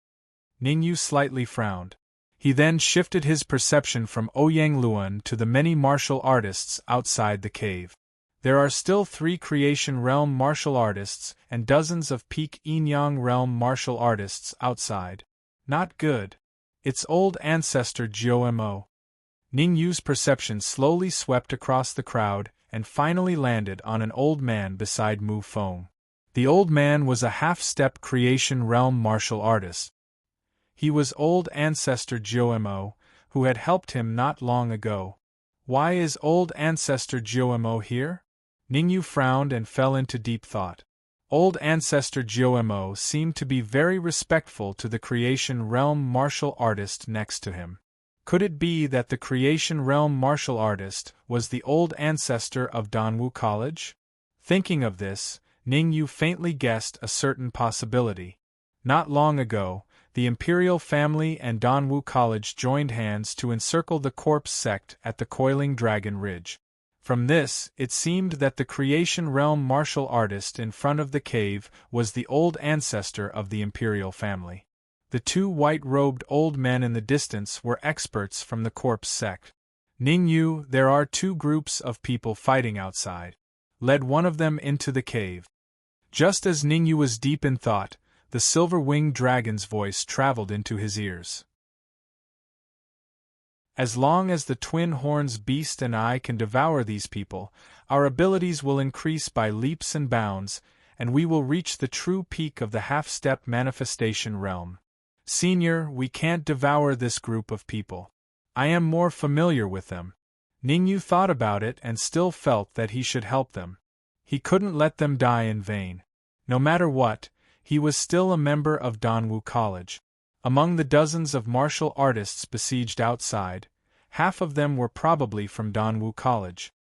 Ningyu slightly frowned. He then shifted his perception from Oyanglun to the many martial artists outside the cave. There are still 3 creation realm martial artists and dozens of peak Yin-Yang realm martial artists outside. Not good. It's old ancestor Jiao-Mo. Ningyu's perception slowly swept across the crowd and finally landed on an old man beside Mu Feng. The old man was a half-step creation realm martial artist. He was old ancestor Jiao-Mo, who had helped him not long ago. Why is old ancestor Jiao-Mo here? Ningyu frowned and fell into deep thought. Old ancestor Jiao-Mo seemed to be very respectful to the creation realm martial artist next to him. Could it be that the creation realm martial artist was the old ancestor of Danwu College? Thinking of this, Ningyu faintly guessed a certain possibility. Not long ago, the Imperial family and Danwu College joined hands to encircle the corpse sect at the Coiling Dragon Ridge. From this, it seemed that the creation realm martial artist in front of the cave was the old ancestor of the Imperial family. The 2 white-robed old men in the distance were experts from the corpse sect. Ningyu, there are 2 groups of people fighting outside. Led one of them into the cave. Just as Ningyu was deep in thought, the silver-winged dragon's voice traveled into his ears. As long as the twin horns beast and I can devour these people, our abilities will increase by leaps and bounds, and we will reach the true peak of the half-step manifestation realm. Senior, we can't devour this group of people. I am more familiar with them. Ningyu thought about it and still felt that he should help them. He couldn't let them die in vain. No matter what, he was still a member of Danwu College. Among the dozens of martial artists besieged outside, half of them were probably from Danwu College.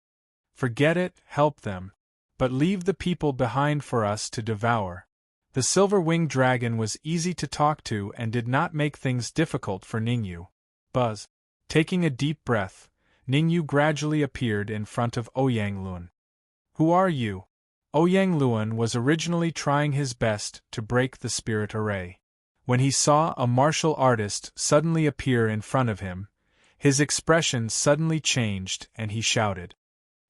Forget it, help them. But leave the people behind for us to devour. The silver-winged dragon was easy to talk to and did not make things difficult for Ningyu. Buzz. Taking a deep breath, Ningyu gradually appeared in front of Oyanglun. Who are you? Oyanglun was originally trying his best to break the spirit array. When he saw a martial artist suddenly appear in front of him, his expression suddenly changed and he shouted.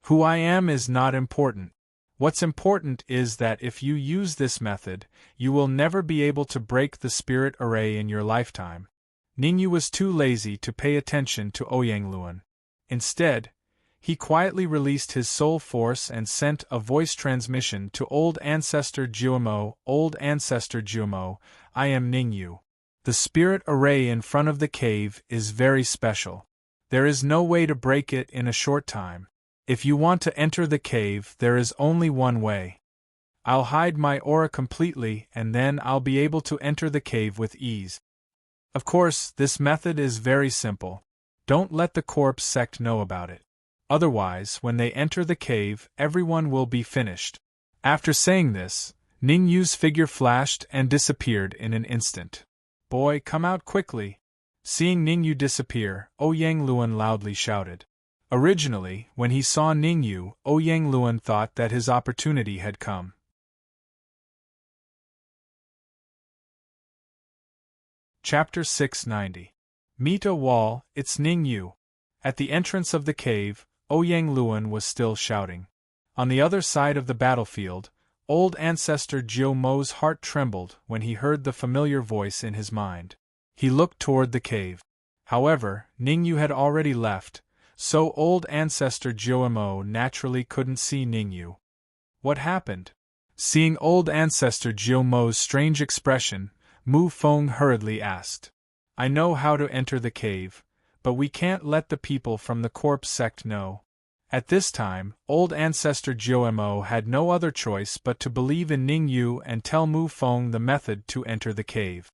Who I am is not important. What's important is that if you use this method, you will never be able to break the spirit array in your lifetime. Ningyu was too lazy to pay attention to Oyanglun. Instead, he quietly released his soul force and sent a voice transmission to Old Ancestor Jiao-Mo. Old Ancestor Jiao-Mo, I am Ningyu. The spirit array in front of the cave is very special. There is no way to break it in a short time. If you want to enter the cave, there is only one way. I'll hide my aura completely and then I'll be able to enter the cave with ease. Of course, this method is very simple. Don't let the corpse sect know about it. Otherwise, when they enter the cave, everyone will be finished. After saying this, Ning Yu's figure flashed and disappeared in an instant. Boy, come out quickly! Seeing Ning Yu disappear, Ouyang Luan loudly shouted. Originally, when he saw Ning Yu, Ouyang Luan thought that his opportunity had come. Chapter 690. Meet a wall, it's Ning Yu. At the entrance of the cave, Ouyang Luan was still shouting. On the other side of the battlefield, old ancestor Jiu Mo's heart trembled when he heard the familiar voice in his mind. He looked toward the cave. However, Ning Yu had already left, so old ancestor Jiu Mo naturally couldn't see Ning Yu. What happened? Seeing old ancestor Jiu Mo's strange expression, Mu Feng hurriedly asked. I know how to enter the cave, but we can't let the people from the corpse sect know. At this time, old ancestor Jiu Mo had no other choice but to believe in Ning Yu and tell Mu Feng the method to enter the cave.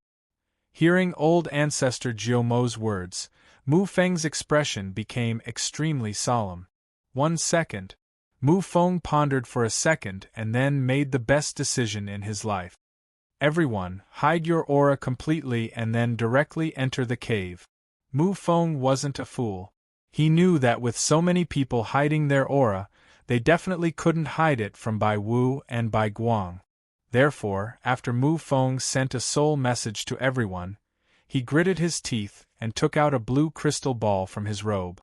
Hearing old ancestor Jiu Mo's words, Mu Feng's expression became extremely solemn. 1 second. Mu Feng pondered for a second and then made the best decision in his life. Everyone, hide your aura completely and then directly enter the cave. Mu Feng wasn't a fool. He knew that with so many people hiding their aura, they definitely couldn't hide it from Bai Wu and Bai Guang. Therefore, after Mu Feng sent a soul message to everyone, he gritted his teeth and took out a blue crystal ball from his robe.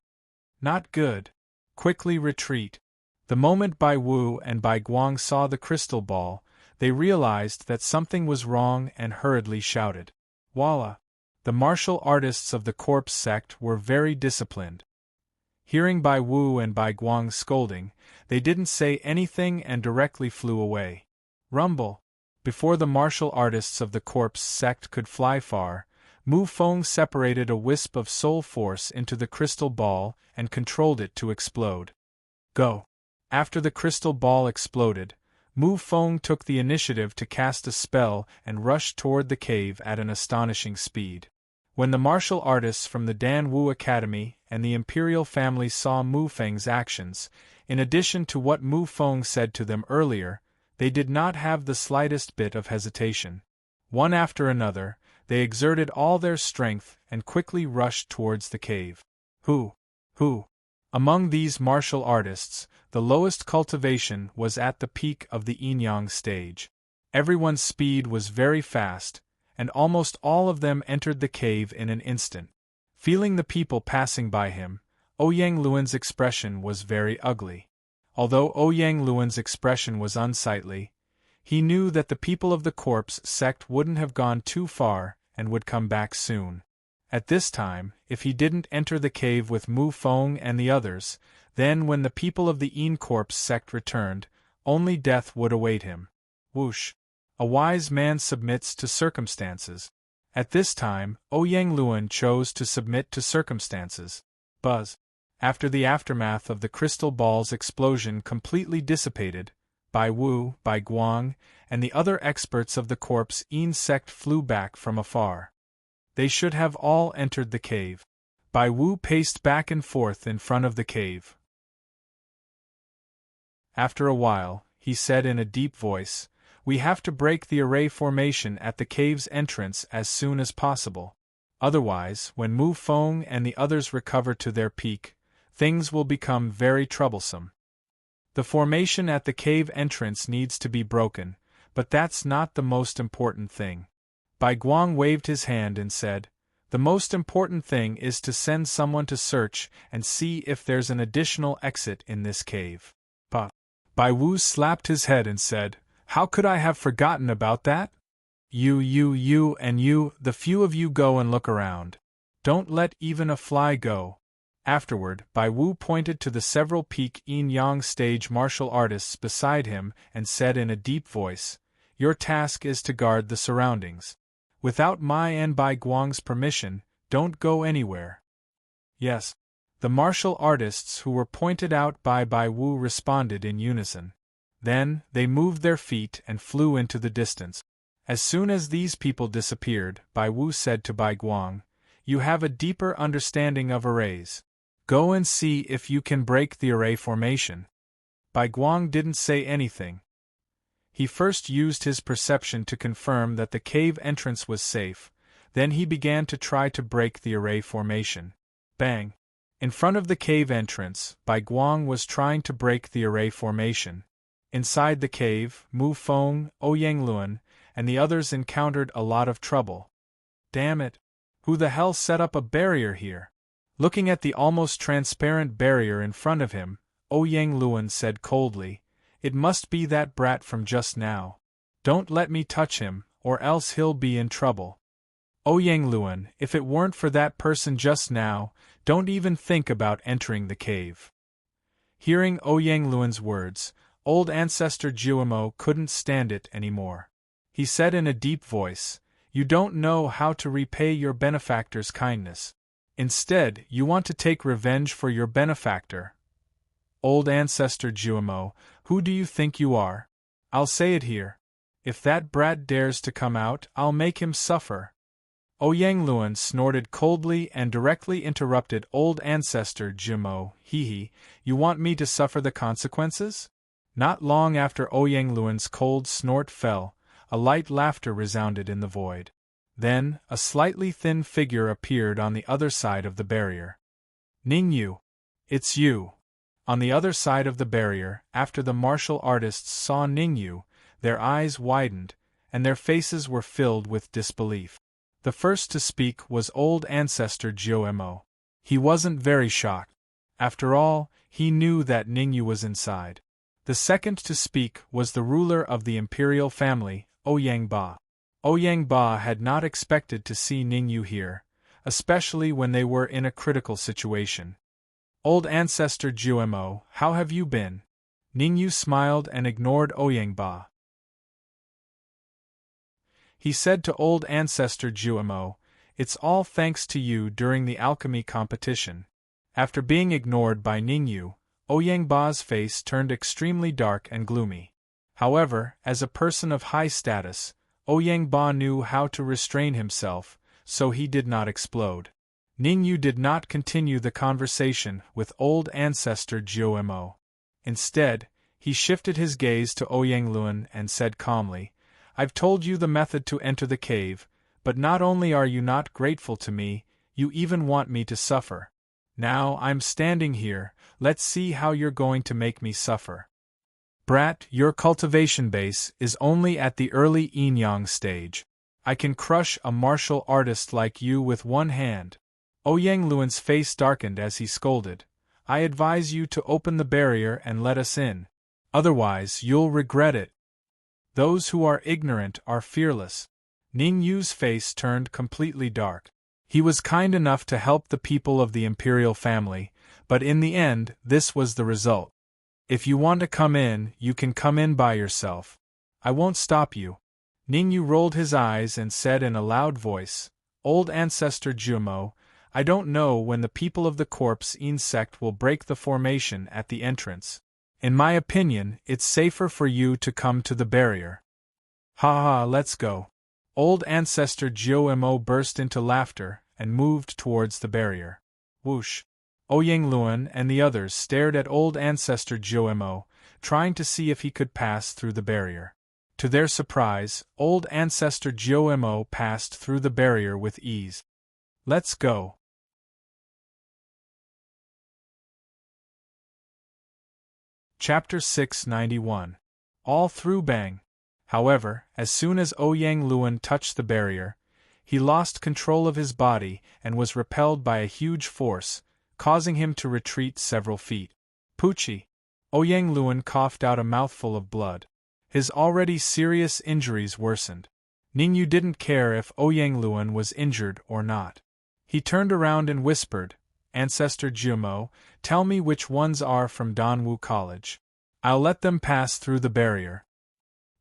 Not good. Quickly retreat. The moment Bai Wu and Bai Guang saw the crystal ball, they realized that something was wrong and hurriedly shouted. Voila! The martial artists of the corpse sect were very disciplined. Hearing Bai Wu and Bai Guang's scolding, they didn't say anything and directly flew away. Rumble! Before the martial artists of the corpse sect could fly far, Mu Feng separated a wisp of soul force into the crystal ball and controlled it to explode. Go! After the crystal ball exploded, Mu Feng took the initiative to cast a spell and rushed toward the cave at an astonishing speed. When the martial artists from the Dan Wu Academy and the imperial family saw Mu Feng's actions, in addition to what Mu Feng said to them earlier, they did not have the slightest bit of hesitation. One after another, they exerted all their strength and quickly rushed towards the cave. Who? Among these martial artists, the lowest cultivation was at the peak of the yin-yang stage. Everyone's speed was very fast, and almost all of them entered the cave in an instant. Feeling the people passing by him, Ouyang Luan's expression was very ugly. Although Ouyang Luan's expression was unsightly, he knew that the people of the corpse sect wouldn't have gone too far and would come back soon. At this time, if he didn't enter the cave with Mu Feng and the others, then when the people of the Yin corpse sect returned, only death would await him. Whoosh! A wise man submits to circumstances. At this time, Ouyang Luan chose to submit to circumstances. Buzz! After the aftermath of the crystal ball's explosion completely dissipated, Bai Wu, Bai Guang, and the other experts of the corpse Yin sect flew back from afar. They should have all entered the cave. Bai Wu paced back and forth in front of the cave. After a while, he said in a deep voice, "We have to break the array formation at the cave's entrance as soon as possible. Otherwise, when Mu Feng and the others recover to their peak, things will become very troublesome. The formation at the cave entrance needs to be broken, but that's not the most important thing." Bai Guang waved his hand and said, "The most important thing is to send someone to search and see if there's an additional exit in this cave." Bai Wu slapped his head and said, "How could I have forgotten about that? You and you, the few of you go and look around. Don't let even a fly go." Afterward, Bai Wu pointed to the several peak yin-yang stage martial artists beside him and said in a deep voice, "Your task is to guard the surroundings. Without my and Bai Guang's permission, don't go anywhere." "Yes." The martial artists who were pointed out by Bai Wu responded in unison. Then, they moved their feet and flew into the distance. As soon as these people disappeared, Bai Wu said to Bai Guang, "You have a deeper understanding of arrays. Go and see if you can break the array formation." Bai Guang didn't say anything. He first used his perception to confirm that the cave entrance was safe, then he began to try to break the array formation. Bang! In front of the cave entrance, Bai Guang was trying to break the array formation. Inside the cave, Mu Feng, Ouyang Luan, and the others encountered a lot of trouble. Damn it! Who the hell set up a barrier here? Looking at the almost transparent barrier in front of him, Ouyang Luan said coldly, "It must be that brat from just now. Don't let me touch him, or else he'll be in trouble." "Ouyang Luan, if it weren't for that person just now, don't even think about entering the cave." Hearing Ouyang Luan's words, old ancestor Jiuemo couldn't stand it anymore. He said in a deep voice, "You don't know how to repay your benefactor's kindness. Instead, you want to take revenge for your benefactor. Old ancestor Jiuemo, who do you think you are? I'll say it here. If that brat dares to come out, I'll make him suffer." Ouyang Luan snorted coldly and directly interrupted old ancestor Jiuemo. "Hee, you want me to suffer the consequences?" Not long after Ouyang Luan's cold snort fell, a light laughter resounded in the void. Then, a slightly thin figure appeared on the other side of the barrier. "Ningyu! It's you!" On the other side of the barrier, after the martial artists saw Ningyu, their eyes widened, and their faces were filled with disbelief. The first to speak was old ancestor Jiuemo. He wasn't very shocked. After all, he knew that Ningyu was inside. The second to speak was the ruler of the imperial family, Ouyang Ba. Ouyang Ba had not expected to see Ningyu here, especially when they were in a critical situation. "Old ancestor Jiuemo, how have you been?" Ningyu smiled and ignored Ouyang Ba. He said to old ancestor Jiuemo, "It's all thanks to you during the alchemy competition." After being ignored by Ningyu, Ouyang Ba's face turned extremely dark and gloomy. However, as a person of high status, Ouyang Ba knew how to restrain himself, so he did not explode. Ningyu did not continue the conversation with old ancestor Jiuemo. Instead, he shifted his gaze to Ouyang Luan and said calmly, "I've told you the method to enter the cave, but not only are you not grateful to me, you even want me to suffer. Now I'm standing here, let's see how you're going to make me suffer." "Brat, your cultivation base is only at the early yin-yang stage. I can crush a martial artist like you with one hand." Ouyang Luan's face darkened as he scolded, "I advise you to open the barrier and let us in. Otherwise you'll regret it. Those who are ignorant are fearless." Ningyu's face turned completely dark. He was kind enough to help the people of the imperial family, but in the end, this was the result. "If you want to come in, you can come in by yourself. I won't stop you." Ningyu rolled his eyes and said in a loud voice, "Old ancestor Jiuemo, I don't know when the people of the Corpse Yin sect will break the formation at the entrance. In my opinion, it's safer for you to come to the barrier." "Ha ha, let's go." Old ancestor Jiuemo burst into laughter and moved towards the barrier. Whoosh! Ouyang Luan and the others stared at old ancestor Jiuemo, trying to see if he could pass through the barrier. To their surprise, old ancestor Jiuemo passed through the barrier with ease. "Let's go." Chapter 691. All through Bang. However, as soon as Ouyang Luan touched the barrier, he lost control of his body and was repelled by a huge force, causing him to retreat several feet. "Poochie!" Ouyang Luan coughed out a mouthful of blood. His already serious injuries worsened. Ningyu didn't care if Ouyang Luan was injured or not. He turned around and whispered, "Ancestor Jiuemo, tell me which ones are from Danwu College. I'll let them pass through the barrier."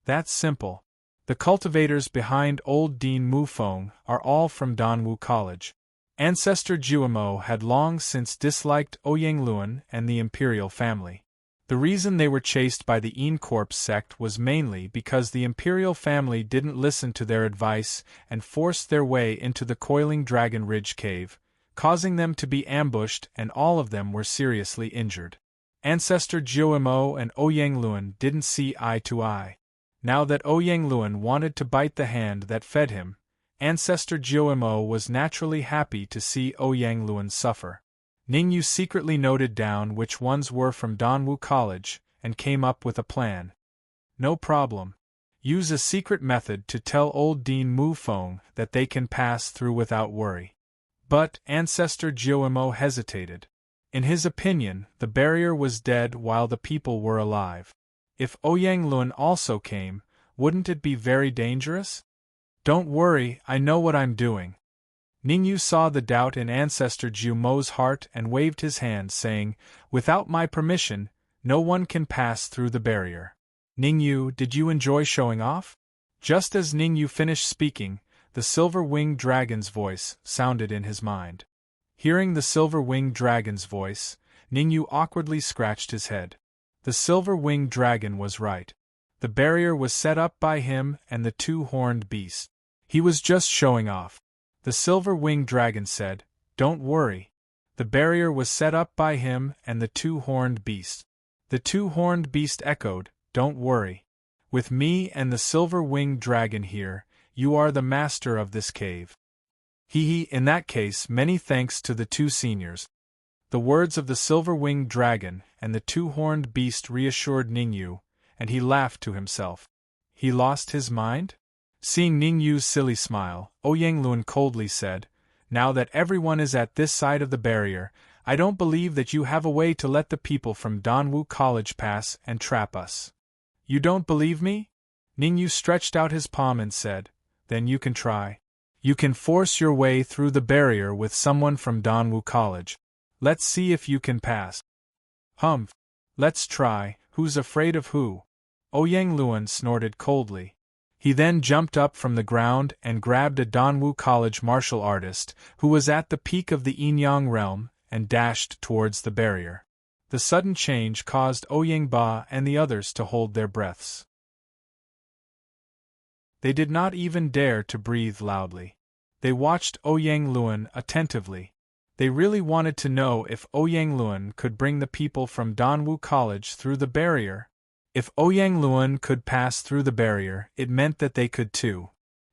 "That's simple. The cultivators behind old Dean Mufeng are all from Danwu College." Ancestor Jiuemo had long since disliked Ouyang Luan and the imperial family. The reason they were chased by the Corpse sect was mainly because the imperial family didn't listen to their advice and forced their way into the coiling Dragon Ridge cave, causing them to be ambushed, and all of them were seriously injured. Ancestor Jiuemo and Ouyang Luan didn't see eye to eye. Now that Ouyang Luan wanted to bite the hand that fed him, Ancestor Jiuemo was naturally happy to see Ouyang Luan suffer. Ningyu secretly noted down which ones were from Danwu College, and came up with a plan. No problem. Use a secret method to tell old Dean Mufeng that they can pass through without worry. But Ancestor Jiuemo hesitated. In his opinion, the barrier was dead while the people were alive. If Ouyang Luan also came, wouldn't it be very dangerous? Don't worry, I know what I'm doing. Ningyu saw the doubt in Ancestor Jiumo's heart and waved his hand, saying, "Without my permission, no one can pass through the barrier." Ningyu, did you enjoy showing off? Just as Ningyu finished speaking, the silver-winged dragon's voice sounded in his mind. Hearing the silver-winged dragon's voice, Ningyu awkwardly scratched his head. The silver-winged dragon was right. The barrier was set up by him and the two-horned beast. He was just showing off. The silver-winged dragon said, "Don't worry. The barrier was set up by him and the two-horned beast." The two-horned beast echoed, "Don't worry. With me and the silver-winged dragon here, you are the master of this cave." In that case, many thanks to the two seniors. The words of the silver-winged dragon and the two-horned beast reassured Ningyu, and he laughed to himself. He lost his mind? Seeing Ningyu's silly smile, Ouyang Luan coldly said, "Now that everyone is at this side of the barrier, I don't believe that you have a way to let the people from Danwu College pass and trap us." "You don't believe me?" Ningyu stretched out his palm and said, "Then you can try. You can force your way through the barrier with someone from Danwu College. Let's see if you can pass." "Humph. Let's try. Who's afraid of who?" Ouyang Luan snorted coldly. He then jumped up from the ground and grabbed a Danwu College martial artist, who was at the peak of the Yinyang realm, and dashed towards the barrier. The sudden change caused Ouyang Ba and the others to hold their breaths. They did not even dare to breathe loudly. They watched Ouyang Luan attentively. They really wanted to know if Ouyang Luan could bring the people from Danwu College through the barrier. If Ouyang Luan could pass through the barrier, it meant that they could too.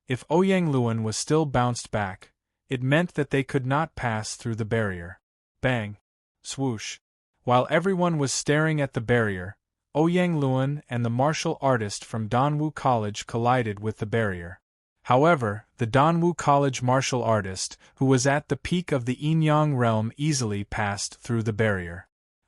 If Ouyang Luan was still bounced back, it meant that they could not pass through the barrier. Bang! Swoosh! While everyone was staring at the barrier, Ouyang Luan and the martial artist from Danwu College collided with the barrier. However, the Danwu College martial artist, who was at the peak of the Yinyang realm, easily passed through the barrier.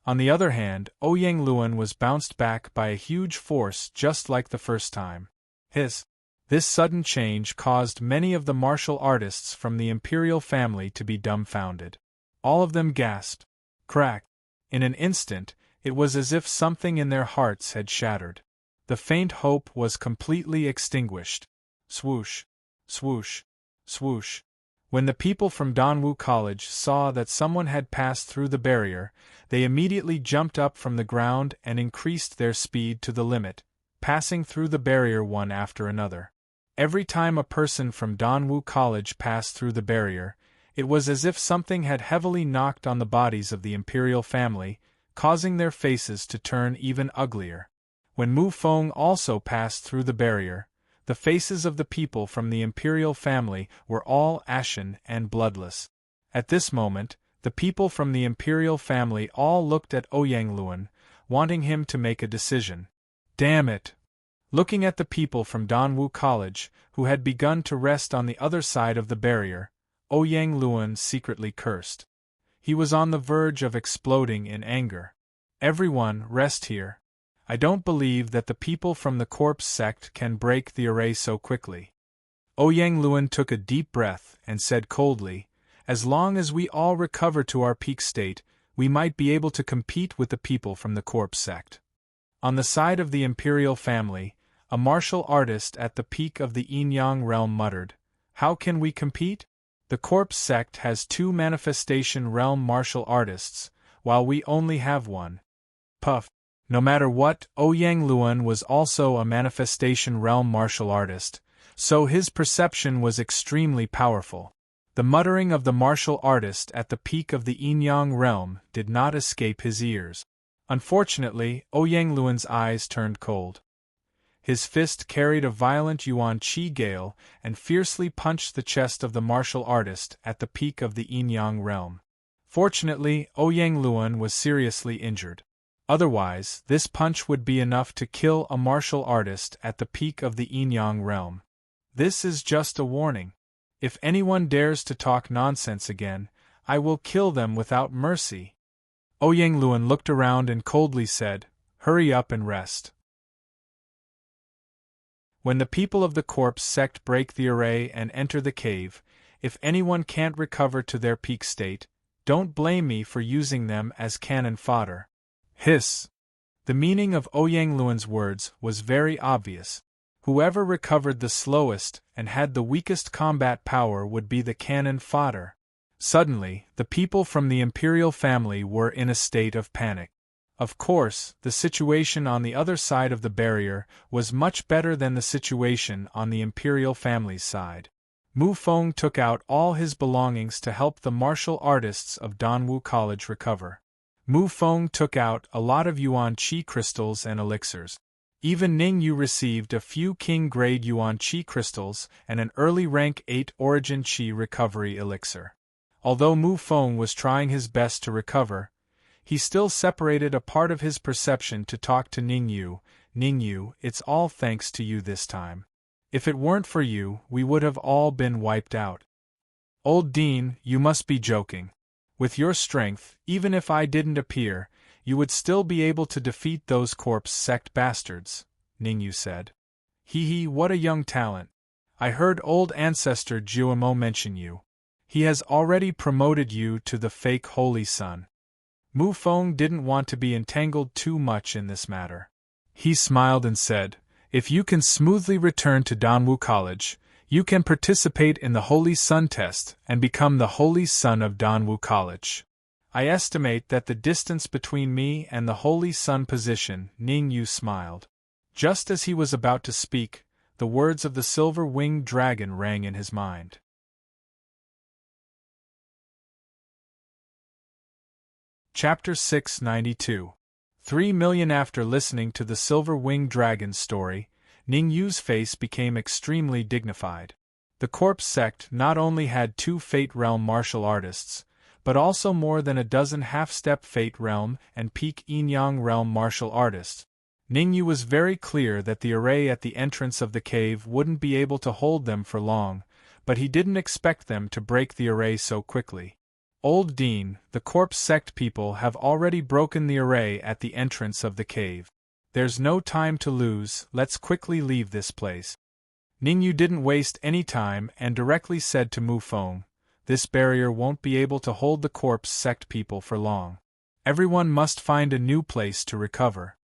On the other hand, Ouyang Luan was bounced back by a huge force just like the first time. This sudden change caused many of the martial artists from the imperial family to be dumbfounded. All of them gasped. Crack! In an instant, it was as if something in their hearts had shattered. The faint hope was completely extinguished. Swoosh! Swoosh! Swoosh! When the people from Danwu College saw that someone had passed through the barrier, they immediately jumped up from the ground and increased their speed to the limit, passing through the barrier one after another. Every time a person from Danwu College passed through the barrier, it was as if something had heavily knocked on the bodies of the imperial family, causing their faces to turn even uglier. When Mufeng also passed through the barrier, the faces of the people from the imperial family were all ashen and bloodless. At this moment, the people from the imperial family all looked at Ouyang Luan, wanting him to make a decision. Damn it! Looking at the people from Danwu College, who had begun to rest on the other side of the barrier, Ouyang Luan secretly cursed. He was on the verge of exploding in anger. "Everyone, rest here. I don't believe that the people from the Corpse sect can break the array so quickly." Ouyang Luan took a deep breath and said coldly, "As long as we all recover to our peak state, we might be able to compete with the people from the Corpse sect." On the side of the imperial family, a martial artist at the peak of the Yinyang realm muttered, "How can we compete? The Corpse sect has 2 manifestation realm martial artists, while we only have 1. Puff! No matter what, Ouyang Luan was also a manifestation realm martial artist, so his perception was extremely powerful. The muttering of the martial artist at the peak of the Yin-Yang realm did not escape his ears. Unfortunately, Ouyang Luan's eyes turned cold. His fist carried a violent Yuan Qi gale and fiercely punched the chest of the martial artist at the peak of the Yin-Yang realm. Fortunately, Ouyang Luan was seriously injured. Otherwise, this punch would be enough to kill a martial artist at the peak of the Yin-Yang realm. This is just a warning. If anyone dares to talk nonsense again, I will kill them without mercy. Ouyang Luan looked around and coldly said, "Hurry up and rest." When the people of the corpse sect break the array and enter the cave, if anyone can't recover to their peak state, don't blame me for using them as cannon fodder. Hiss! The meaning of Ouyang Luan's words was very obvious. Whoever recovered the slowest and had the weakest combat power would be the cannon fodder. Suddenly, the people from the imperial family were in a state of panic. Of course, the situation on the other side of the barrier was much better than the situation on the imperial family's side. Mu Feng took out all his belongings to help the martial artists of Danwu College recover. Mu Feng took out a lot of Yuan Qi crystals and elixirs. Even Ning Yu received a few king-grade Yuan Qi crystals and an early rank 8 Origin Qi recovery elixir. Although Mu Feng was trying his best to recover, he still separated a part of his perception to talk to Ning Yu. "Ning Yu, it's all thanks to you this time. If it weren't for you, we would have all been wiped out." "Old Dean, you must be joking. With your strength, even if I didn't appear, you would still be able to defeat those corpse sect bastards," Ning Yu said. "Hee, what a young talent. I heard old ancestor Jiuemo mention you. He has already promoted you to the fake Holy Son." Mu Feng didn't want to be entangled too much in this matter. He smiled and said, "If you can smoothly return to Danwu College, you can participate in the Holy Sun test and become the Holy Son of Danwu College. I estimate that the distance between me and the Holy Sun position." Ning Yu smiled. Just as he was about to speak, the words of the silver-winged dragon rang in his mind. Chapter 692. 3 million. After listening to the silver-winged dragon's story, Ning Yu's face became extremely dignified. The corpse sect not only had 2 Fate Realm martial artists, but also more than a dozen half-step Fate Realm and peak Yin-Yang Realm martial artists. Ning Yu was very clear that the array at the entrance of the cave wouldn't be able to hold them for long, but he didn't expect them to break the array so quickly. "Old Dean, the corpse sect people have already broken the array at the entrance of the cave. There's no time to lose, let's quickly leave this place." Ning Yu didn't waste any time and directly said to Mu Feng, "This barrier won't be able to hold the corpse sect people for long. Everyone must find a new place to recover."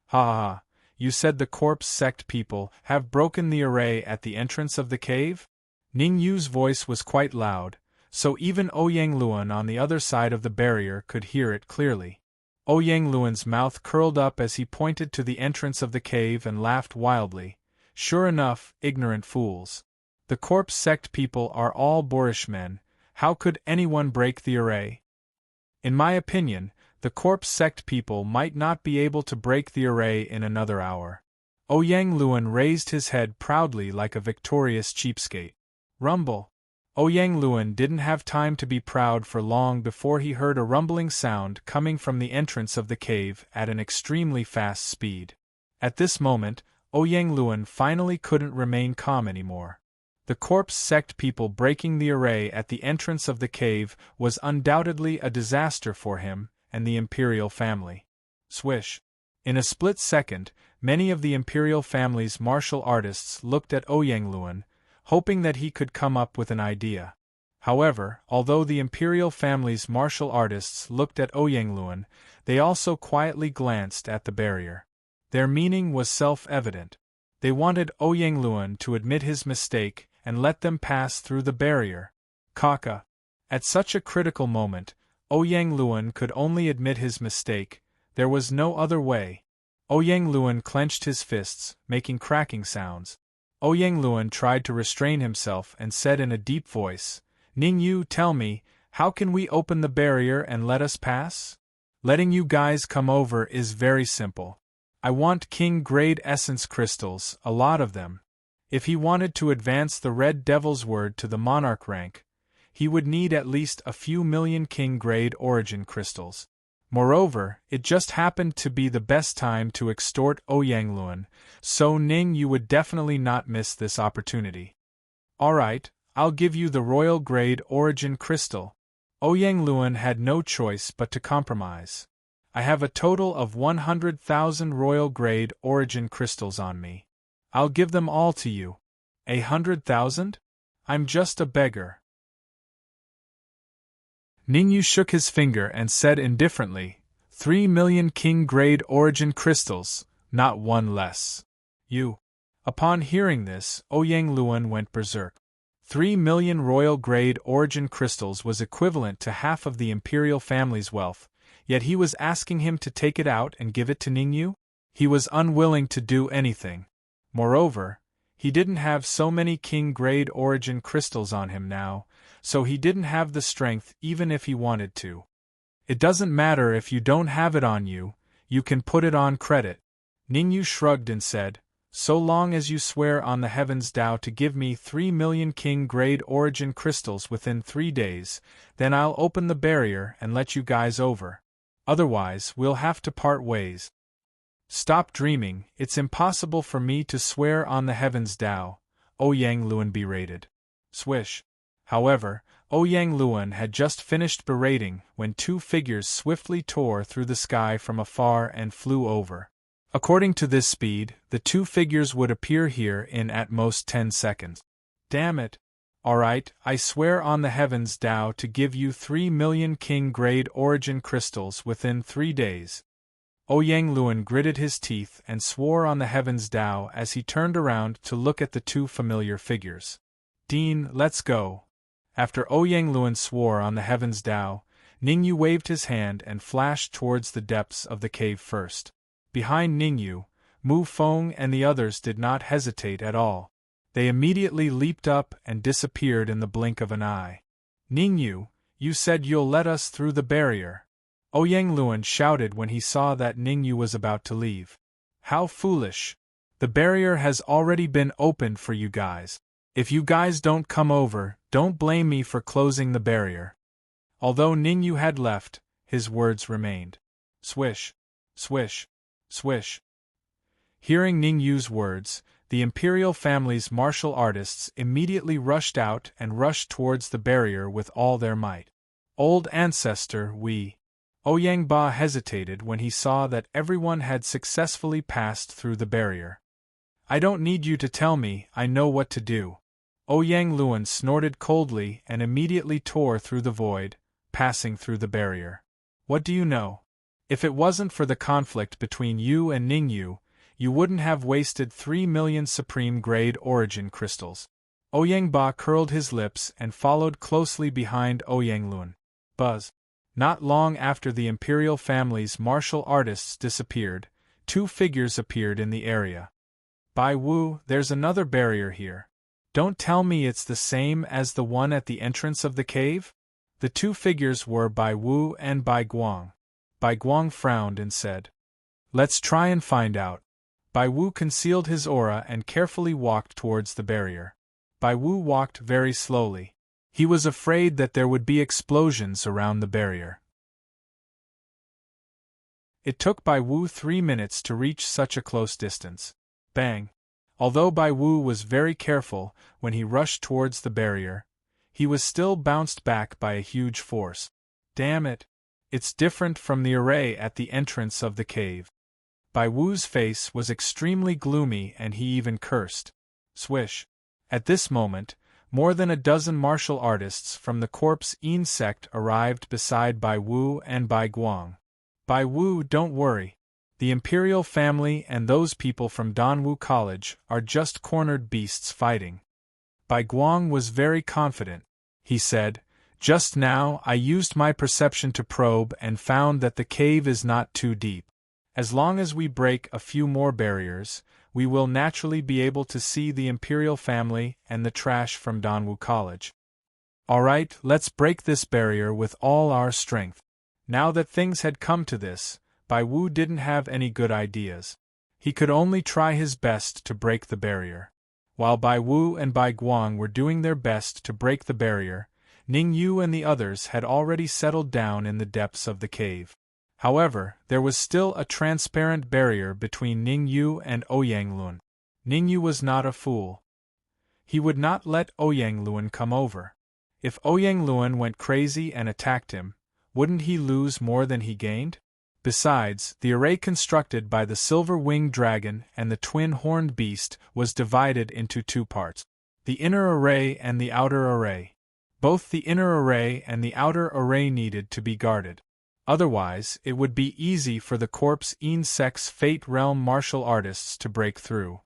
"Ha ha ha, you said the corpse sect people have broken the array at the entrance of the cave?" Ning Yu's voice was quite loud, so even Ouyang Luan on the other side of the barrier could hear it clearly. Ouyang Luan's mouth curled up as he pointed to the entrance of the cave and laughed wildly. "Sure enough, ignorant fools. The corpse sect people are all boorish men. How could anyone break the array? In my opinion, the corpse sect people might not be able to break the array in another hour." Ouyang Luan raised his head proudly like a victorious cheapskate. Rumble! Ouyang Luan didn't have time to be proud for long before he heard a rumbling sound coming from the entrance of the cave at an extremely fast speed. At this moment, Ouyang Luan finally couldn't remain calm anymore. The corpse sect people breaking the array at the entrance of the cave was undoubtedly a disaster for him and the imperial family. Swish! In a split second, many of the imperial family's martial artists looked at Ouyang Luan, hoping that he could come up with an idea. However, although the imperial family's martial artists looked at Ouyang Luan, they also quietly glanced at the barrier. Their meaning was self-evident. They wanted Ouyang Luan to admit his mistake and let them pass through the barrier. Kaka. At such a critical moment, Ouyang Luan could only admit his mistake, There was no other way. Ouyang Luan clenched his fists, making cracking sounds. Ouyang Luan tried to restrain himself and said in a deep voice, "Ning Yu, tell me, how can we open the barrier and let us pass? Letting you guys come over is very simple. I want king-grade essence crystals, a lot of them. If he wanted to advance the Red Devil's word to the monarch rank, he would need at least a few million king-grade origin crystals. Moreover, it just happened to be the best time to extort Ouyang Luan, so Ning Yu would definitely not miss this opportunity. Alright, I'll give you the royal-grade origin crystal." Ouyang Luan had no choice but to compromise. "I have a total of 100,000 royal-grade origin crystals on me. I'll give them all to you." 100,000? I'm just a beggar." Ningyu shook his finger and said indifferently, 3 million king-grade origin crystals, not one less. You. Upon hearing this, Ouyang Luan went berserk. 3 million royal-grade origin crystals was equivalent to half of the imperial family's wealth, yet he was asking him to take it out and give it to Ningyu? He was unwilling to do anything. Moreover, he didn't have so many king-grade origin crystals on him now, so he didn't have the strength even if he wanted to. "It doesn't matter if you don't have it on you, you can put it on credit." Ningyu shrugged and said, "So long as you swear on the Heaven's Tao to give me 3 million king-grade origin crystals within 3 days, then I'll open the barrier and let you guys over. Otherwise, we'll have to part ways." "Stop dreaming, it's impossible for me to swear on the Heaven's Tao," Ouyang Luan berated. Swish. However, Ouyang Luan had just finished berating when 2 figures swiftly tore through the sky from afar and flew over. According to this speed, the 2 figures would appear here in at most 10 seconds. "Damn it. Alright, I swear on the Heaven's Tao to give you 3 million king-grade origin crystals within 3 days. Ouyang Luan gritted his teeth and swore on the Heaven's Tao as he turned around to look at the 2 familiar figures. "Dean, let's go." After Ouyang Luan swore on the Heaven's Tao, Ningyu waved his hand and flashed towards the depths of the cave first. Behind Ningyu, Mu Feng and the others did not hesitate at all. They immediately leaped up and disappeared in the blink of an eye. "Ningyu, you said you'll let us through the barrier," Ouyang Luan shouted when he saw that Ningyu was about to leave. "How foolish. The barrier has already been opened for you guys. If you guys don't come over, don't blame me for closing the barrier." Although Ningyu had left, his words remained. Swish. Swish. Swish. Hearing Ningyu's words, the imperial family's martial artists immediately rushed out and rushed towards the barrier with all their might. "Old ancestor, we..." Ouyang Ba hesitated when he saw that everyone had successfully passed through the barrier. "I don't need you to tell me, I know what to do." Ouyang Luan snorted coldly and immediately tore through the void, passing through the barrier. "What do you know? If it wasn't for the conflict between you and Ningyu, you wouldn't have wasted 3 million supreme-grade origin crystals." Ouyang Ba curled his lips and followed closely behind Ouyang Luan. Buzz. Not long after the imperial family's martial artists disappeared, 2 figures appeared in the area. "Bai Wu, there's another barrier here. Don't tell me it's the same as the one at the entrance of the cave?" The 2 figures were Bai Wu and Bai Guang. Bai Guang frowned and said, "Let's try and find out." Bai Wu concealed his aura and carefully walked towards the barrier. Bai Wu walked very slowly. He was afraid that there would be explosions around the barrier. It took Bai Wu 3 minutes to reach such a close distance. Bang! Although Bai Wu was very careful when he rushed towards the barrier, he was still bounced back by a huge force. "Damn it! It's different from the array at the entrance of the cave." Bai Wu's face was extremely gloomy and he even cursed. Swish! At this moment, more than a dozen martial artists from the Corpse Een sect arrived beside Bai Wu and Bai Guang. "Bai Wu, don't worry. The imperial family and those people from Danwu College are just cornered beasts fighting." Bai Guang was very confident. He said, Just now I used my perception to probe and found that the cave is not too deep. As long as we break a few more barriers, we will naturally be able to see the Imperial family and the trash from Donwu College. Alright, let's break this barrier with all our strength. Now that things had come to this, Bai Wu didn't have any good ideas. He could only try his best to break the barrier. While Bai Wu and Bai Guang were doing their best to break the barrier, Ning Yu and the others had already settled down in the depths of the cave. However, there was still a transparent barrier between Ning Yu and Ouyang Luan. Ning Yu was not a fool. He would not let Ouyang Luan come over. If Ouyang Luan went crazy and attacked him, wouldn't he lose more than he gained? Besides, the array constructed by the silver-winged dragon and the twin-horned beast was divided into two parts: the inner array and the outer array. Both the inner array and the outer array needed to be guarded. Otherwise, it would be easy for the Corpse Insect's Fate Realm martial artists to break through.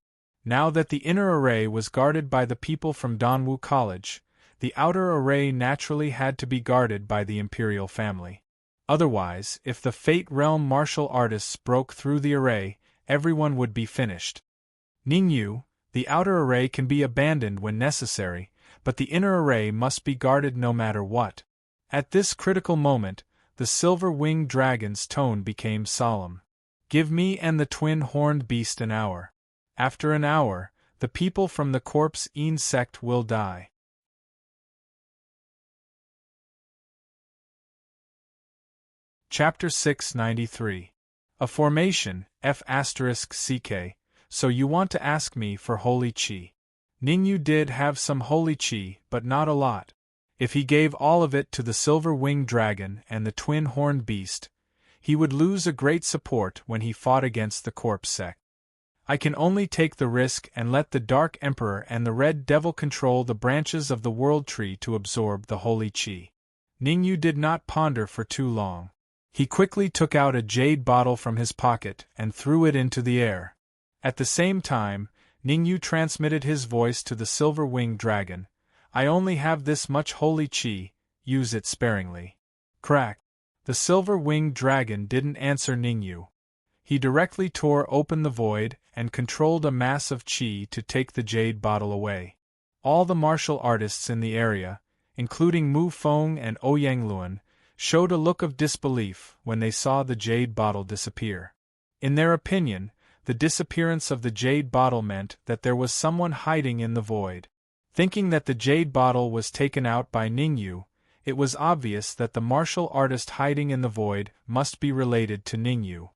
Now that the inner array was guarded by the people from Donwu College, the outer array naturally had to be guarded by the Imperial family. Otherwise, if the Fate Realm martial artists broke through the array, everyone would be finished. Ningyu, the outer array can be abandoned when necessary, but the inner array must be guarded no matter what. At this critical moment, the silver-winged dragon's tone became solemn. Give me and the twin-horned beast an hour. After an hour, the people from the Corpse Insect will die. Chapter 693. A formation, F***CK, so you want to ask me for holy qi. Ningyu did have some holy qi, but not a lot. If he gave all of it to the silver-winged dragon and the twin-horned beast, he would lose a great support when he fought against the Corpse sect. I can only take the risk and let the Dark Emperor and the Red Devil control the branches of the World Tree to absorb the holy qi. Ningyu did not ponder for too long. He quickly took out a jade bottle from his pocket and threw it into the air. At the same time, Ningyu transmitted his voice to the silver-winged dragon. I only have this much holy qi, use it sparingly. Crack! The silver-winged dragon didn't answer Ningyu. He directly tore open the void and controlled a mass of qi to take the jade bottle away. All the martial artists in the area, including Mu Feng and Ouyang Luan, showed a look of disbelief when they saw the jade bottle disappear. In their opinion, the disappearance of the jade bottle meant that there was someone hiding in the void. Thinking that the jade bottle was taken out by Ningyu, it was obvious that the martial artist hiding in the void must be related to Ningyu.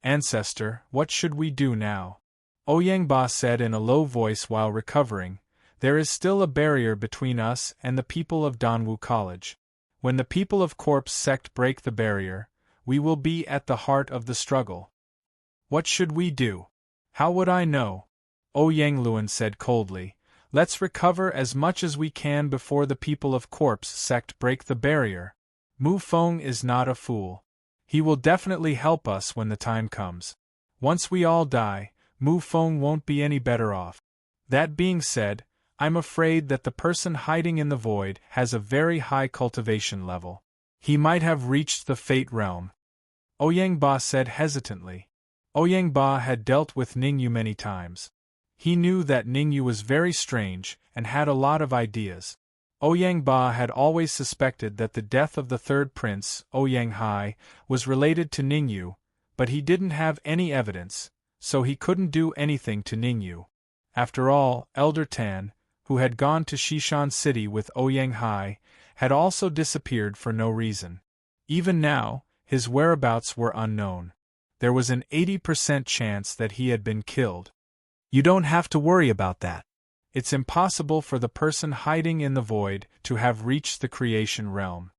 Ancestor, what should we do now? Ouyang Ba said in a low voice while recovering. There is still a barrier between us and the people of Donwu College. When the people of Corpse sect break the barrier, we will be at the heart of the struggle. What should we do? How would I know? Ouyang Luan said coldly. Let's recover as much as we can before the people of Corpse sect break the barrier. Mu Feng is not a fool. He will definitely help us when the time comes. Once we all die, Mu Feng won't be any better off. That being said, I'm afraid that the person hiding in the void has a very high cultivation level. He might have reached the Fate Realm. Ouyang Ba said hesitantly. Ouyang Ba had dealt with Ningyu many times. He knew that Ningyu was very strange and had a lot of ideas. Ouyang Ba had always suspected that the death of the third prince, Ouyang Hai, was related to Ningyu, but he didn't have any evidence, so he couldn't do anything to Ningyu. After all, Elder Tan, who had gone to Shishan City with Ouyang Hai, had also disappeared for no reason. Even now, his whereabouts were unknown. There was an 80% chance that he had been killed. You don't have to worry about that. It's impossible for the person hiding in the void to have reached the creation realm.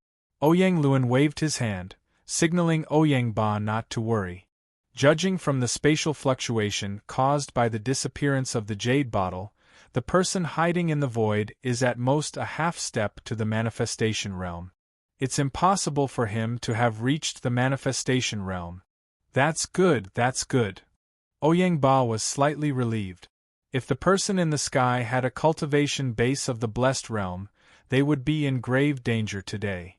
Ouyang Luan waved his hand, signaling Ouyang Ba not to worry. Judging from the spatial fluctuation caused by the disappearance of the jade bottle, the person hiding in the void is at most a half step to the manifestation realm. It's impossible for him to have reached the manifestation realm. That's good, that's good. Ouyang Ba was slightly relieved. If the person in the sky had a cultivation base of the blessed realm, they would be in grave danger today.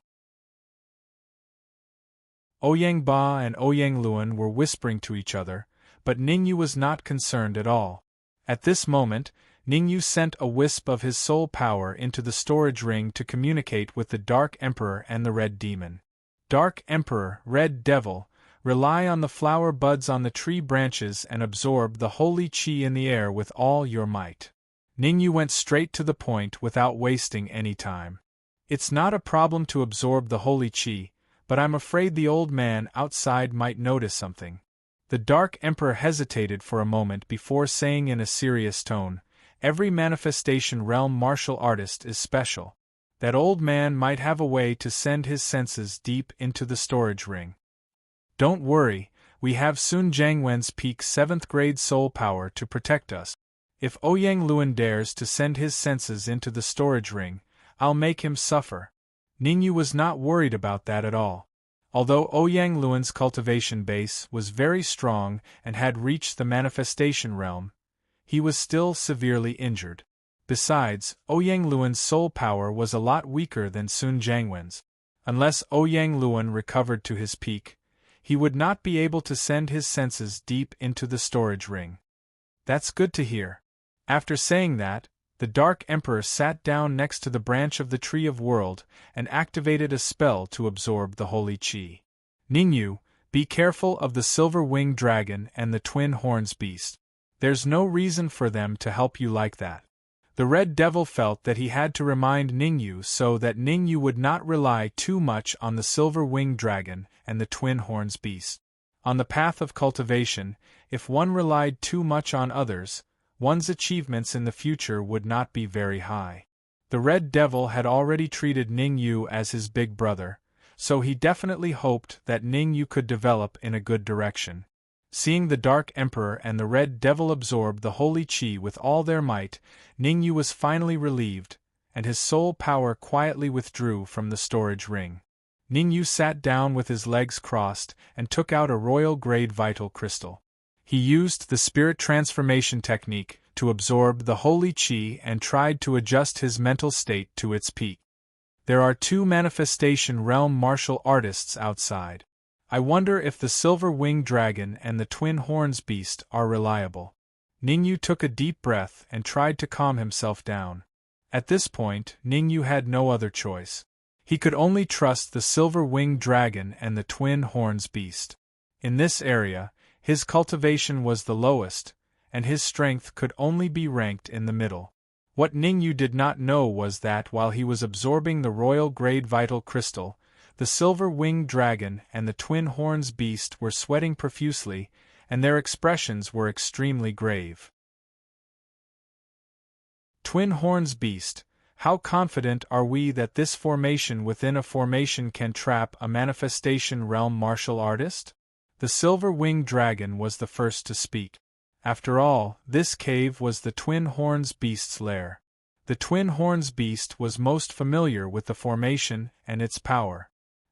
Ouyang Ba and Ouyang Luan were whispering to each other, but Ningyu was not concerned at all. At this moment, Ningyu sent a wisp of his soul power into the storage ring to communicate with the Dark Emperor and the Red Demon. Dark Emperor, Red Devil, rely on the flower buds on the tree branches and absorb the holy qi in the air with all your might. Ningyu went straight to the point without wasting any time. It's not a problem to absorb the holy qi, but I'm afraid the old man outside might notice something. The Dark Emperor hesitated for a moment before saying in a serious tone, "Every manifestation realm martial artist is special. That old man might have a way to send his senses deep into the storage ring. Don't worry, we have Sun Jiangwen's peak 7th grade soul power to protect us. If Ouyang Luan dares to send his senses into the storage ring, I'll make him suffer." Ningyu was not worried about that at all. Although Ouyang Luan's cultivation base was very strong and had reached the manifestation realm, he was still severely injured. Besides, Ouyang Luan's soul power was a lot weaker than Sun Jiangwen's. Unless Ouyang Luan recovered to his peak, he would not be able to send his senses deep into the storage ring. That's good to hear. After saying that, the Dark Emperor sat down next to the branch of the Tree of World and activated a spell to absorb the holy qi. Ningyu, be careful of the silver-winged dragon and the twin horns beast. There's no reason for them to help you like that. The Red Devil felt that he had to remind Ningyu so that Ningyu would not rely too much on the silver-winged dragon and the twin horns beast. On the path of cultivation, if one relied too much on others, one's achievements in the future would not be very high. The Red Devil had already treated Ningyu as his big brother, so he definitely hoped that Ningyu could develop in a good direction. Seeing the Dark Emperor and the Red Devil absorb the holy qi with all their might, Ningyu was finally relieved, and his soul power quietly withdrew from the storage ring. Ningyu sat down with his legs crossed and took out a royal-grade vital crystal. He used the spirit transformation technique to absorb the holy qi and tried to adjust his mental state to its peak. There are 2 manifestation realm martial artists outside. I wonder if the silver-winged dragon and the twin horns beast are reliable. Ningyu took a deep breath and tried to calm himself down. At this point, Ningyu had no other choice. He could only trust the silver-winged dragon and the twin horns beast. In this area, his cultivation was the lowest, and his strength could only be ranked in the middle. What Ningyu did not know was that while he was absorbing the royal-grade vital crystal, the silver-winged dragon and the twin horns beast were sweating profusely, and their expressions were extremely grave. Twin horns beast, how confident are we that this formation within a formation can trap a manifestation realm martial artist? The silver-winged dragon was the first to speak. After all, this cave was the twin horns beast's lair. The twin horns beast was most familiar with the formation and its power.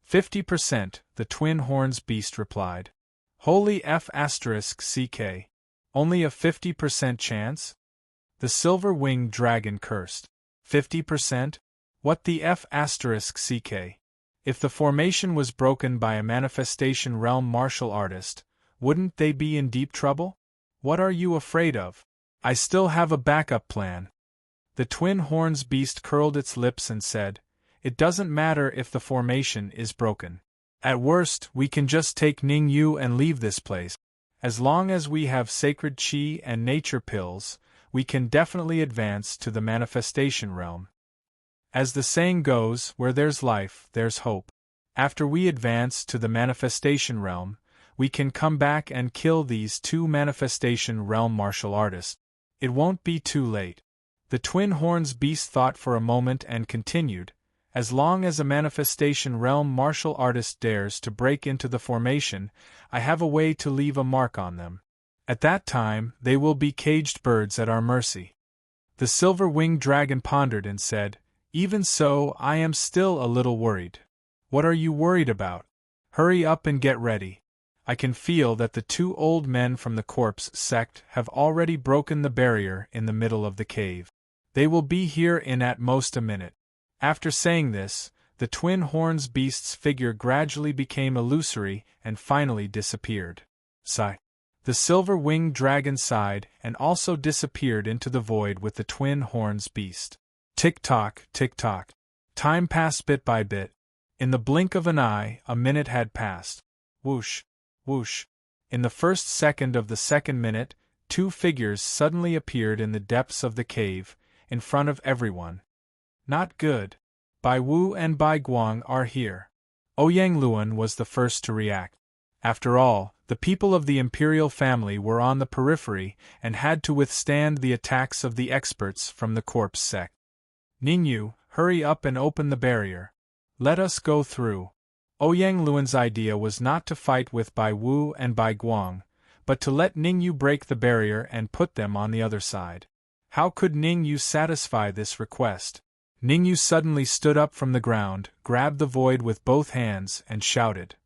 50%, the twin horns beast replied. Holy F***ck. Only a 50% chance? The silver-winged dragon cursed. 50%? What the F***ck? If the formation was broken by a manifestation realm martial artist, wouldn't they be in deep trouble? What are you afraid of? I still have a backup plan. The twin horns beast curled its lips and said, "It doesn't matter if the formation is broken. At worst, we can just take Ningyu and leave this place. As long as we have sacred qi and nature pills, we can definitely advance to the manifestation realm. As the saying goes, where there's life, there's hope. After we advance to the manifestation realm, we can come back and kill these 2 manifestation realm martial artists. It won't be too late." The twin horns beast thought for a moment and continued, "As long as a manifestation realm martial artist dares to break into the formation, I have a way to leave a mark on them. At that time, they will be caged birds at our mercy." The silver-winged dragon pondered and said, "Even so, I am still a little worried." "What are you worried about? Hurry up and get ready. I can feel that the 2 old men from the corpse sect have already broken the barrier in the middle of the cave. They will be here in at most a minute." After saying this, the twin horns beast's figure gradually became illusory and finally disappeared. Sigh. The silver-winged dragon sighed and also disappeared into the void with the twin horns beast. Tick-tock, tick-tock. Time passed bit by bit. In the blink of an eye, a minute had passed. Whoosh, whoosh. In the first second of the second minute, two figures suddenly appeared in the depths of the cave, in front of everyone. Not good. Bai Wu and Bai Guang are here. Ouyang Luan was the first to react. After all, the people of the imperial family were on the periphery and had to withstand the attacks of the experts from the corpse sect. Ningyu, hurry up and open the barrier. Let us go through. Ouyang Luan's idea was not to fight with Bai Wu and Bai Guang, but to let Ningyu break the barrier and put them on the other side. How could Ningyu satisfy this request? Ningyu suddenly stood up from the ground, grabbed the void with both hands, and shouted.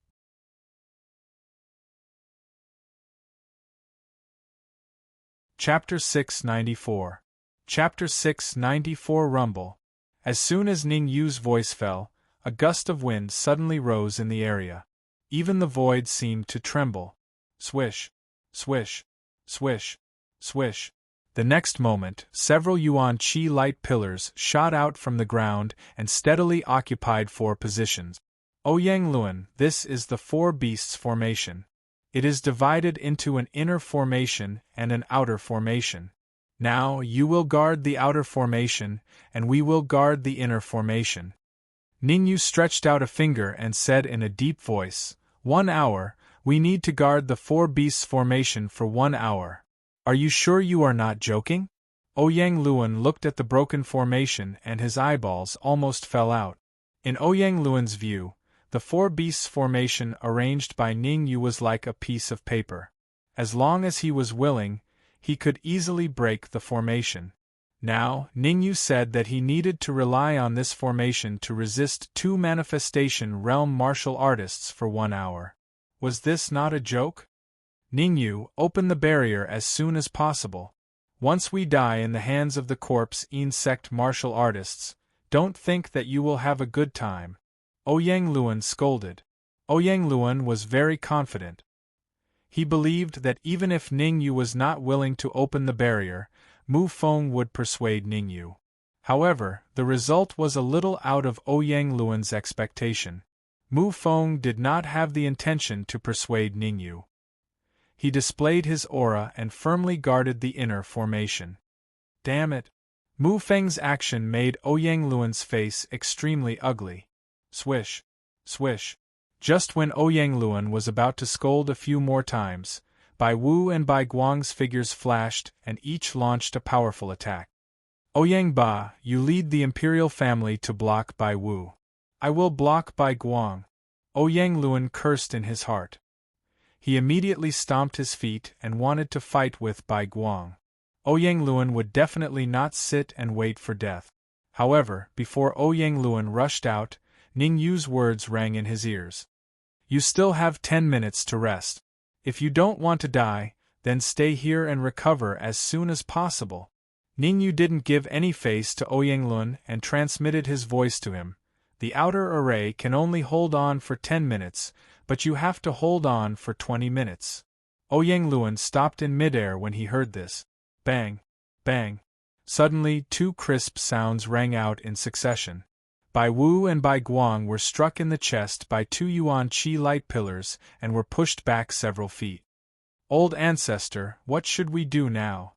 Chapter 694. Chapter 694 Rumble. As soon as Ningyu's voice fell, a gust of wind suddenly rose in the area. Even the void seemed to tremble. Swish, swish, swish, swish. The next moment, several Yuan Qi light pillars shot out from the ground and steadily occupied four positions. Ouyang Luan, this is the Four Beasts formation. It is divided into an inner formation and an outer formation. Now, you will guard the outer formation, and we will guard the inner formation. Ningyu stretched out a finger and said in a deep voice, 1 hour, we need to guard the Four Beasts formation for 1 hour. Are you sure you are not joking? Ouyang Luan looked at the broken formation and his eyeballs almost fell out. In Ouyang Luan's view, the Four Beasts formation arranged by Ningyu was like a piece of paper. As long as he was willing, he could easily break the formation. Now, Ningyu said that he needed to rely on this formation to resist two manifestation realm martial artists for 1 hour. Was this not a joke? Ningyu, open the barrier as soon as possible. Once we die in the hands of the corpse insect martial artists, don't think that you will have a good time. Ouyang Luan scolded. Ouyang Luan was very confident. He believed that even if Ningyu was not willing to open the barrier, Mu Feng would persuade Ningyu. However, the result was a little out of Ouyang Luan's expectation. Mu Feng did not have the intention to persuade Ningyu. He displayed his aura and firmly guarded the inner formation. Damn it! Mu Feng's action made Ouyang Luan's face extremely ugly. Swish, swish. Just when Ouyang Luan was about to scold a few more times, Bai Wu and Bai Guang's figures flashed and each launched a powerful attack. Ouyang Ba, you lead the imperial family to block Bai Wu. I will block Bai Guang. Ouyang Luan cursed in his heart. He immediately stomped his feet and wanted to fight with Bai Guang. Ouyang Luan would definitely not sit and wait for death. However, before Ouyang Luan rushed out, Ningyu's words rang in his ears. You still have 10 minutes to rest. If you don't want to die, then stay here and recover as soon as possible. Ningyu didn't give any face to Ouyang Luan and transmitted his voice to him. The outer array can only hold on for 10 minutes, but you have to hold on for 20 minutes. Ouyang Luan stopped in midair when he heard this. Bang! Bang! Suddenly, two crisp sounds rang out in succession. Bai Wu and Bai Guang were struck in the chest by two Yuan Qi light pillars and were pushed back several feet. Old ancestor, what should we do now?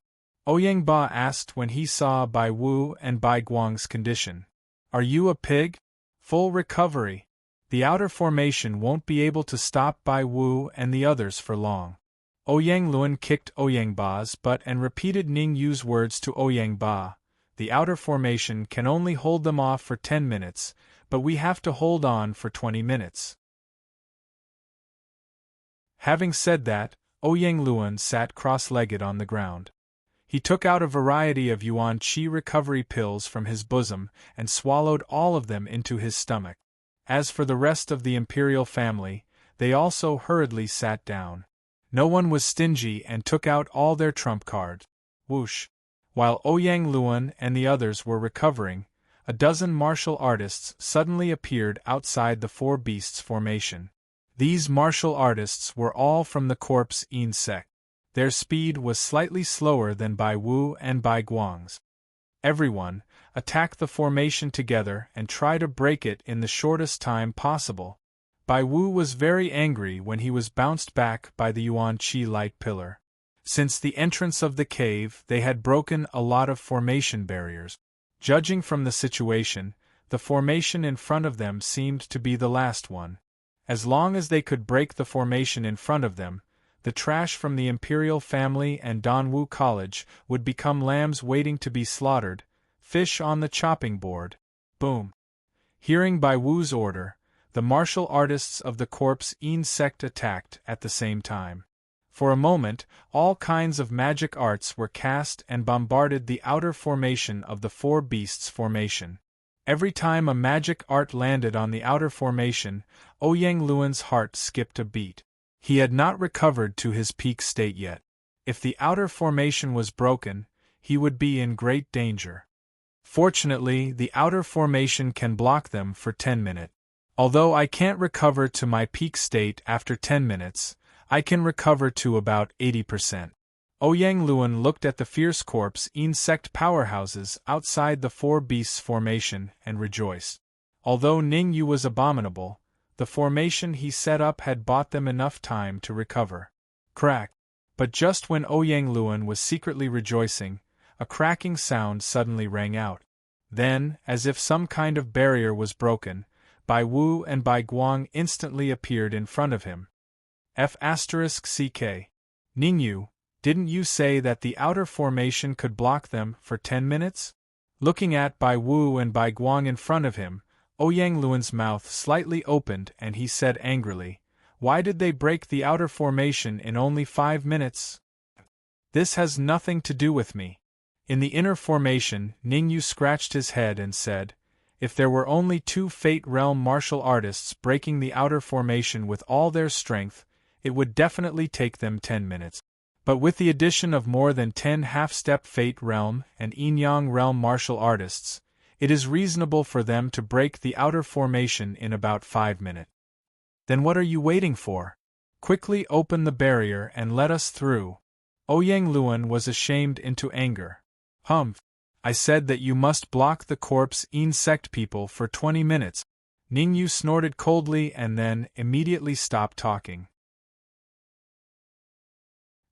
Ouyang Ba asked when he saw Bai Wu and Bai Guang's condition. Are you a pig? Full recovery. The outer formation won't be able to stop Bai Wu and the others for long. Ouyang Luan kicked Ouyang Ba's butt and repeated Ningyu's words to Ouyang Ba. The outer formation can only hold them off for 10 minutes, but we have to hold on for 20 minutes. Having said that, Ouyang Luan sat cross-legged on the ground. He took out a variety of Yuan Qi recovery pills from his bosom and swallowed all of them into his stomach. As for the rest of the imperial family, they also hurriedly sat down. No one was stingy and took out all their trump cards. Whoosh! While Ouyang Luan and the others were recovering, a dozen martial artists suddenly appeared outside the four beasts formation. These martial artists were all from the Corps In sect. Their speed was slightly slower than Bai Wu and Bai Guang's. Everyone, attack the formation together and try to break it in the shortest time possible. Bai Wu was very angry when he was bounced back by the Yuan Qi light pillar. Since the entrance of the cave, they had broken a lot of formation barriers. Judging from the situation, the formation in front of them seemed to be the last one. As long as they could break the formation in front of them, the trash from the Imperial family and Danwu College would become lambs waiting to be slaughtered, fish on the chopping board. Boom! Hearing Bai Wu's order, the martial artists of the Corps In sect attacked at the same time. For a moment, all kinds of magic arts were cast and bombarded the outer formation of the Four Beasts formation. Every time a magic art landed on the outer formation, Ouyang Luan's heart skipped a beat. He had not recovered to his peak state yet. If the outer formation was broken, he would be in great danger. Fortunately, the outer formation can block them for 10 minutes. Although I can't recover to my peak state after 10 minutes, I can recover to about 80%. Ouyang Luan looked at the fierce Corps In sect powerhouses outside the Four Beasts formation and rejoiced. Although Ning Yu was abominable, the formation he set up had bought them enough time to recover. Crack! But just when Ouyang Luan was secretly rejoicing, a cracking sound suddenly rang out. Then, as if some kind of barrier was broken, Bai Wu and Bai Guang instantly appeared in front of him. F***CK. Ningyu, didn't you say that the outer formation could block them for 10 minutes? Looking at Bai Wu and Bai Guang in front of him, Ouyang Luan's mouth slightly opened and he said angrily, "Why did they break the outer formation in only 5 minutes? This has nothing to do with me." In the inner formation, Ningyu scratched his head and said, "If there were only 2 Fate Realm martial artists breaking the outer formation with all their strength, it would definitely take them 10 minutes. But with the addition of more than 10 half-step Fate Realm and Yin-Yang Realm martial artists, it is reasonable for them to break the outer formation in about 5 minutes. Then what are you waiting for? Quickly open the barrier and let us through." Ouyang Luan was ashamed into anger. "Humph! I said that you must block the Corps In sect people for 20 minutes. Ningyu snorted coldly and then immediately stopped talking.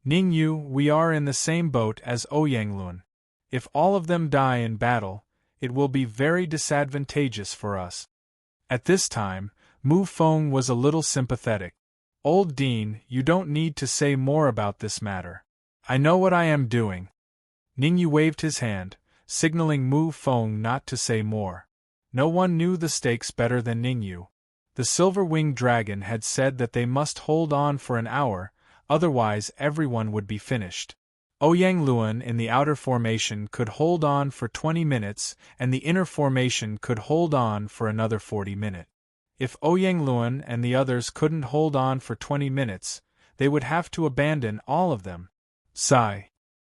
"Ningyu, we are in the same boat as Ouyang Luan. If all of them die in battle, it will be very disadvantageous for us." At this time, Mu Feng was a little sympathetic. "Old Dean, you don't need to say more about this matter. I know what I am doing." Ningyu waved his hand, signaling Mu Feng not to say more. No one knew the stakes better than Ningyu. The silver-winged dragon had said that they must hold on for an hour, otherwise everyone would be finished. Ouyang Luan in the outer formation could hold on for 20 minutes and the inner formation could hold on for another 40 minutes. If Ouyang Luan and the others couldn't hold on for 20 minutes, they would have to abandon all of them. Sigh.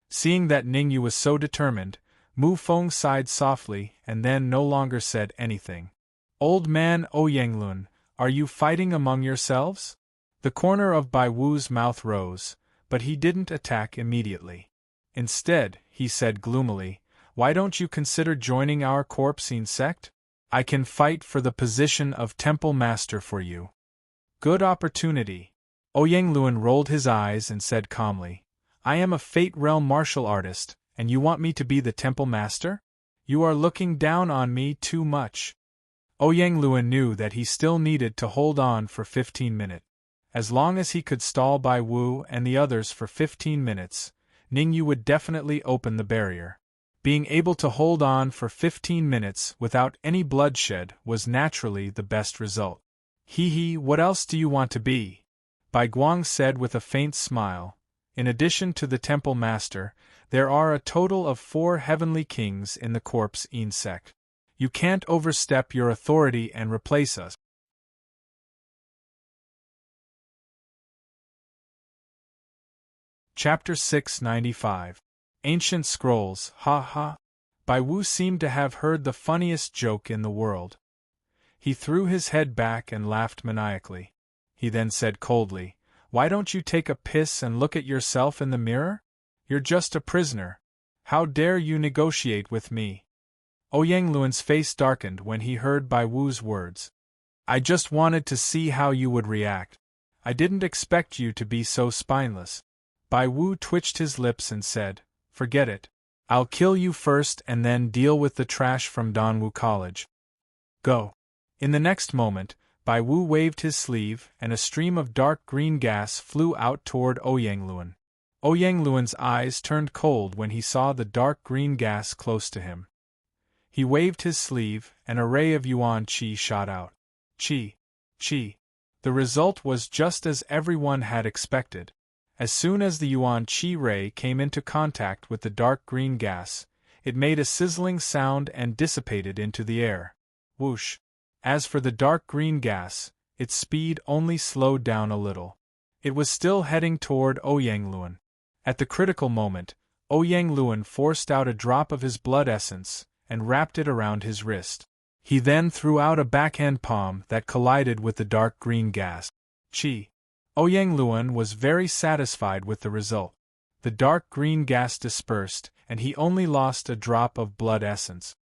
Seeing that Ningyu was so determined, Mu Feng sighed softly and then no longer said anything. "Old man Ouyang Luan, are you fighting among yourselves?" The corner of Bai Wu's mouth rose, but he didn't attack immediately. Instead, he said gloomily, "Why don't you consider joining our Corps In sect? I can fight for the position of Temple Master for you." "Good opportunity." Ouyang Luan rolled his eyes and said calmly, "I am a Fate Realm martial artist, and you want me to be the Temple Master? You are looking down on me too much." Ouyang Luan knew that he still needed to hold on for 15 minutes. As long as he could stall Bai Wu and the others for 15 minutes, Ningyu would definitely open the barrier. Being able to hold on for 15 minutes without any bloodshed was naturally the best result. "Hee, what else do you want to be?" Bai Guang said with a faint smile. "In addition to the Temple Master, there are a total of 4 Heavenly Kings in the Corps In sect. You can't overstep your authority and replace us." Chapter 695. Ancient Scrolls, ha ha. Bai Wu seemed to have heard the funniest joke in the world. He threw his head back and laughed maniacally. He then said coldly, "Why don't you take a piss and look at yourself in the mirror? You're just a prisoner. How dare you negotiate with me?" Ouyang Luan's face darkened when he heard Bai Wu's words. "I just wanted to see how you would react. I didn't expect you to be so spineless." Bai Wu twitched his lips and said, "Forget it. I'll kill you first and then deal with the trash from Donwu College. Go." In the next moment, Bai Wu waved his sleeve and a stream of dark green gas flew out toward Ouyang Luan. Ouyang Luan's eyes turned cold when he saw the dark green gas close to him. He waved his sleeve, and a ray of yuan qi shot out. Qi. Qi. The result was just as everyone had expected. As soon as the yuan qi ray came into contact with the dark green gas, it made a sizzling sound and dissipated into the air. Whoosh. As for the dark green gas, its speed only slowed down a little. It was still heading toward Ouyang Luan. At the critical moment, Ouyang Luan forced out a drop of his blood essence and wrapped it around his wrist. He then threw out a backhand palm that collided with the dark green gas. Qi. Ouyang Luan was very satisfied with the result. The dark green gas dispersed, and he only lost a drop of blood essence.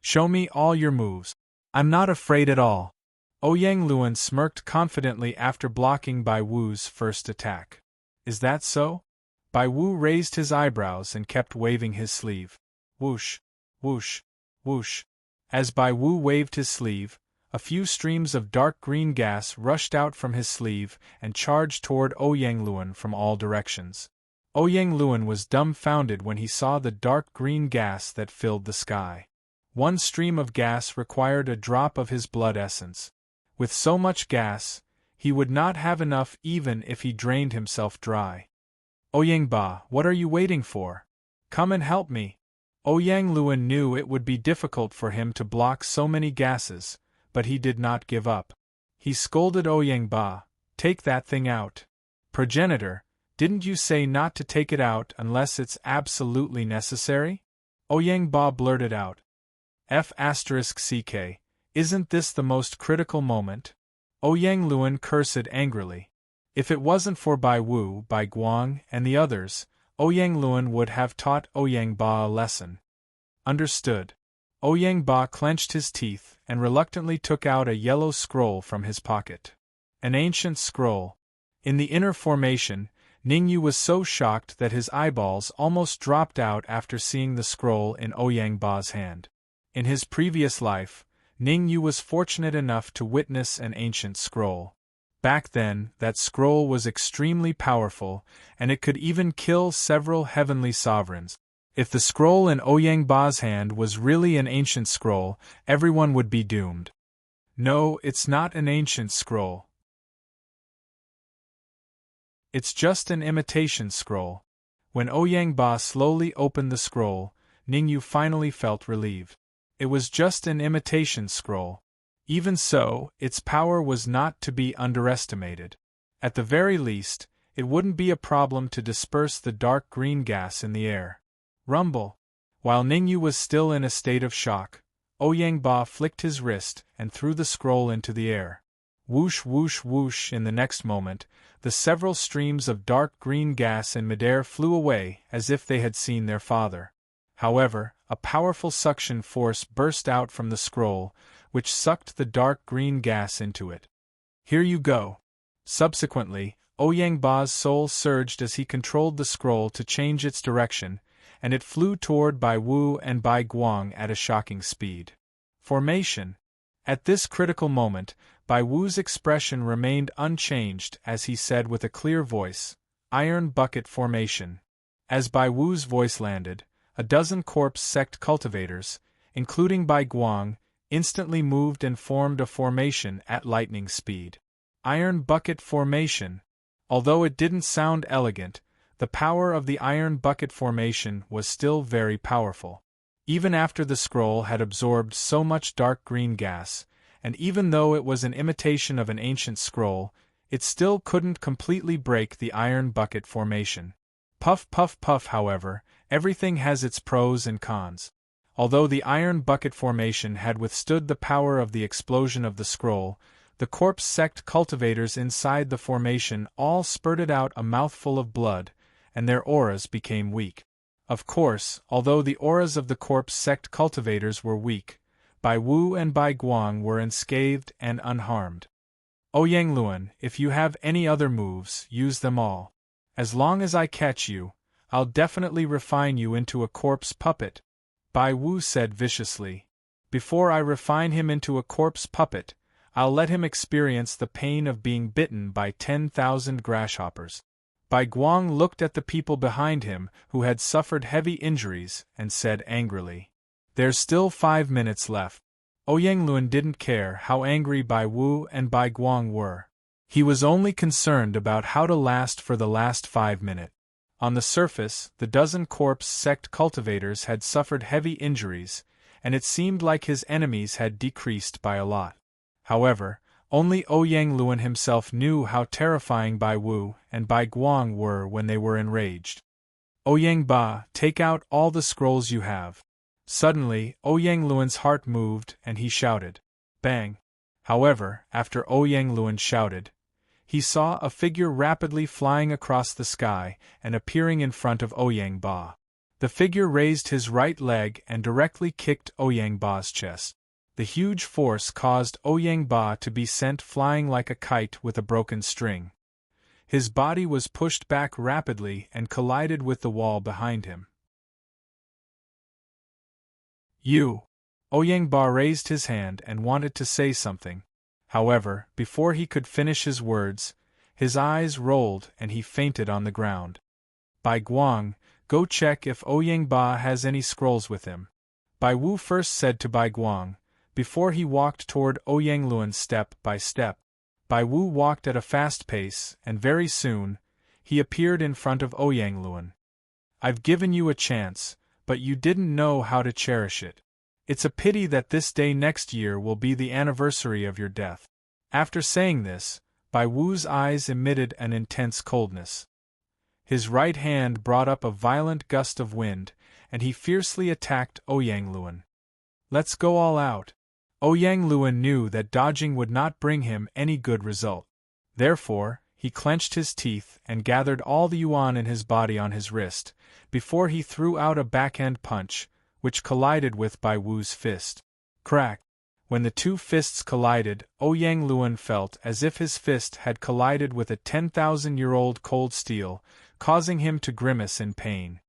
"Show me all your moves. I'm not afraid at all." Ouyang Luan smirked confidently after blocking Bai Wu's first attack. "Is that so?" Bai Wu raised his eyebrows and kept waving his sleeve. Whoosh, whoosh, whoosh. As Bai Wu waved his sleeve, a few streams of dark green gas rushed out from his sleeve and charged toward Ouyang Luan from all directions. Ouyang Luan was dumbfounded when he saw the dark green gas that filled the sky. One stream of gas required a drop of his blood essence. With so much gas, he would not have enough even if he drained himself dry. "Ouyang Ba, what are you waiting for? Come and help me." Ouyang Luan knew it would be difficult for him to block so many gases, but he did not give up. He scolded Ouyang Ba, "Take that thing out. Progenitor, didn't you say not to take it out unless it's absolutely necessary?" Ouyang Ba blurted out. F***ck, isn't this the most critical moment? Ouyang Luan cursed angrily. If it wasn't for Bai Wu, Bai Guang, and the others, Ouyang Luan would have taught Ouyang Ba a lesson. Understood. Ouyang Ba clenched his teeth and reluctantly took out a yellow scroll from his pocket. An ancient scroll. In the inner formation, Ningyu was so shocked that his eyeballs almost dropped out after seeing the scroll in Ouyang Ba's hand. In his previous life, Ningyu was fortunate enough to witness an ancient scroll. Back then, that scroll was extremely powerful, and it could even kill several heavenly sovereigns. If the scroll in Ouyang Ba's hand was really an ancient scroll, everyone would be doomed. No, it's not an ancient scroll. It's just an imitation scroll. When Ouyang Ba slowly opened the scroll, Ningyu finally felt relieved. It was just an imitation scroll. Even so, its power was not to be underestimated. At the very least, it wouldn't be a problem to disperse the dark green gas in the air. Rumble. While Ningyu was still in a state of shock, Ouyang Ba flicked his wrist and threw the scroll into the air. Whoosh whoosh whoosh. In the next moment, the several streams of dark green gas in midair flew away as if they had seen their father. However, a powerful suction force burst out from the scroll, which sucked the dark green gas into it. Here you go. Subsequently, Ouyang Ba's soul surged as he controlled the scroll to change its direction, and it flew toward Bai Wu and Bai Guang at a shocking speed. Formation. At this critical moment, Bai Wu's expression remained unchanged as he said with a clear voice, "Iron bucket formation." As Bai Wu's voice landed, a dozen corpse sect cultivators, including Bai Guang, instantly moved and formed a formation at lightning speed. Iron bucket formation. Although it didn't sound elegant, the power of the iron bucket formation was still very powerful. Even after the scroll had absorbed so much dark green gas, and even though it was an imitation of an ancient scroll, it still couldn't completely break the iron bucket formation. Puff puff puff. However, everything has its pros and cons. Although the iron bucket formation had withstood the power of the explosion of the scroll, the corpse sect cultivators inside the formation all spurted out a mouthful of blood, and their auras became weak. Of course, although the auras of the corpse sect cultivators were weak, Bai Wu and Bai Guang were unscathed and unharmed. Ouyang Luan, if you have any other moves, use them all. As long as I catch you, I'll definitely refine you into a corpse puppet, Bai Wu said viciously. Before I refine him into a corpse puppet, I'll let him experience the pain of being bitten by 10,000 grasshoppers. Bai Guang looked at the people behind him who had suffered heavy injuries and said angrily, "There's still 5 minutes left." Ouyang Luan didn't care how angry Bai Wu and Bai Guang were. He was only concerned about how to last for the last 5 minutes. On the surface, the dozen corpse sect cultivators had suffered heavy injuries, and it seemed like his enemies had decreased by a lot. However, only Ouyang Luan himself knew how terrifying Bai Wu and Bai Guang were when they were enraged. "Ouyang Ba, take out all the scrolls you have." Suddenly, Ouyang Luan's heart moved and he shouted, "Bang!" However, after Ouyang Luan shouted, he saw a figure rapidly flying across the sky and appearing in front of Ouyang Ba. The figure raised his right leg and directly kicked Ouyang Ba's chest. The huge force caused Ouyang Ba to be sent flying like a kite with a broken string. His body was pushed back rapidly and collided with the wall behind him. "You!" Ouyang Ba raised his hand and wanted to say something. However, before he could finish his words, his eyes rolled and he fainted on the ground. "Bai Guang, go check if Ouyang Ba has any scrolls with him," Bai Wu first said to Bai Guang, before he walked toward Ouyang Luan step by step. Bai Wu walked at a fast pace, and very soon, he appeared in front of Ouyang Luan. "I've given you a chance, but you didn't know how to cherish it. It's a pity that this day next year will be the anniversary of your death." After saying this, Bai Wu's eyes emitted an intense coldness. His right hand brought up a violent gust of wind, and he fiercely attacked Ouyang Luan. "Let's go all out." Ouyang Luan knew that dodging would not bring him any good result. Therefore, he clenched his teeth and gathered all the yuan in his body on his wrist, before he threw out a backhand punch, which collided with Bai Wu's fist. Crack! When the two fists collided, Ouyang Luan felt as if his fist had collided with a 10,000-year-old cold steel, causing him to grimace in pain.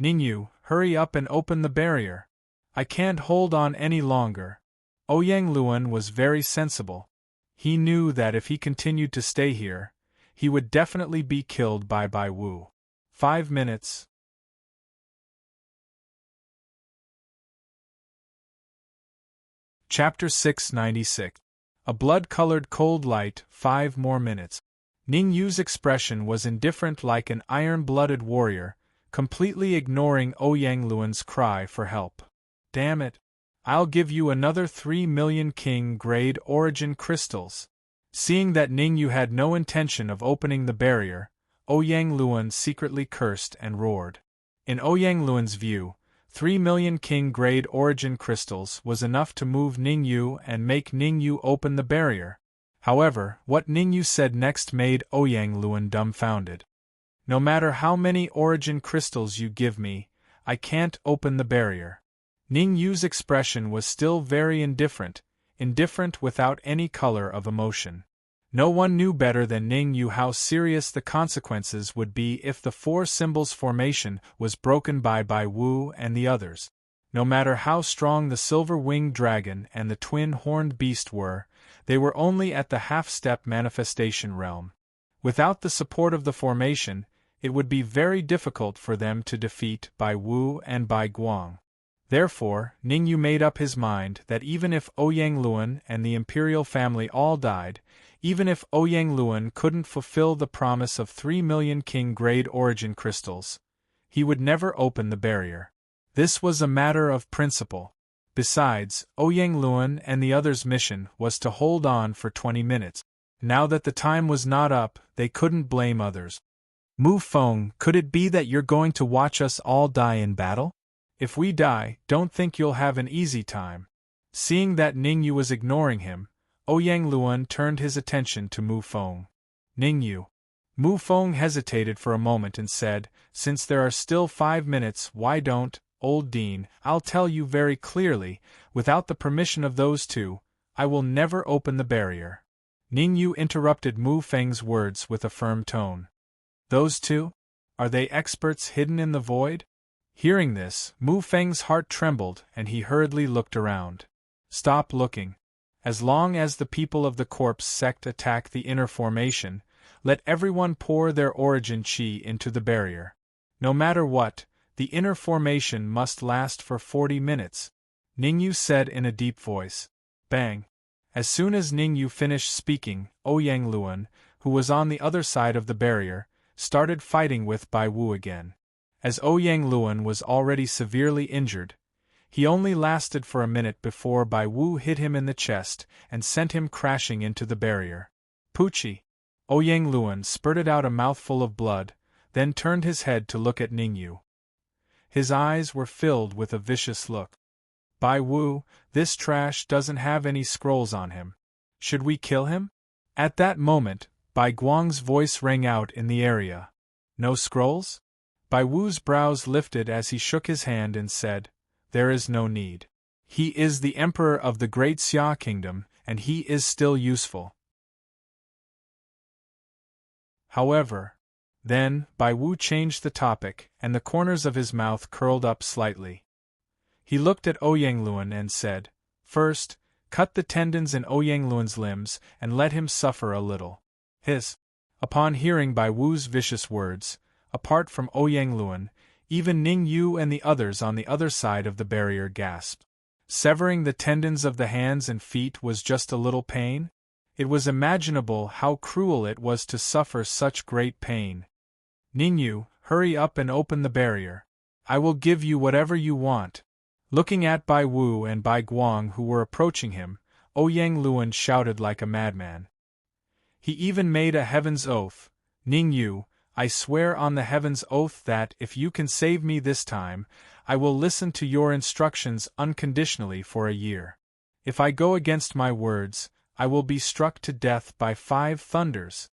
"Ningyu, hurry up and open the barrier. I can't hold on any longer." Ouyang Luan was very sensible. He knew that if he continued to stay here, he would definitely be killed by Bai Wu. 5 minutes. Chapter 696. A blood-colored cold light, 5 more minutes. Ning Yu's expression was indifferent like an iron-blooded warrior, completely ignoring Ouyang Luan's cry for help. "Damn it! I'll give you another 3 million king-grade origin crystals." Seeing that Ning Yu had no intention of opening the barrier, Ouyang Luan secretly cursed and roared. In Ouyang Luan's view, 3 million king-grade origin crystals was enough to move Ning Yu and make Ning Yu open the barrier. However, what Ning Yu said next made Ouyang Luan dumbfounded. "No matter how many origin crystals you give me, I can't open the barrier." Ning Yu's expression was still very indifferent without any color of emotion. No one knew better than Ning Yu how serious the consequences would be if the 4 symbols formation was broken by Bai Wu and the others. No matter how strong the silver-winged dragon and the twin-horned beast were, they were only at the half-step manifestation realm. Without the support of the formation, it would be very difficult for them to defeat Bai Wu and Bai Guang. Therefore, Ning Yu made up his mind that even if Ouyang Luan and the imperial family all died, even if Ouyang Luan couldn't fulfill the promise of 3 million king-grade origin crystals, he would never open the barrier. This was a matter of principle. Besides, Ouyang Luan and the others' mission was to hold on for 20 minutes. Now that the time was not up, they couldn't blame others. "Mu Feng, could it be that you're going to watch us all die in battle?" If we die, don't think you'll have an easy time. Seeing that Ningyu was ignoring him, Ouyang Luan turned his attention to Mu Feng. Ningyu. Mu Feng hesitated for a moment and said, "Since there are still 5 minutes, why don't, old Dean, I'll tell you very clearly, without the permission of those two, I will never open the barrier." Ningyu interrupted Mu Feng's words with a firm tone. "Those two? Are they experts hidden in the void?" Hearing this, Mu Feng's heart trembled and he hurriedly looked around. "Stop looking. As long as the people of the corpse sect attack the inner formation, let everyone pour their origin chi into the barrier. No matter what, the inner formation must last for 40 minutes, Ningyu said in a deep voice. Bang! As soon as Ningyu finished speaking, Ouyang Luan, who was on the other side of the barrier, started fighting with Bai Wu again. As Ouyang Luan was already severely injured, he only lasted for a minute before Bai Wu hit him in the chest and sent him crashing into the barrier. Poochie! Ouyang Luan spurted out a mouthful of blood, then turned his head to look at Ningyu. His eyes were filled with a vicious look. Bai Wu, this trash doesn't have any scrolls on him. Should we kill him? At that moment, Bai Guang's voice rang out in the area. No scrolls? Bai Wu's brows lifted as he shook his hand and said, "There is no need. He is the emperor of the great Xia kingdom, and he is still useful." However, then, Bai Wu changed the topic, and the corners of his mouth curled up slightly. He looked at Ouyang Luan and said, "First, cut the tendons in Ouyang Luan's limbs and let him suffer a little." Hiss! Upon hearing Bai Wu's vicious words, apart from Ouyang Luan, even Ning Yu and the others on the other side of the barrier gasped. Severing the tendons of the hands and feet was just a little pain? It was imaginable how cruel it was to suffer such great pain. "Ningyu, hurry up and open the barrier. I will give you whatever you want." Looking at Bai Wu and Bai Guang who were approaching him, Ouyang Luan shouted like a madman. He even made a heaven's oath. "Ningyu, I swear on the heaven's oath that if you can save me this time, I will listen to your instructions unconditionally for a year. If I go against my words, I will be struck to death by 5 thunders."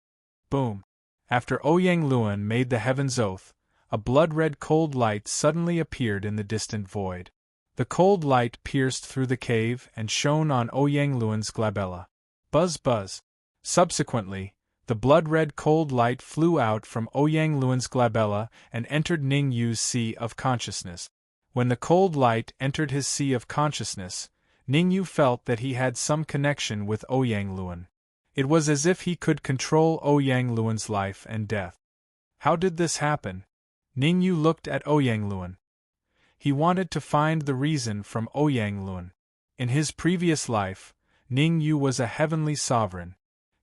Boom! After Ouyang Luan made the heaven's oath, a blood-red cold light suddenly appeared in the distant void. The cold light pierced through the cave and shone on Ouyang Luan's glabella. Buzz buzz! Subsequently, the blood-red cold light flew out from Ouyang Luan's glabella and entered Ning Yu's sea of consciousness. When the cold light entered his sea of consciousness, Ning Yu felt that he had some connection with Ouyang Luan. It was as if he could control Ouyang Luan's life and death. How did this happen? Ning Yu looked at Ouyang Luan. He wanted to find the reason from Ouyang Luan. In his previous life, Ning Yu was a heavenly sovereign.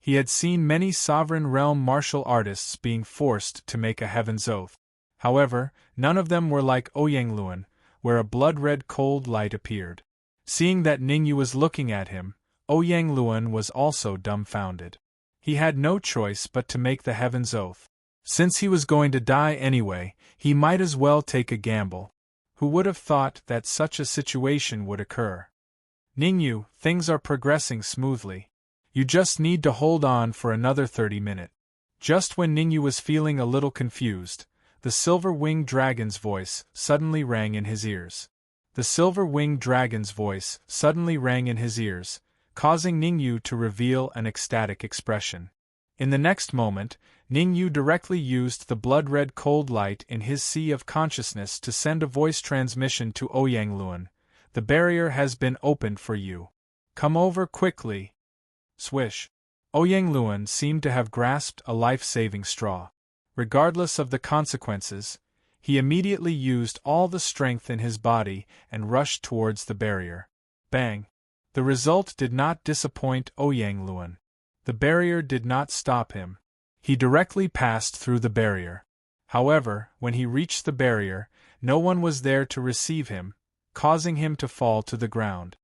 He had seen many sovereign realm martial artists being forced to make a heaven's oath. However, none of them were like Ouyang Luan, where a blood-red cold light appeared. Seeing that Ning Yu was looking at him, Ouyang Luan was also dumbfounded. He had no choice but to make the heaven's oath. Since he was going to die anyway, he might as well take a gamble. Who would have thought that such a situation would occur? "Ningyu, things are progressing smoothly. You just need to hold on for another 30 minutes. Just when Ningyu was feeling a little confused, the silver-winged dragon's voice suddenly rang in his ears. The silver-winged dragon's voice suddenly rang in his ears, causing Ningyu to reveal an ecstatic expression. In the next moment, Ningyu directly used the blood-red cold light in his sea of consciousness to send a voice transmission to Ouyang Luan. "The barrier has been opened for you. Come over quickly." Swish! Ouyang Luan seemed to have grasped a life-saving straw. Regardless of the consequences, he immediately used all the strength in his body and rushed towards the barrier. Bang! The result did not disappoint Ouyang Luan. The barrier did not stop him. He directly passed through the barrier. However, when he reached the barrier, no one was there to receive him, causing him to fall to the ground.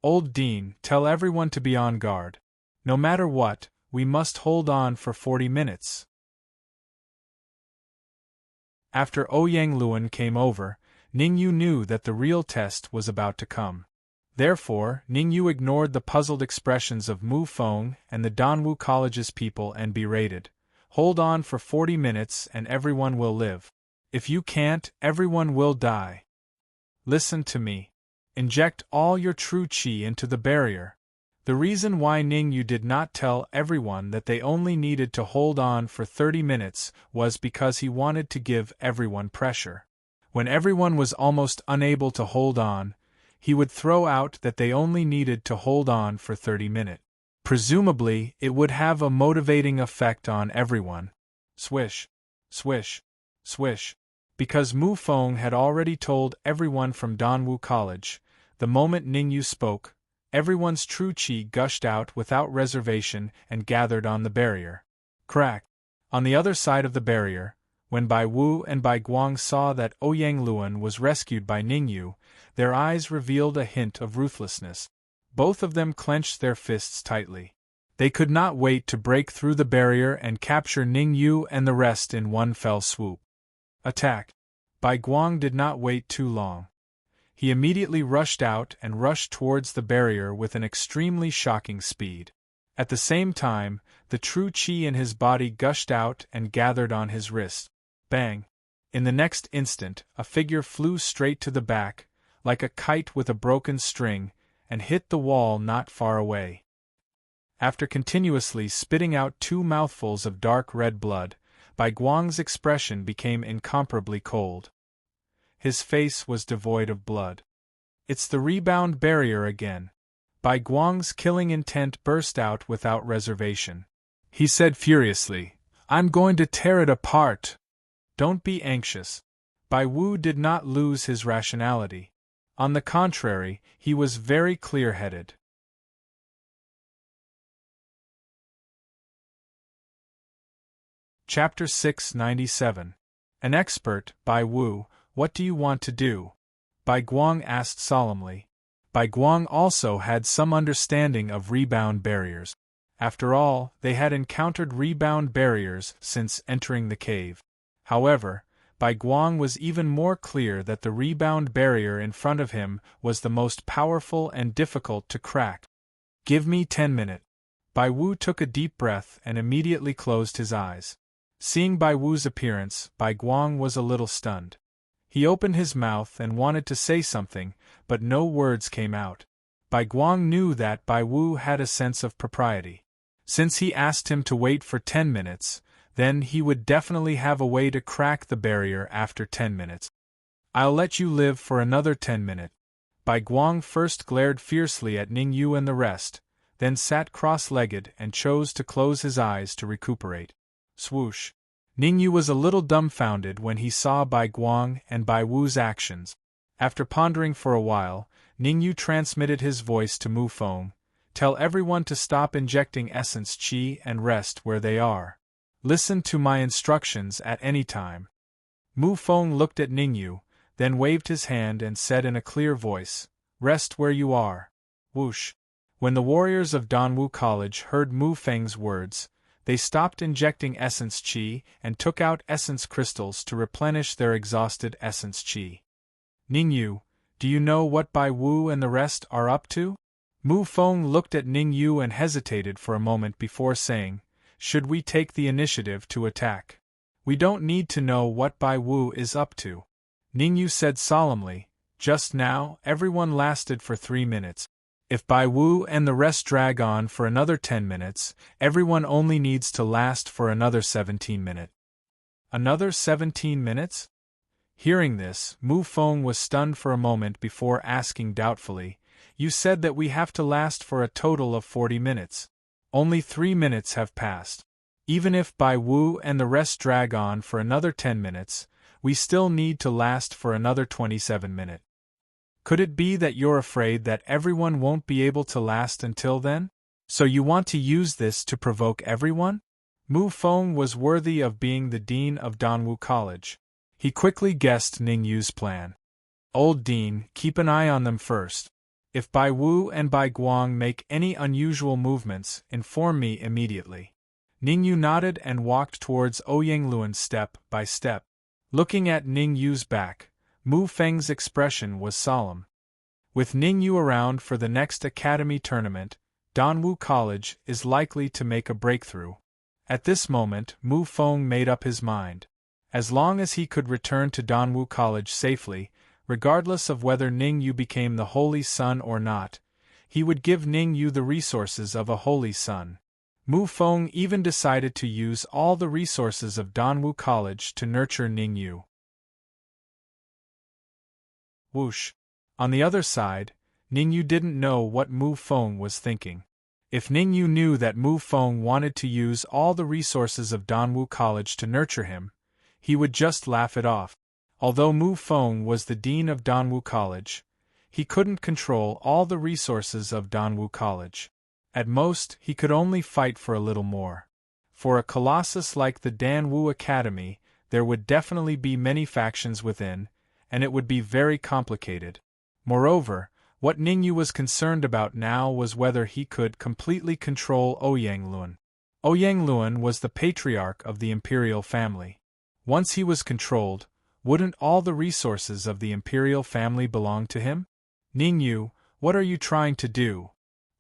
"Old Dean, tell everyone to be on guard. No matter what, we must hold on for 40 minutes. After Ouyang Luan came over, Ningyu knew that the real test was about to come. Therefore, Ningyu ignored the puzzled expressions of Mu Feng and the Danwu College's people and berated, "Hold on for 40 minutes and everyone will live. If you can't, everyone will die. Listen to me. Inject all your true qi into the barrier." The reason why Ningyu did not tell everyone that they only needed to hold on for 30 minutes was because he wanted to give everyone pressure. When everyone was almost unable to hold on, he would throw out that they only needed to hold on for 30 minutes. Presumably, it would have a motivating effect on everyone. Swish, swish, swish. Because Mu Feng had already told everyone from Danwu College, the moment Ningyu spoke, everyone's true qi gushed out without reservation and gathered on the barrier. Crack! On the other side of the barrier, when Bai Wu and Bai Guang saw that Ouyang Luan was rescued by Ningyu, their eyes revealed a hint of ruthlessness. Both of them clenched their fists tightly. They could not wait to break through the barrier and capture Ningyu and the rest in one fell swoop. Attack! Bai Guang did not wait too long. He immediately rushed out and rushed towards the barrier with an extremely shocking speed. At the same time, the true qi in his body gushed out and gathered on his wrist. Bang! In the next instant, a figure flew straight to the back, like a kite with a broken string, and hit the wall not far away. After continuously spitting out 2 mouthfuls of dark red blood, Bai Guang's expression became incomparably cold. His face was devoid of blood. "It's the rebound barrier again." Bai Guang's killing intent burst out without reservation. He said furiously, "I'm going to tear it apart." "Don't be anxious." Bai Wu did not lose his rationality. On the contrary, he was very clear-headed. Chapter 697. An expert, Bai Wu, what do you want to do? Bai Guang asked solemnly. Bai Guang also had some understanding of rebound barriers. After all, they had encountered rebound barriers since entering the cave. However, Bai Guang was even more clear that the rebound barrier in front of him was the most powerful and difficult to crack. "Give me 10 minutes. Bai Wu took a deep breath and immediately closed his eyes. Seeing Bai Wu's appearance, Bai Guang was a little stunned. He opened his mouth and wanted to say something, but no words came out. Bai Guang knew that Bai Wu had a sense of propriety. Since he asked him to wait for 10 minutes, then he would definitely have a way to crack the barrier after 10 minutes. "I'll let you live for another 10 minutes. Bai Guang first glared fiercely at Ningyu and the rest, then sat cross-legged and chose to close his eyes to recuperate. Swoosh! Ningyu was a little dumbfounded when he saw Bai Guang and Bai Wu's actions. After pondering for a while, Ningyu transmitted his voice to Mu Feng. "Tell everyone to stop injecting essence qi and rest where they are. Listen to my instructions at any time." Mu Feng looked at Ningyu, then waved his hand and said in a clear voice, "Rest where you are." Whoosh! When the warriors of Danwu College heard Mu Feng's words, they stopped injecting essence qi and took out essence crystals to replenish their exhausted essence qi. "Ningyu, do you know what Bai Wu and the rest are up to?" Mu Feng looked at Ningyu and hesitated for a moment before saying, "Should we take the initiative to attack?" "We don't need to know what Bai Wu is up to," Ningyu said solemnly. "Just now, everyone lasted for 3 minutes. If Bai Wu and the rest drag on for another 10 minutes, everyone only needs to last for another 17 minutes. Another 17 minutes? Hearing this, Mu Feng was stunned for a moment before asking doubtfully, "You said that we have to last for a total of 40 minutes. Only 3 minutes have passed. Even if Bai Wu and the rest drag on for another 10 minutes, we still need to last for another 27 minutes. Could it be that you're afraid that everyone won't be able to last until then? So you want to use this to provoke everyone?" Mu Feng was worthy of being the dean of Danwu College. He quickly guessed Ningyu's plan. "Old dean, keep an eye on them first. If Bai Wu and Bai Guang make any unusual movements, inform me immediately." Ningyu nodded and walked towards Ouyang Luan step by step. Looking at Ningyu's back, Mu Feng's expression was solemn. With Ningyu around for the next academy tournament, Danwu College is likely to make a breakthrough. At this moment, Mu Feng made up his mind. As long as he could return to Danwu College safely, regardless of whether Ningyu became the Holy Son or not, he would give Ningyu the resources of a Holy Son. Mu Feng even decided to use all the resources of Danwu College to nurture Ningyu. Whoosh. On the other side, Ningyu didn't know what Mu Feng was thinking. If Ningyu knew that Mu Feng wanted to use all the resources of Danwu College to nurture him, he would just laugh it off. Although Mu Feng was the dean of Danwu College, he couldn't control all the resources of Danwu College. At most, he could only fight for a little more. For a colossus like the Danwu Academy, there would definitely be many factions within, and it would be very complicated. Moreover, what Ningyu was concerned about now was whether he could completely control Ouyang Luan. Ouyang Luan was the patriarch of the imperial family. Once he was controlled, wouldn't all the resources of the imperial family belong to him? Ningyu, what are you trying to do?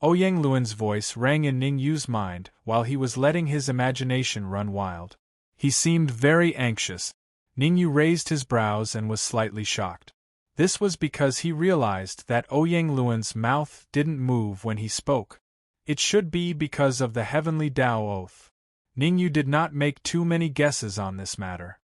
Ouyang Luan's voice rang in Ningyu's mind while he was letting his imagination run wild. He seemed very anxious. Ningyu raised his brows and was slightly shocked. This was because he realized that Ouyang Luan's mouth didn't move when he spoke. It should be because of the heavenly Tao oath. Ningyu did not make too many guesses on this matter.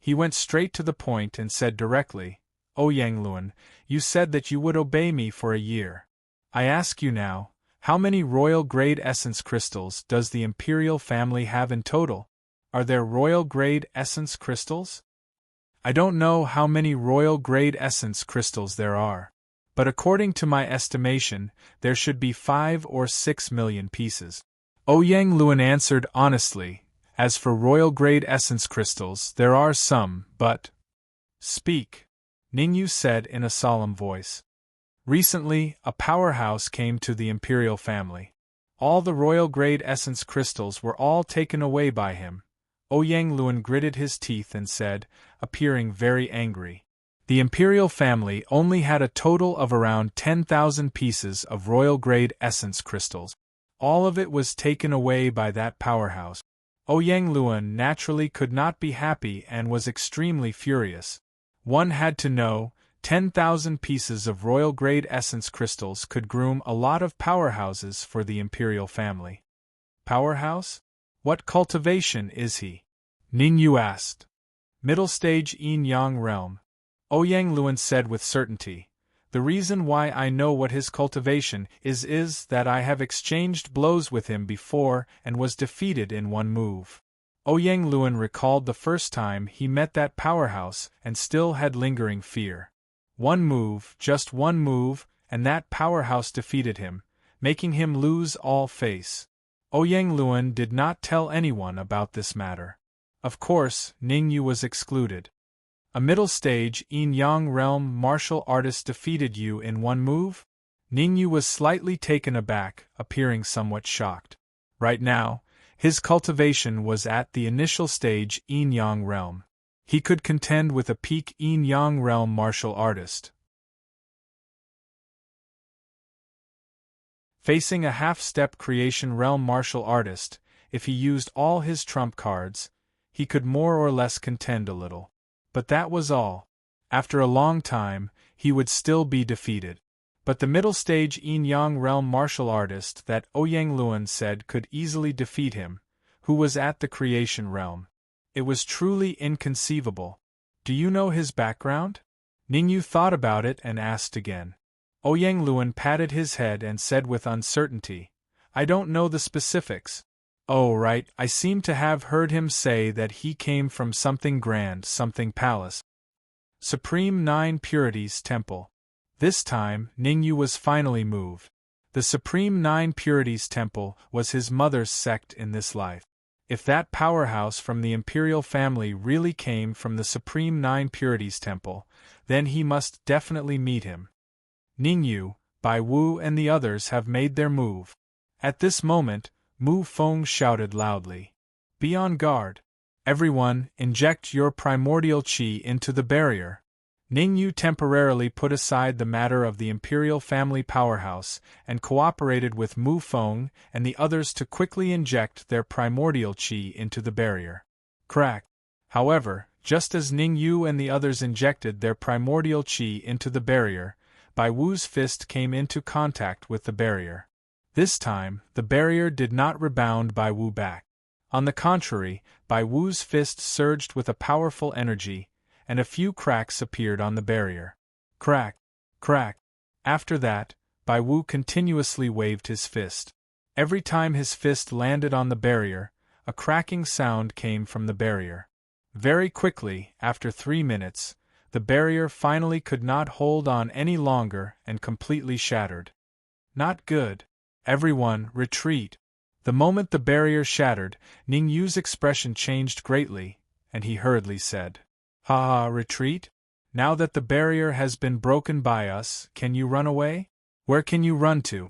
He went straight to the point and said directly, Ouyang Luan, you said that you would obey me for a year. I ask you now, how many royal grade essence crystals does the imperial family have in total? Are there royal grade essence crystals? I don't know how many royal grade essence crystals there are, but according to my estimation, there should be 5 or 6 million pieces. Ouyang Luan answered honestly, as for royal grade essence crystals, there are some, but... Speak, Ningyu said in a solemn voice. Recently, a powerhouse came to the imperial family. All the royal grade essence crystals were all taken away by him. Ouyang Luan gritted his teeth and said, appearing very angry. The imperial family only had a total of around 10,000 pieces of royal grade essence crystals. All of it was taken away by that powerhouse. Ouyang Luan naturally could not be happy and was extremely furious. One had to know, 10,000 pieces of royal grade essence crystals could groom a lot of powerhouses for the imperial family. Powerhouse? What cultivation is he? Ningyu asked. Middle stage yin-yang realm. Ouyang Luan said with certainty. The reason why I know what his cultivation is that I have exchanged blows with him before and was defeated in one move. Ouyang Luan recalled the first time he met that powerhouse and still had lingering fear. One move, just one move, and that powerhouse defeated him, making him lose all face. Ouyang Luan did not tell anyone about this matter. Of course, Ningyu was excluded. A middle-stage yin-yang realm martial artist defeated you in one move? Ningyu was slightly taken aback, appearing somewhat shocked. Right now, his cultivation was at the initial stage yin-yang realm. He could contend with a peak yin-yang realm martial artist. Facing a half-step creation realm martial artist, if he used all his trump cards, he could more or less contend a little. But that was all. After a long time, he would still be defeated. But the middle stage yin-yang realm martial artist that Ouyang Luan said could easily defeat him, who was at the creation realm. It was truly inconceivable. Do you know his background? Ningyu thought about it and asked again. Ouyang Luan patted his head and said with uncertainty, I don't know the specifics. Oh right, I seem to have heard him say that he came from something grand, something palace. Supreme Nine Purities Temple. This time, Ningyu was finally moved. The Supreme Nine Purities Temple was his mother's sect in this life. If that powerhouse from the imperial family really came from the Supreme Nine Purities Temple, then he must definitely meet him. Ningyu, Bai Wu and the others have made their move. At this moment, Mu Feng shouted loudly. Be on guard. Everyone, inject your primordial qi into the barrier. Ning Yu temporarily put aside the matter of the imperial family powerhouse and cooperated with Mu Feng and the others to quickly inject their primordial qi into the barrier. Crack! However, just as Ning Yu and the others injected their primordial qi into the barrier, Bai Wu's fist came into contact with the barrier. This time, the barrier did not rebound Bai Wu back. On the contrary, Bai Wu's fist surged with a powerful energy, and a few cracks appeared on the barrier. Crack! Crack! After that, Bai Wu continuously waved his fist. Every time his fist landed on the barrier, a cracking sound came from the barrier. Very quickly, after 3 minutes, the barrier finally could not hold on any longer and completely shattered. Not good. Everyone, retreat. The moment the barrier shattered, Ning Yu's expression changed greatly, and he hurriedly said, "Ha ha, retreat? Now that the barrier has been broken by us, can you run away? Where can you run to?"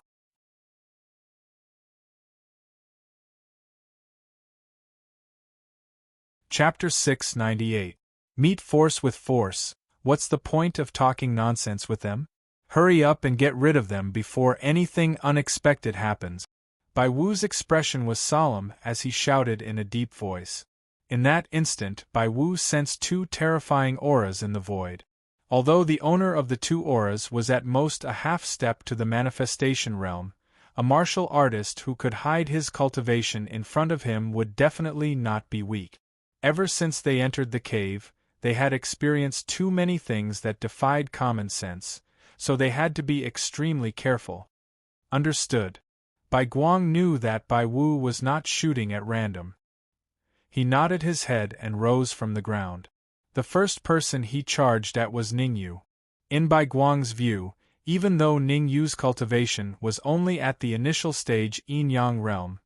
Chapter 698. Meet force with force. What's the point of talking nonsense with them? Hurry up and get rid of them before anything unexpected happens. Bai Wu's expression was solemn as he shouted in a deep voice. In that instant, Bai Wu sensed 2 terrifying auras in the void. Although the owner of the 2 auras was at most a half-step to the manifestation realm, a martial artist who could hide his cultivation in front of him would definitely not be weak. Ever since they entered the cave, they had experienced too many things that defied common sense, so they had to be extremely careful. Understood. Bai Guang knew that Bai Wu was not shooting at random. He nodded his head and rose from the ground. The first person he charged at was Ning Yu. In Bai Guang's view, even though Ning Yu's cultivation was only at the initial stage yin-yang realm,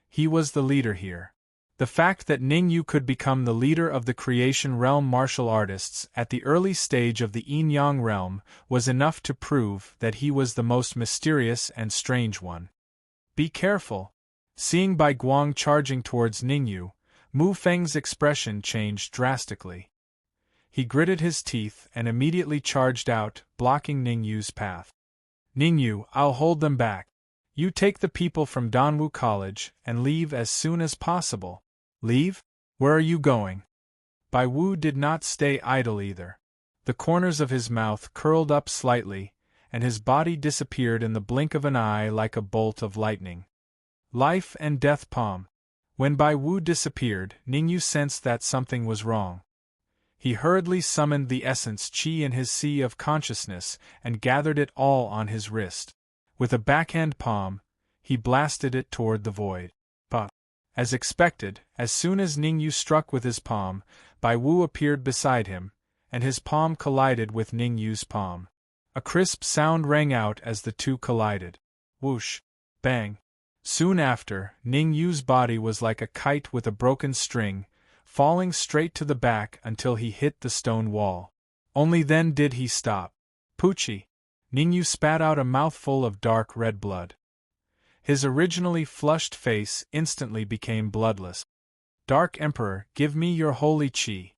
he was the leader here. The fact that Ning Yu could become the leader of the creation realm martial artists at the early stage of the yin-yang realm was enough to prove that he was the most mysterious and strange one. Be careful. Seeing Bai Guang charging towards Ning Yu, Mu Feng's expression changed drastically. He gritted his teeth and immediately charged out, blocking Ning Yu's path. "Ning Yu, I'll hold them back. You take the people from Danwu College and leave as soon as possible." "Leave? Where are you going?" Bai Wu did not stay idle either. The corners of his mouth curled up slightly, and his body disappeared in the blink of an eye like a bolt of lightning. Life and death palm. When Bai Wu disappeared, Ning Yu sensed that something was wrong. He hurriedly summoned the essence qi in his sea of consciousness and gathered it all on his wrist. With a backhand palm, he blasted it toward the void. But, as expected, as soon as Ning Yu struck with his palm, Bai Wu appeared beside him, and his palm collided with Ning Yu's palm. A crisp sound rang out as the two collided. Whoosh! Bang! Soon after, Ning Yu's body was like a kite with a broken string, falling straight to the back until he hit the stone wall. Only then did he stop. Poochie! Ning Yu spat out a mouthful of dark red blood. His originally flushed face instantly became bloodless. "Dark Emperor, give me your holy qi."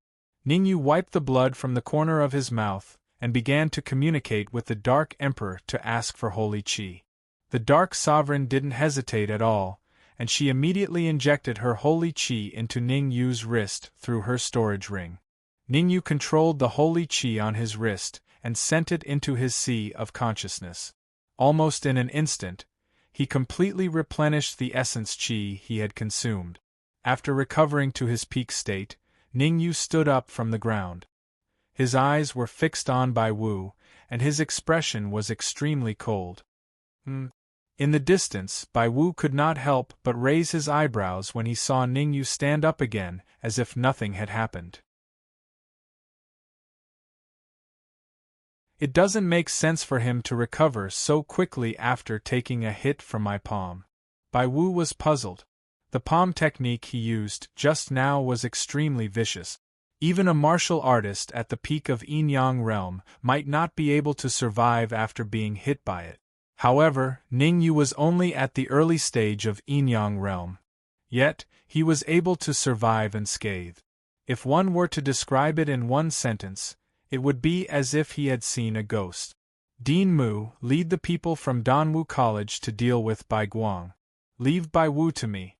Ning Yu wiped the blood from the corner of his mouth, and began to communicate with the Dark Emperor to ask for holy qi. The Dark Sovereign didn't hesitate at all, and she immediately injected her holy qi into Ning Yu's wrist through her storage ring. Ning Yu controlled the holy qi on his wrist, and sent it into his sea of consciousness. Almost in an instant, he completely replenished the essence qi he had consumed. After recovering to his peak state, Ning Yu stood up from the ground. His eyes were fixed on Bai Wu, and his expression was extremely cold. In the distance, Bai Wu could not help but raise his eyebrows when he saw Ning Yu stand up again, as if nothing had happened. It doesn't make sense for him to recover so quickly after taking a hit from my palm. Bai Wu was puzzled. The palm technique he used just now was extremely vicious. Even a martial artist at the peak of yin-yang realm might not be able to survive after being hit by it. However, Ning Yu was only at the early stage of yin-yang realm. Yet, he was able to survive unscathed. If one were to describe it in one sentence, It would be as if he had seen a ghost. Dean Mu, lead the people from Danwu College to deal with Bai Guang. Leave Bai Wu to me.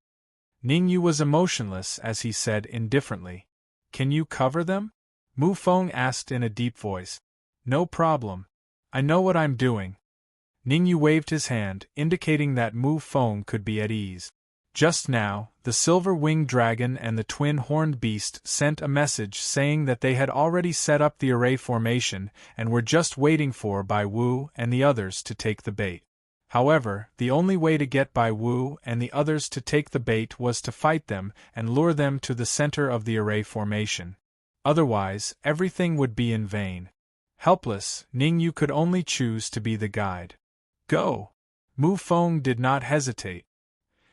Ning Yu was emotionless as he said indifferently. Can you cover them? Mu Feng asked in a deep voice. No problem. I know what I'm doing. Ning Yu waved his hand, indicating that Mu Feng could be at ease. Just now, the silver-winged dragon and the twin-horned beast sent a message saying that they had already set up the array formation and were just waiting for Bai Wu and the others to take the bait. However, the only way to get Bai Wu and the others to take the bait was to fight them and lure them to the center of the array formation. Otherwise, everything would be in vain. Helpless, Ning Yu could only choose to be the guide. Go! Mu Feng did not hesitate.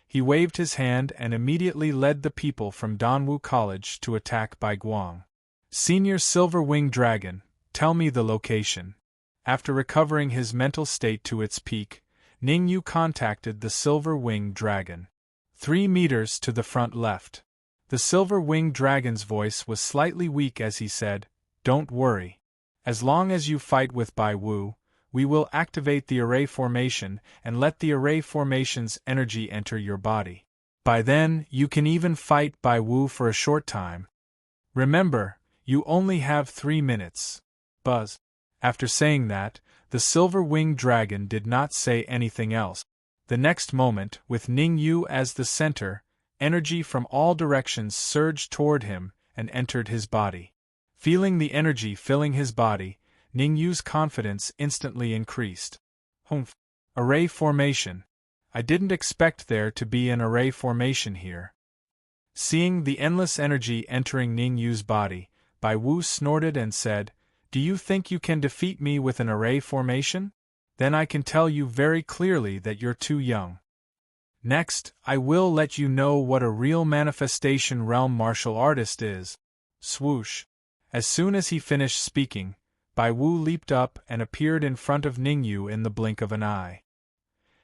He waved his hand and immediately led the people from Danwu College to attack Bai Guang. Senior Silver-Winged Dragon, tell me the location. After recovering his mental state to its peak, Ning Yu contacted the Silver-Winged Dragon. 3 meters to the front left. The Silver-Winged Dragon's voice was slightly weak as he said, Don't worry. As long as you fight with Bai Wu, we will activate the array formation and let the array formation's energy enter your body. By then, you can even fight Bai Wu for a short time. Remember, you only have 3 minutes. Buzz. After saying that, the silver-winged dragon did not say anything else. The next moment, with Ning Yu as the center, energy from all directions surged toward him and entered his body. Feeling the energy filling his body, Ning Yu's confidence instantly increased. Humph! Array formation. I didn't expect there to be an array formation here. Seeing the endless energy entering Ning Yu's body, Bai Wu snorted and said, Do you think you can defeat me with an array formation? Then I can tell you very clearly that you're too young. Next, I will let you know what a real manifestation realm martial artist is. Swoosh! As soon as he finished speaking, Bai Wu leaped up and appeared in front of Ning Yu in the blink of an eye.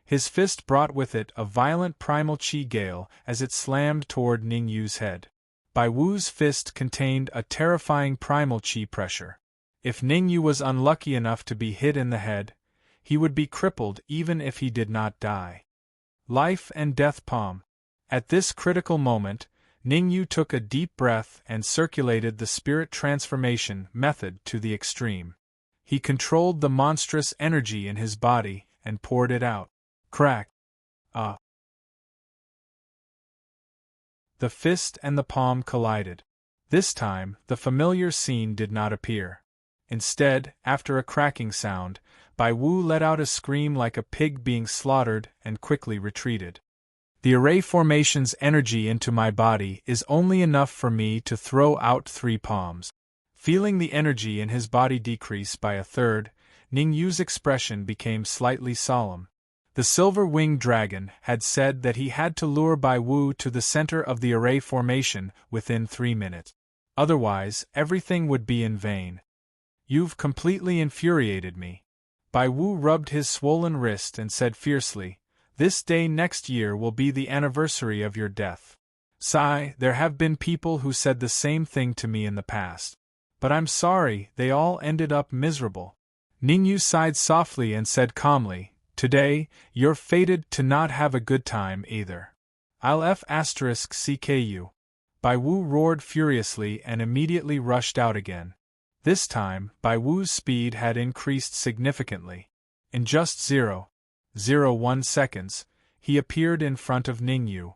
His fist brought with it a violent primal chi gale as it slammed toward Ning Yu's head. Bai Wu's fist contained a terrifying primal chi pressure. If Ning Yu was unlucky enough to be hit in the head, he would be crippled even if he did not die. Life and death palm. At this critical moment, Ning Yu took a deep breath and circulated the spirit transformation method to the extreme. He controlled the monstrous energy in his body and poured it out. Crack! The fist and the palm collided. This time, the familiar scene did not appear. Instead, after a cracking sound, Bai Wu let out a scream like a pig being slaughtered and quickly retreated. The array formation's energy into my body is only enough for me to throw out 3 palms. Feeling the energy in his body decrease by a third, Ning Yu's expression became slightly solemn. The silver-winged dragon had said that he had to lure Bai Wu to the center of the array formation within 3 minutes. Otherwise, everything would be in vain. You've completely infuriated me. Bai Wu rubbed his swollen wrist and said fiercely, This day next year will be the anniversary of your death. Sigh, there have been people who said the same thing to me in the past. But I'm sorry, they all ended up miserable. Ning Yu sighed softly and said calmly, Today, you're fated to not have a good time either. I'll F***CKU. Bai Wu roared furiously and immediately rushed out again. This time, Bai Wu's speed had increased significantly. In just 0.01 seconds, he appeared in front of Ning Yu.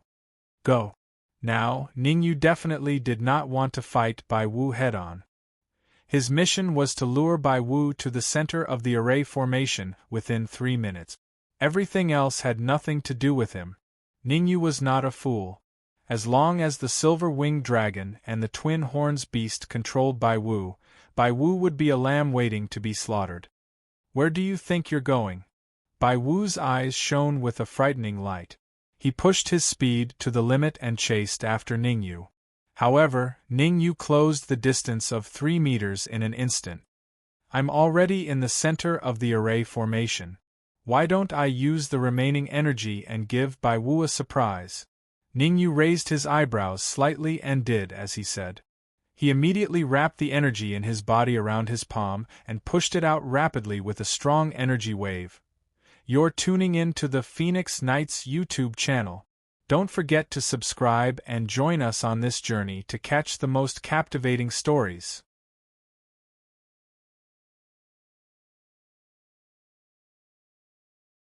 Go. Now, Ning Yu definitely did not want to fight Bai Wu head-on. His mission was to lure Bai Wu to the center of the array formation within 3 minutes. Everything else had nothing to do with him. Ning Yu was not a fool. As long as the silver-winged dragon and the twin horns beast controlled Bai Wu would be a lamb waiting to be slaughtered. Where do you think you're going? Bai Wu's eyes shone with a frightening light. He pushed his speed to the limit and chased after Ning Yu. However, Ning Yu closed the distance of 3 meters in an instant. I'm already in the center of the array formation. Why don't I use the remaining energy and give Bai Wu a surprise? Ning Yu raised his eyebrows slightly and did as he said. He immediately wrapped the energy in his body around his palm and pushed it out rapidly with a strong energy wave. You're tuning in to the Phoenix Nights YouTube channel. Don't forget to subscribe and join us on this journey to catch the most captivating stories.